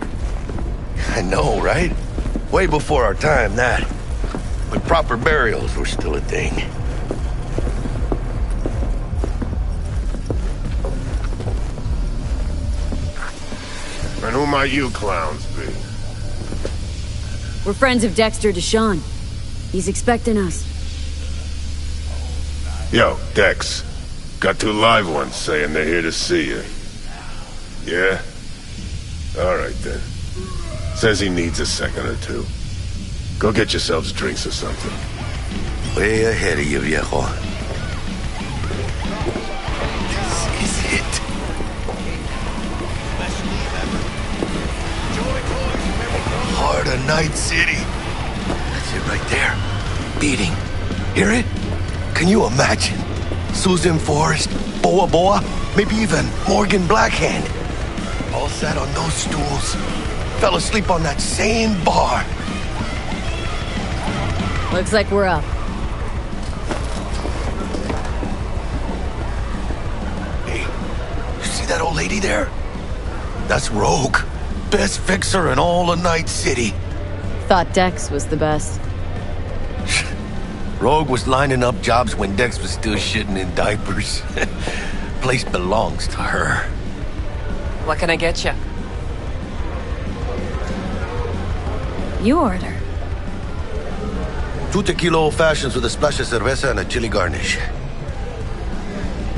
I know, right? Way before our time, that. But proper burials were still a thing. And who might you clowns be? We're friends of Dexter Deshawn. He's expecting us. Yo, Dex. Got two live ones saying they're here to see you. Yeah? Alright then. Says he needs a second or two. Go get yourselves drinks or something. Way ahead of you, viejo. This is it. Heart of Night City. That's it right there. Beating. Hear it? Can you imagine? Susan Forrest, Boa Boa, maybe even Morgan Blackhand. All sat on those stools. Fell asleep on that same bar. Looks like we're up. Hey, you see that old lady there? That's Rogue. Best fixer in all of Night City. Thought Dex was the best. Rogue was lining up jobs when Dex was still shitting in diapers. Place belongs to her. What can I get you? You order. 2 tequila old fashions with a splash of cerveza and a chili garnish.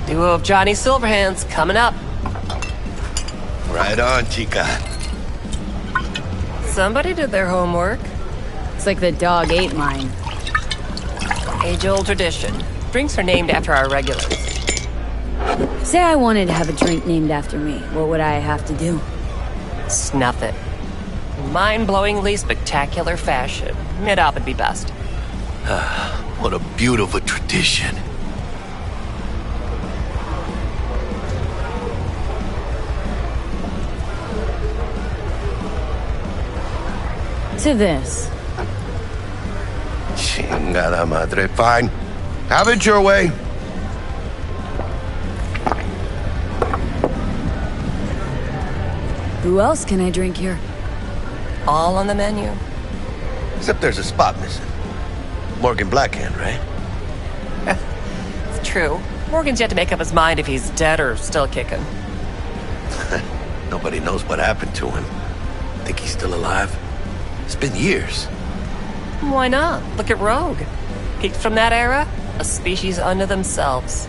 Duo of Johnny Silverhands coming up. Right on, chica. Somebody did their homework. It's like the dog ate mine. Age-old tradition. Drinks are named after our regulars. Say I wanted to have a drink named after me. What would I have to do? Snuff it. Mind-blowingly spectacular fashion. Mid-op would be best. What a beautiful tradition. To this. Chingada madre. Fine. Have it your way. Who else can I drink here? all on the menu. Except there's a spot missing. Morgan Blackhand, right? It's true. Morgan's yet to make up his mind if he's dead or still kicking. Nobody knows what happened to him. Think he's still alive? It's been years. Why not? Look at Rogue. Peaked from that era, a species unto themselves.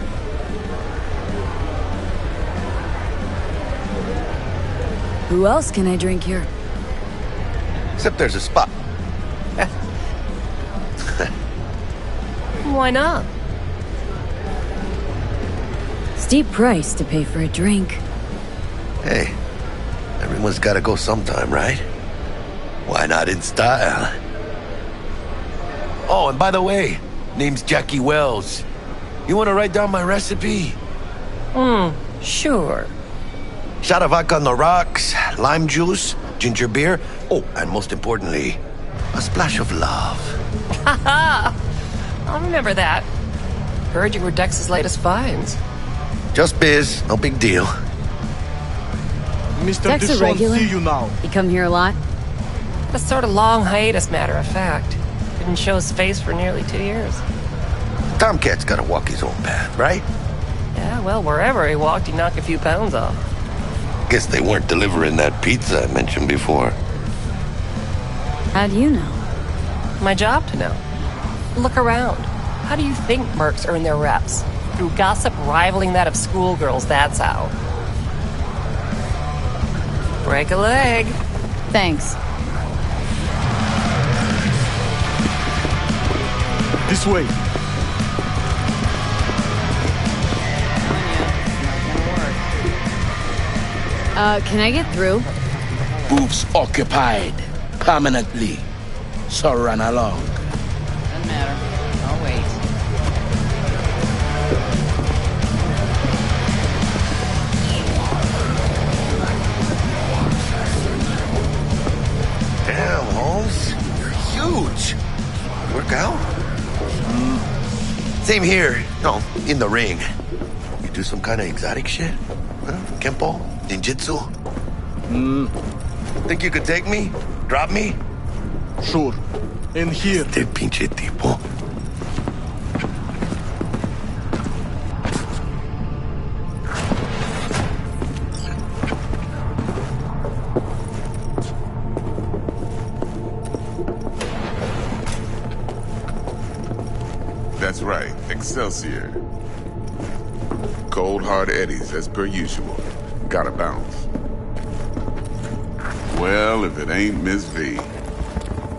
Who else can I drink here? Except there's a spot. Why not? Steep price to pay for a drink. Hey, everyone's gotta go sometime, right? Why not in style? Oh, and by the way, name's Jackie Wells. You wanna write down my recipe? Sure. Shot of vodka on the rocks, lime juice, ginger beer. Oh, and most importantly, a splash of love. Haha! I'll remember that. Heard you were Dex's latest finds. Just biz, no big deal. Mr. Dex a Dishon, regular? see you now. You come here a lot? A sort of long hiatus, matter of fact. Didn't show his face for nearly 2 years. Tomcat's gotta walk his own path, right? Yeah, well, wherever he walked, he knocked a few pounds off. Guess they weren't delivering that pizza I mentioned before. How do you know? My job to know. Look around. How do you think mercs earn their reps? Through gossip rivaling that of schoolgirls, that's how. Break a leg. Thanks. This way. Can I get through? Booth's occupied. Permanently. So run along. Doesn't matter. I'll wait. Damn, Holmes. You're huge. Work out? Same here. No, in the ring. You do some kind of exotic shit? Huh? Kempo? Ninjutsu? Think you could take me? Drop me? Sure. In here. Este pinche tipo. That's right, Excelsior. Cold hard eddies as per usual. Gotta bounce. Well, if it ain't Miss V.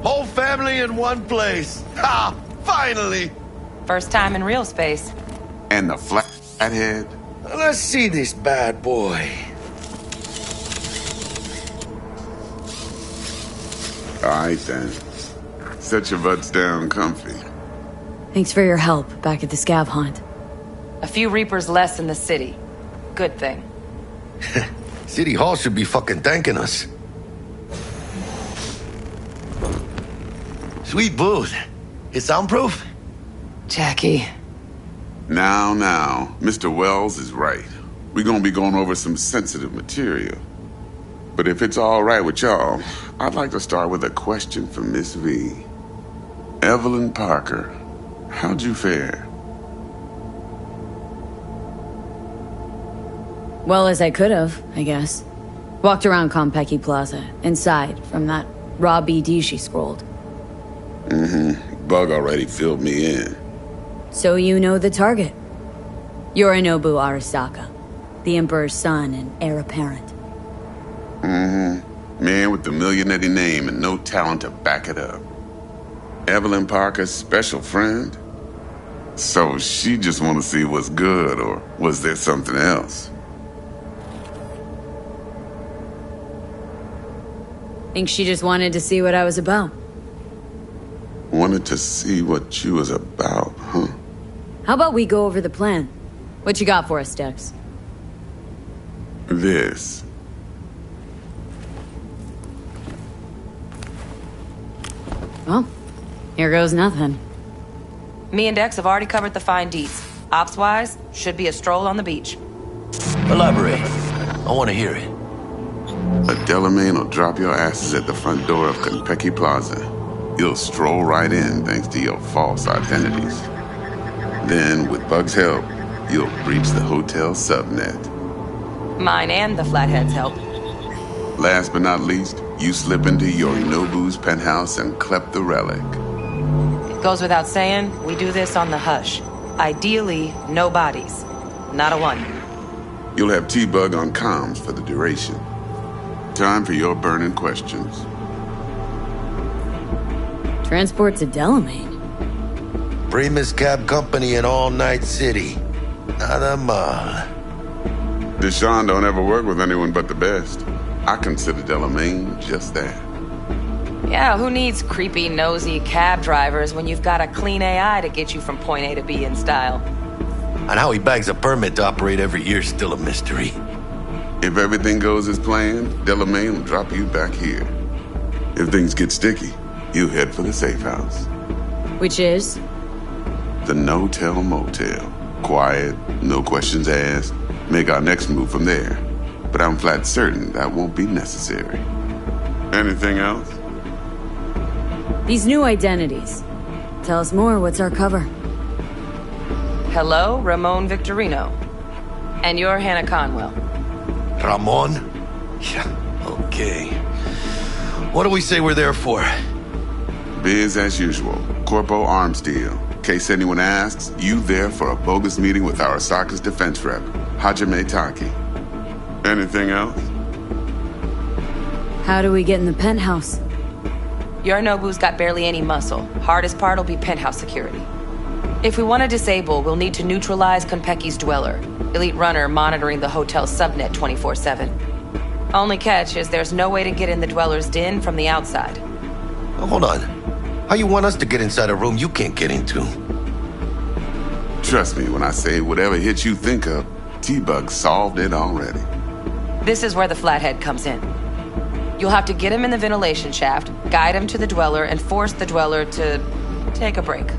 Whole family in one place. Ha! Finally! First time in real space. And the flathead. Let's see this bad boy. Alright then. Set your butts down comfy. Thanks for your help back at the scav hunt. A few Reapers less in the city. Good thing. City Hall should be fucking thanking us. Sweet booth. It's soundproof? Jackie. Now, Mr. Wells is right. We're gonna be going over some sensitive material. But if it's all right with y'all, I'd like to start with a question for Miss V. Evelyn Parker, how'd you fare? Well as I could have, I guess. Walked around Konpeki Plaza, inside, from that raw BD she scrolled. Bug already filled me in. So you know the target. Yorinobu Arasaka, the Emperor's son and heir apparent. Man with the millionaire name and no talent to back it up. Evelyn Parker's special friend? So she just want to see what's good, or was there something else? Think she just wanted to see what I was about. Wanted to see what you was about, huh? How about we go over the plan? What you got for us, Dex? This. Well, here goes nothing. Me and Dex have already covered the fine deets. Ops-wise, should be a stroll on the beach. Elaborate. I want to hear it. A Delamain will drop your asses at the front door of Konpeki Plaza. You'll stroll right in thanks to your false identities. Then, with Bug's help, you'll breach the hotel subnet. Mine and the Flathead's help. Last but not least, you slip into Yorinobu's penthouse and clep the relic. It goes without saying, we do this on the hush. Ideally, no bodies. Not a one. You'll have T-Bug on comms for the duration. Time for your burning questions. Transport to Delamain. Primus Cab Company in All Night City. Nada mal. Deshaun don't ever work with anyone but the best. I consider Delamain just that. Yeah, who needs creepy, nosy cab drivers when you've got a clean AI to get you from point A to B in style? And how he bags a permit to operate every year is still a mystery. If everything goes as planned, Delamain will drop you back here. If things get sticky, you head for the safe house. Which is? The no-tell motel. Quiet, no questions asked. Make our next move from there. But I'm flat certain that won't be necessary. Anything else? These new identities. Tell us more, what's our cover? Hello, Ramon Victorino. And you're Hannah Conwell. Ramon? Yeah, okay. What do we say we're there for? Biz as usual. Corpo arms deal. In case anyone asks, you there for a bogus meeting with Arasaka's defense rep, Hajime Taki. Anything else? How do we get in the penthouse? Yorinobu's got barely any muscle. Hardest part'll be penthouse security. If we want to disable, we'll need to neutralize Konpeki's dweller. Elite runner monitoring the hotel's subnet 24/7. Only catch is there's no way to get in the dweller's den from the outside. Oh, hold on. How you want us to get inside a room you can't get into? Trust me when I say whatever hit you think of, T-Bug solved it already. This is where the Flathead comes in. You'll have to get him in the ventilation shaft, guide him to the dweller, and force the dweller to take a break.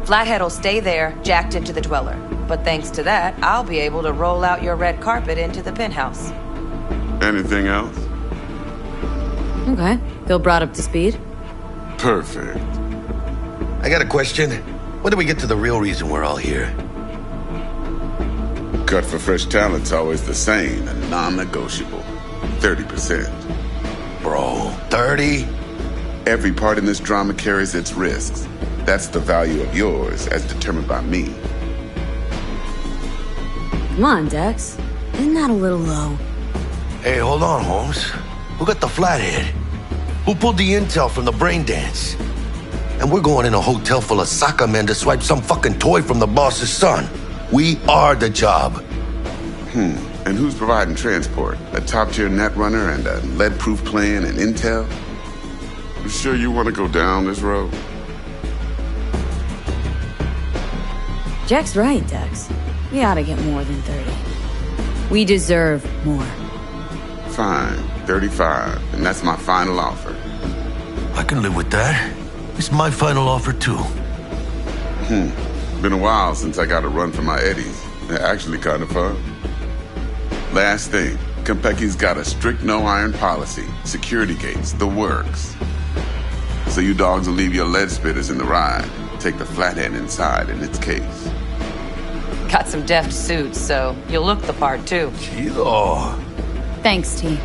Flathead'll stay there, jacked into the dweller. But thanks to that, I'll be able to roll out your red carpet into the penthouse. Anything else? Okay. Feel brought up to speed? Perfect. I got a question. When do we get to the real reason we're all here? Cut for fresh talent's always the same and non-negotiable. 30%. Bro, 30? Every part in this drama carries its risks. That's the value of yours, as determined by me. Come on, Dex. Isn't that a little low? Hey, hold on, Holmes. Who got the Flathead? Who pulled the intel from the brain dance? And we're going in a hotel full of soccer men to swipe some fucking toy from the boss's son. We are the job. And who's providing transport? A top-tier netrunner and a lead-proof plan and intel? You sure you want to go down this road? Jack's right, Dex. We ought to get more than 30. We deserve more. Fine, 35, and that's my final offer. I can live with that. It's my final offer, too. Been a while since I got a run for my eddies. They're actually kind of fun. Last thing, Konpeki's got a strict no-iron policy. Security gates, the works. So you dogs will leave your lead spitters in the ride. Take the Flathead inside in its case. Got some deft suits, so you'll look the part, too. Chido. Thanks, T.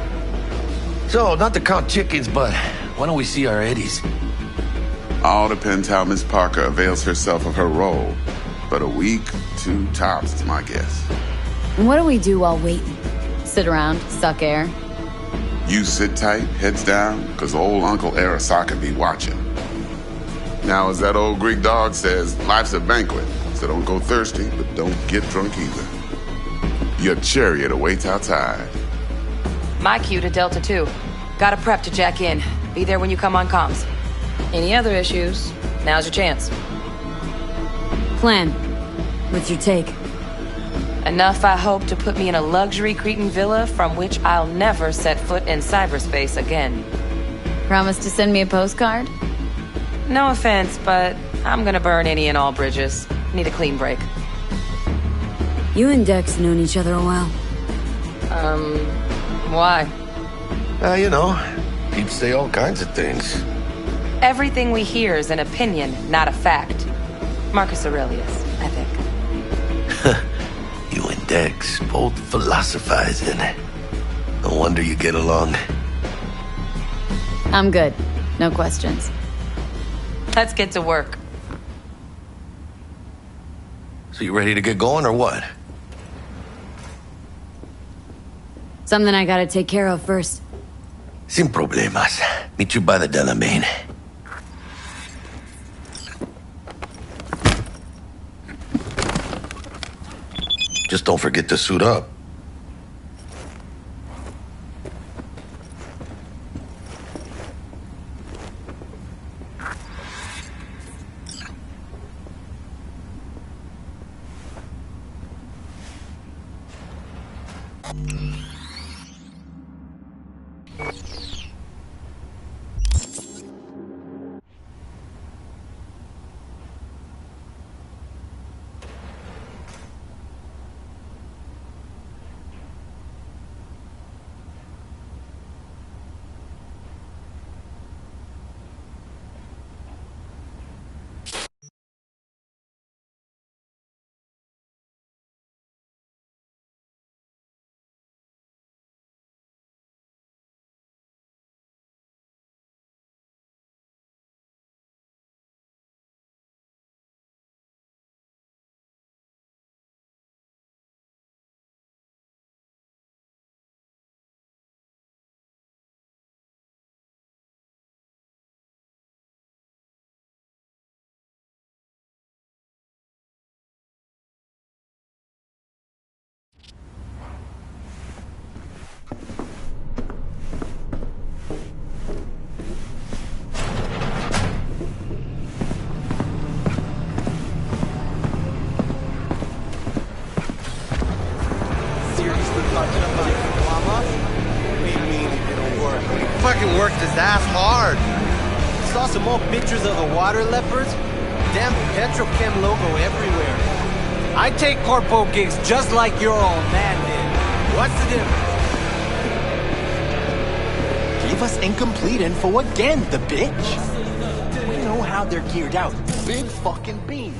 So, not to count chickens, but why don't we see our eddies? All depends how Miss Parker avails herself of her role. But a week, 2 tops is my guess. And what do we do while waiting? Sit around, suck air? You sit tight, heads down, because old Uncle Arasaka be watching. Now, as that old Greek dog says, life's a banquet, so don't go thirsty, but don't get drunk either. Your chariot awaits outside. My cue to Delta 2. Gotta prep to jack in. Be there when you come on comms. Any other issues? Now's your chance. Plan. What's your take? Enough, I hope, to put me in a luxury Cretan villa from which I'll never set foot in cyberspace again. Promise to send me a postcard? No offense, but I'm gonna burn any and all bridges. Need a clean break. You and Dex known each other a while. Why? You know, people say all kinds of things. Everything we hear is an opinion, not a fact. Marcus Aurelius, I think. You and Dex both philosophizing. No wonder you get along. I'm good. No questions. Let's get to work. So you ready to get going or what? Something I gotta take care of first. Sin problemas. Meet you by the Delamain. Just don't forget to suit up. Fucking worked his ass hard. Saw some more pictures of the water leopards. Damn Petrochem logo everywhere. I take corpo gigs just like your old man did. What's the difference? Gave us incomplete info again, the bitch. We know how they're geared out. Big fucking beans.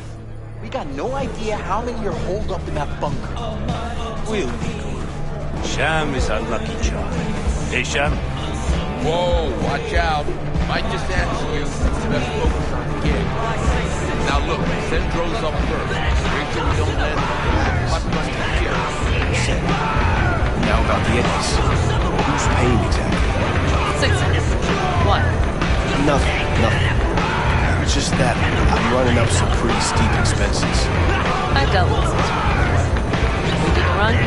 We got no idea how many are holed up in that bunker. We'll be good. Sham is a lucky charm. Hey, Sham? Whoa, watch out. Might just answer you. Best focus on the gig. Now look, send drones up first. Wait till we don't land. Hot money here. Now about the Eddies. Who's paying exactly? 6 cents. What? Nothing. It's just that I'm running up some pretty steep expenses. I dealt with this before. We didn't run,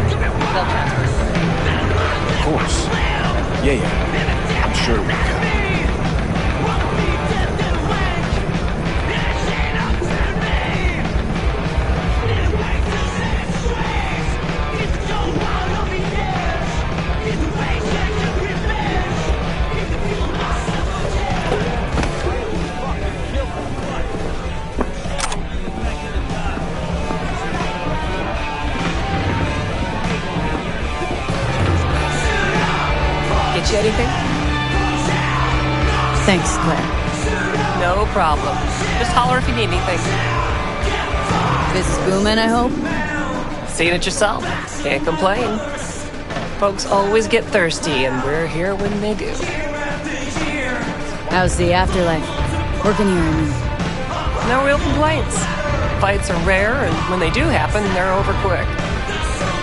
they'll transfer. Of course. Yeah. I'm sure we got it. Get you anything? Thanks, Claire. No problem. Just holler if you need anything. Business booming, I hope? Seen it yourself. Can't complain. Folks always get thirsty, and we're here when they do. How's the afterlife? Working here, I mean. No real complaints. Fights are rare, and when they do happen, they're over quick.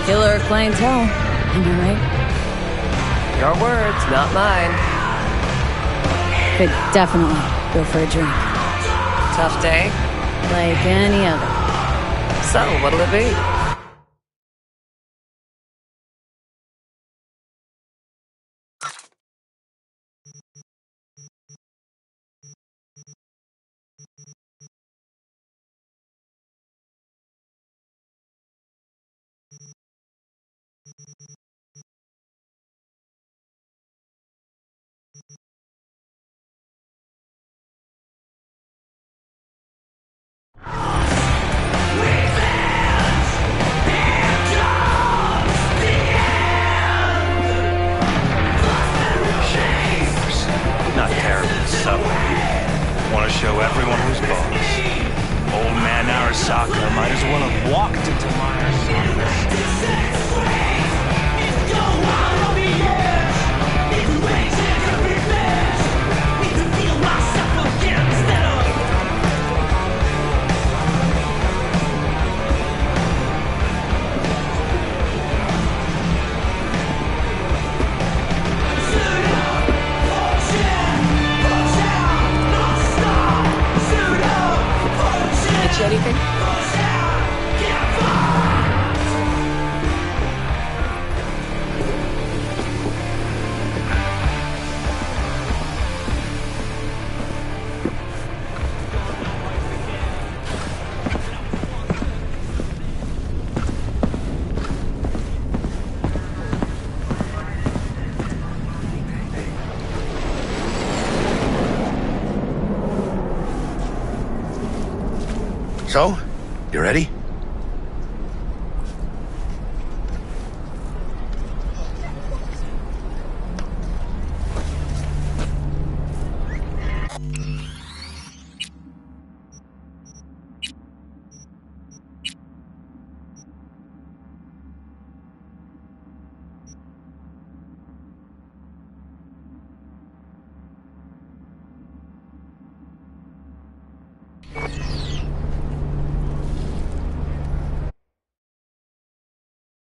Killer clientele, am I right? Your words, not mine. Could definitely go for a drink. Tough day? Like any other. So, what'll it be? show everyone who's boss. Old man Arasaka might as well have walked into my Get you anything? So, you ready?